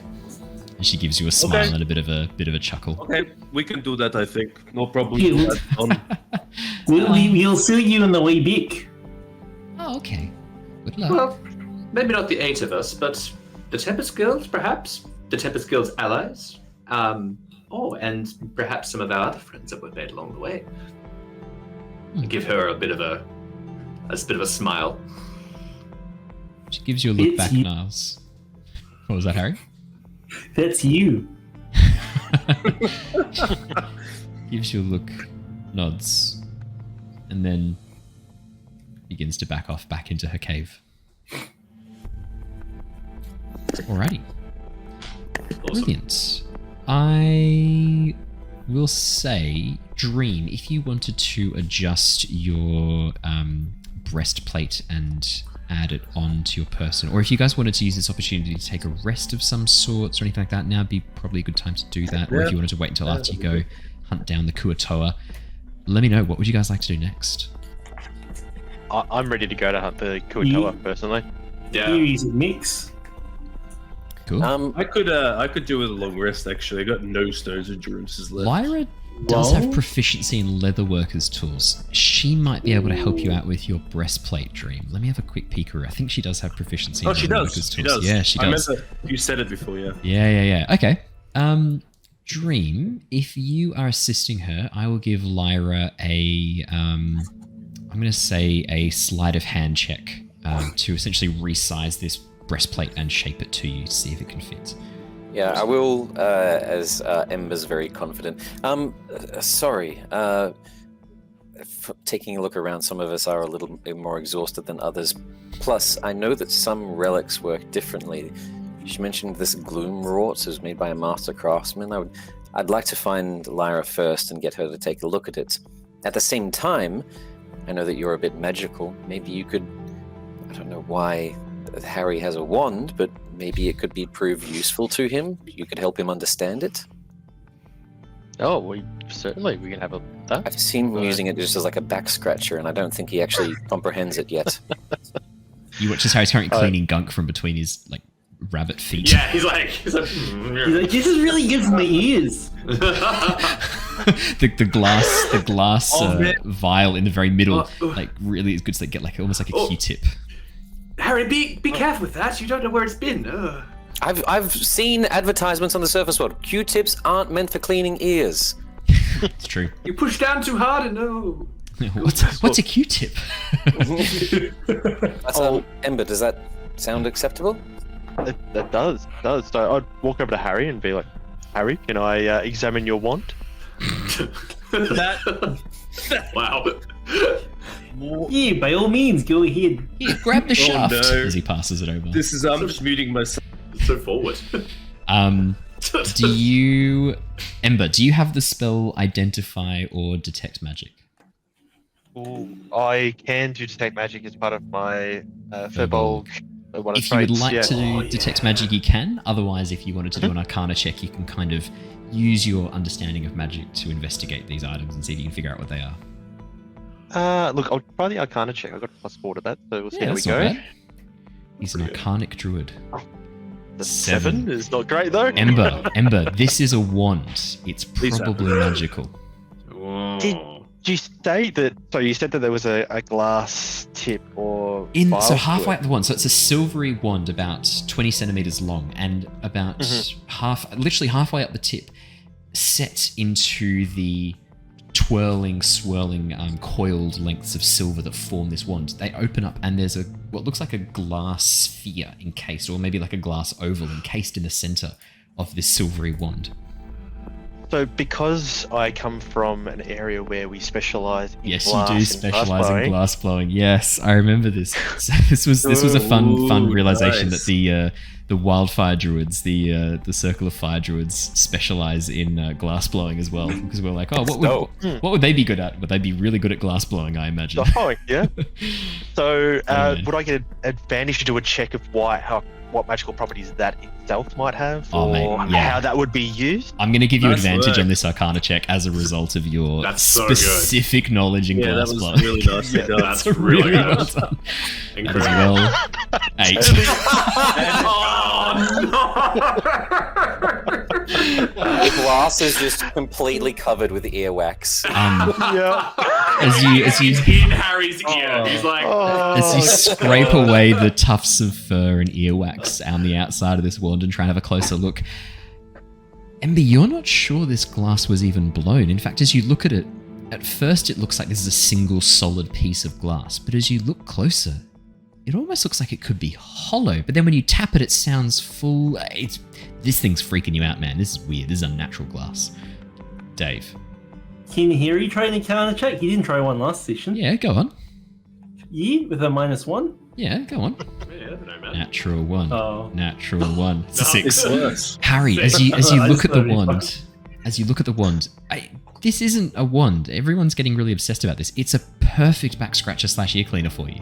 And she gives you a smile and a bit of a chuckle. Okay, we can do that, I think. No problem. Yeah, we'll see you on the way back. Oh, okay. Good luck. Well, maybe not the 8 of us, but the Tempest Guild, perhaps. The Tempest Guild's allies. And perhaps some of our other friends that we've made along the way. Give her a bit of a smile. She gives you a look back, Niles. What was that, Harry? That's you. Gives you a look, nods, and then begins to back off back into her cave. Alrighty. Awesome. Brilliant. I will say, Dream, if you wanted to adjust your breastplate and add it on to your person, or if you guys wanted to use this opportunity to take a rest of some sorts or anything like that, now would be probably a good time to do that. Or if you wanted to wait until after you go hunt down the Kuatoa, let me know. What would you guys like to do next? I'm ready to go to hunt the Kuatoa, personally. Yeah. Here is a mix. Cool. I could do with a long rest, actually. I got no stones of Jerusalem left. Lyra does have proficiency in leatherworker's tools. She might be able to help you out with your breastplate, Dream. Let me have a quick peek at her. I think she does have proficiency in leatherworker's tools. She does. Yeah, she does. You said it before, yeah. Yeah. Okay. Dream, if you are assisting her, I will give Lyra a, I'm going to say a sleight of hand check to essentially resize this breastplate and shape it to you to see if it can fit. Yeah, I will, as Ember's very confident. Sorry, taking a look around, some of us are a little bit more exhausted than others. Plus, I know that some relics work differently. She mentioned this gloom wrought is made by a master craftsman. I'd like to find Lyra first and get her to take a look at it. At the same time, I know that you're a bit magical. Maybe you could, I don't know why Harry has a wand, but maybe it could be proved useful to him. You could help him understand it. Oh, we can have that. I've seen him using it just as like a back scratcher, and I don't think he actually comprehends it yet. You watch as Harry's currently cleaning gunk from between his like rabbit feet. Yeah, he's like, He's like, this is really good for my ears. the glass vial in the very middle, like really is good to like, get like almost like a Q-tip. Harry, be careful with that. You don't know where it's been. I've seen advertisements on the surface world. Q-tips aren't meant for cleaning ears. It's true. You push down too hard and no. What's a Q-tip? That's, Ember, does that sound acceptable? That does. So I'd walk over to Harry and be like, Harry, can I examine your wand? Wow. Yeah, by all means, go ahead. Yeah, grab the shaft no. as he passes it over. This is I'm just muting myself. So forward. Do you, Ember? Do you have the spell Identify or Detect Magic? Ooh, I can do Detect Magic as part of my Firbolg. If you would like to do Detect Magic, you can. Otherwise, if you wanted to do an Arcana check, you can kind of use your understanding of magic to investigate these items and see if you can figure out what they are. Look, I'll try the Arcana check. I've got a +4 to that, so we'll see how we go. Bad. He's an Arcanic Druid. The 7 is not great though. Ember, this is a wand. It's probably magical. Did you say that? So you said that there was a glass tip or so halfway up the wand. So it's a silvery wand about 20 centimeters long and about literally halfway up the tip, set into the twirling, swirling, coiled lengths of silver that form this wand. They open up and there's a what looks like a glass sphere encased, or maybe like a glass oval encased in the center of this silvery wand. So because I come from an area where we specialize in Yes, glass you do and specialize in blowing, glass blowing. Yes, I remember this. So this was a fun realization nice. that the wildfire druids, the circle of fire druids, specialize in glass blowing as well. Because we're like, what would they be good at? Would they be really good at glass blowing? I imagine. Oh, yeah. So man. would I get an advantage to do a check of what magical properties that itself might have, Oh, or mate, yeah. how that would be used? I'm going to give you Nice advantage work. on this Arcana check as a result of your That's so good. specific knowledge in Yeah, that glass was blowing. really nicely done. That's really good. well done. That is Incredible. well 8. The glass is just completely covered with earwax. Yeah. As you He's in Harry's ear. He's like, As you scrape away the tufts of fur and earwax on the outside of this wand and try and have a closer look, Ember, you're not sure this glass was even blown. In fact, as you look at it, at first it looks like this is a single solid piece of glass, but as you look closer, it almost looks like it could be hollow. But then when you tap it, it sounds full. This thing's freaking you out, man. This is weird. This is unnatural glass. Dave. Can Harry try an Arcana check? He didn't try one last session. Yeah, go on. Yeah, with a -1. Yeah, go on. yeah, no, man. Natural 1. Oh. Natural 1. It's a No. 6. It's worse. Harry, as you look at the Sorry, wand, this isn't a wand. Everyone's getting really obsessed about this. It's a perfect back scratcher / ear cleaner for you.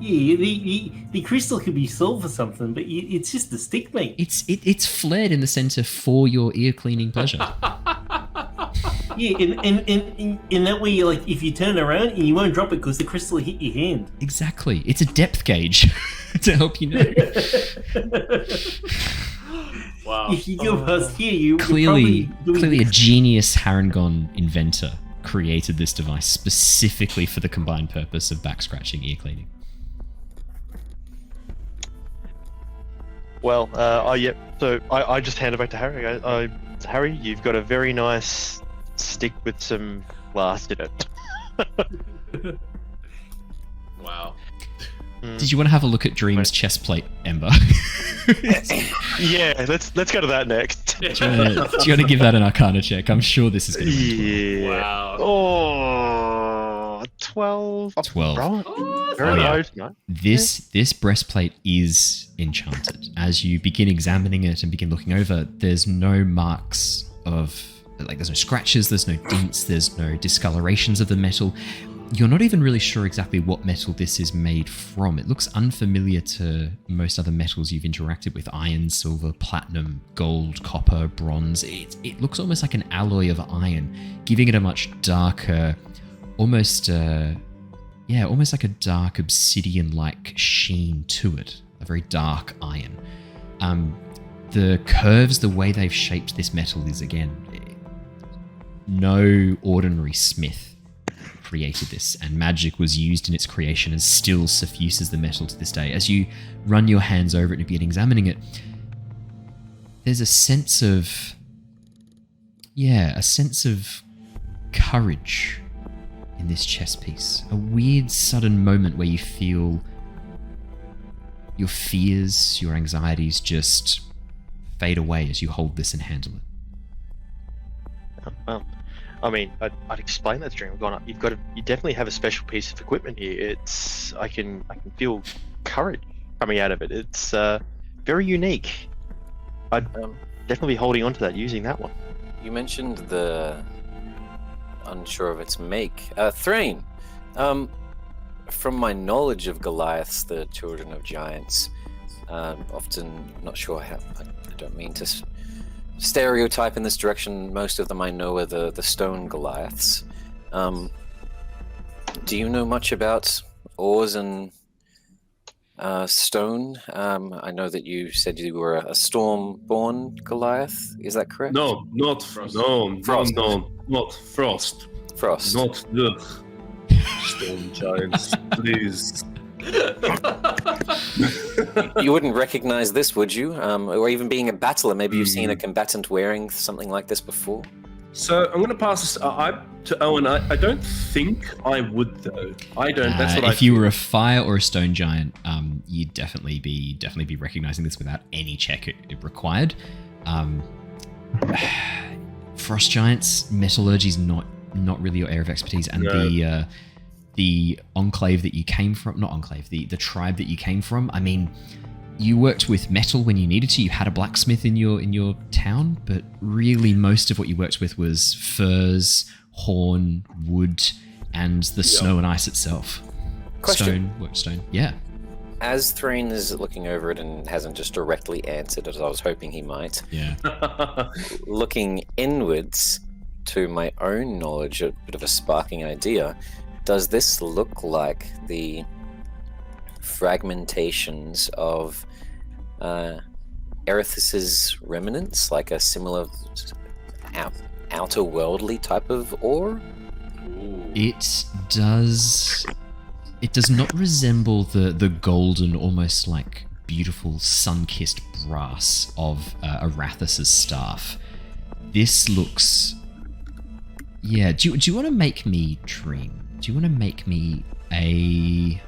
Yeah, the crystal could be sold for something, but it's just a stick, mate. It's flared in the center for your ear cleaning pleasure. Yeah, in that way, like if you turn around and you won't drop it because the crystal hit your hand. Exactly. It's a depth gauge to help you know. Wow. If you go past here, you're Clearly probably doing a genius Harengon inventor created this device specifically for the combined purpose of back scratching ear cleaning. Well, yeah. So I just hand it back to Harry. Harry, you've got a very nice stick with some glass in it. Wow. Did you want to have a look at Dream's chest plate, Ember? Yeah, let's go to that next. Do you want to give that an Arcana check? I'm sure this is going to be Yeah. Wow. Oh, 12. 12. Right. Oh, Very Oh, yeah. low. No? This breastplate is enchanted. As you begin examining it and begin looking over, there's no marks of, like, there's no scratches, there's no dents, there's no discolorations of the metal. You're not even really sure exactly what metal this is made from. It looks unfamiliar to most other metals you've interacted with: iron, silver, platinum, gold, copper, bronze. It looks almost like an alloy of iron, giving it a much darker, almost like a dark obsidian-like sheen to it. A very dark iron. The curves, the way they've shaped this metal is, again, no ordinary smith created this, and magic was used in its creation and still suffuses the metal to this day. As you run your hands over it and begin examining it, there's a sense of courage in this chess piece. A weird sudden moment where you feel your fears, your anxieties just fade away as you hold this and handle it. Well, I mean, I'd explain that to Dream. I've gone up. You definitely have a special piece of equipment here. I can feel courage coming out of it. It's very unique. I'd definitely be holding on to that, using that one. You mentioned the unsure of its make. Threign, from my knowledge of Goliaths, the children of giants, often not sure how. I don't mean to stereotype in this direction. Most of them I know are the stone Goliaths. Do you know much about ores and stone? I know that you said you were a storm-born Goliath. Is that correct? No, not Frost. not Frost. Frost. Not the stone giants, please. You wouldn't recognize this, would you? Or even being a battler, maybe you've seen a combatant wearing something like this before? So I'm going to pass this to Owen. I don't think I would though. I don't. That's what if you were a fire or a stone giant, you'd definitely be recognizing this without any check it required. Frost giants, metallurgy is not really your area of expertise, and the enclave that you came from, not enclave, the tribe that you came from. I mean, you worked with metal when you needed to. You had a blacksmith in your town, but really most of what you worked with was furs, horn, wood, and the snow and ice itself. Question. Stone. Yeah. As Threign is looking over it and hasn't just directly answered as I was hoping he might. Yeah. Looking inwards to my own knowledge, a bit of a sparking idea. Does this look like the fragmentations of Erithus's remnants, like a similar outer worldly type of ore? It does not resemble the golden, almost like beautiful sun-kissed brass of Arathus's staff. This looks... Yeah, do you want to make me dream? Do you want to make me a...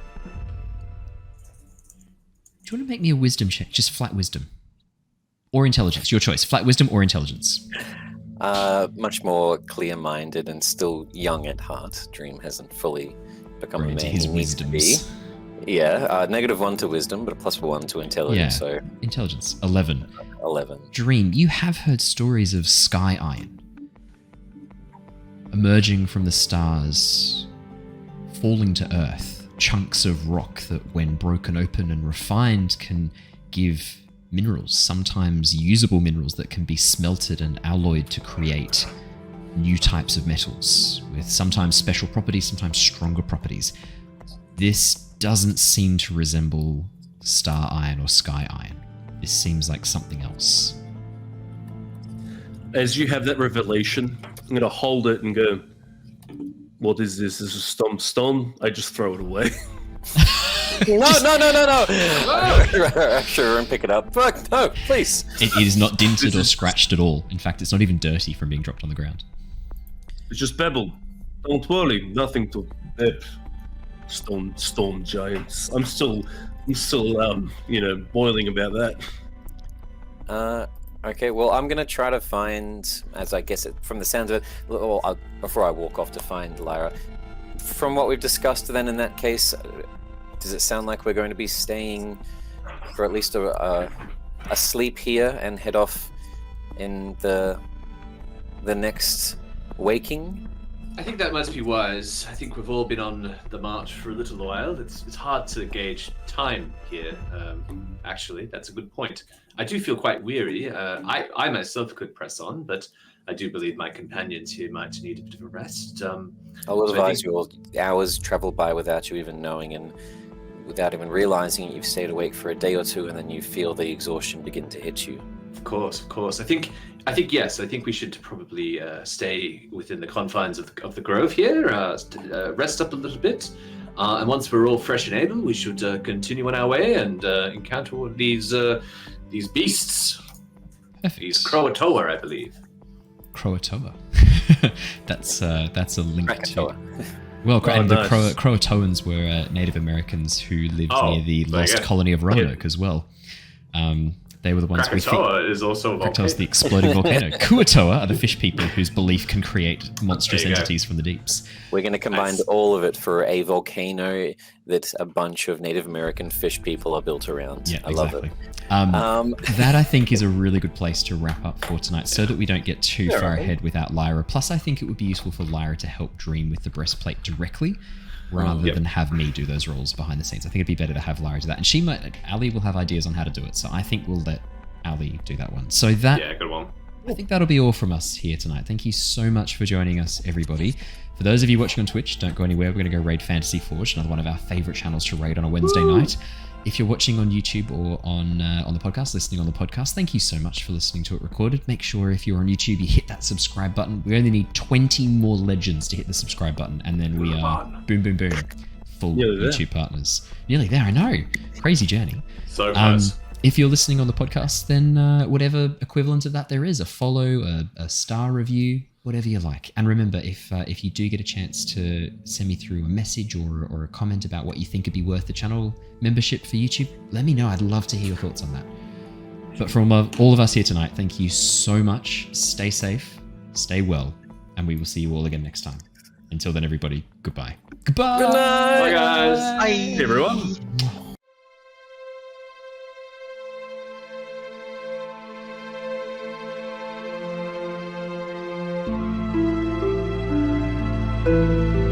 Do you want to make me a wisdom check? Just flat wisdom. Or intelligence, your choice. Flat wisdom or intelligence. Much more clear-minded and still young at heart. Dream hasn't fully become a man his he needs to be. wisdoms. Yeah, -1 to wisdom, but a +1 to intelligence, Yeah. so Intelligence, 11. 11. Dream, you have heard stories of sky iron. Emerging from the stars, falling to earth, chunks of rock that when broken open and refined can give minerals, sometimes usable minerals that can be smelted and alloyed to create new types of metals, with sometimes special properties, sometimes stronger properties. This doesn't seem to resemble star iron or sky iron. This seems like something else. As you have that revelation, I'm going to hold it and go, what is this? This is stone. I just throw it away. No! Sure, and pick it up. Fuck, no, please. It is not dinted or scratched at all. In fact, it's not even dirty from being dropped on the ground. It's just pebble. Don't worry, nothing to stone giants. I'm still boiling about that. Okay, well, I'm going to try to find, as I guess it, from the sound of it, before I walk off to find Lyra, from what we've discussed then in that case, does it sound like we're going to be staying for at least a sleep here and head off in the next waking? I think that must be wise. I think we've all been on the march for a little while. It's hard to gauge time here. Actually, that's a good point. I do feel quite weary. I myself could press on, but I do believe my companions here might need a bit of a rest. I will advise you, hours travel by without you even knowing, and without even realizing it, you've stayed awake for a day or two, and then you feel the exhaustion begin to hit you. Of course. I think yes. I think we should probably stay within the confines of the grove here, rest up a little bit, and once we're all fresh and able, we should continue on our way and encounter these beasts. Perfect. These Croatoa, I believe. Croatoa. That's a link Krakatoa. to... Well, and nice. the Croatoans were Native Americans who lived near the there you lost go. colony of Roanoke as well. They were the ones we think... Krakatoa is also a Krakatoa's the volcano. exploding volcano. Kuatoa are the fish people whose belief can create monstrous There you go. entities from the deeps. We're going to combine Nice. all of it for a volcano that a bunch of Native American fish people are built around. Yeah, I love exactly. it. That, I think, is a really good place to wrap up for tonight so that we don't get too far right. ahead without Lyra. Plus, I think it would be useful for Lyra to help Dream with the breastplate directly rather than have me do those roles behind the scenes. I think it'd be better to have Lyra do that. And Ali will have ideas on how to do it, so I think we'll let Ali do that one. So that... Yeah, good one. I think that'll be all from us here tonight. Thank you so much for joining us, everybody. For those of you watching on Twitch, don't go anywhere. We're going to go raid Fantasy Forge, another one of our favorite channels to raid on a Wednesday night. If you're watching on YouTube or on the podcast, listening on the podcast, thank you so much for listening to it recorded. Make sure if you're on YouTube, you hit that subscribe button. We only need 20 more legends to hit the subscribe button, and then we are boom, boom, boom, full Nearly there. YouTube partners. Nearly there, I know. Crazy journey. So close. If you're listening on the podcast, then whatever equivalent of that there is, a follow, a star review, whatever you like. And remember, if you do get a chance to send me through a message or a comment about what you think would be worth the channel membership for YouTube, let me know. I'd love to hear your thoughts on that. But from all of us here tonight, thank you so much. Stay safe, stay well, and we will see you all again next time. Until then, everybody, goodbye. Goodbye. Good night. Bye, guys. Bye. Hey, everyone. Bye.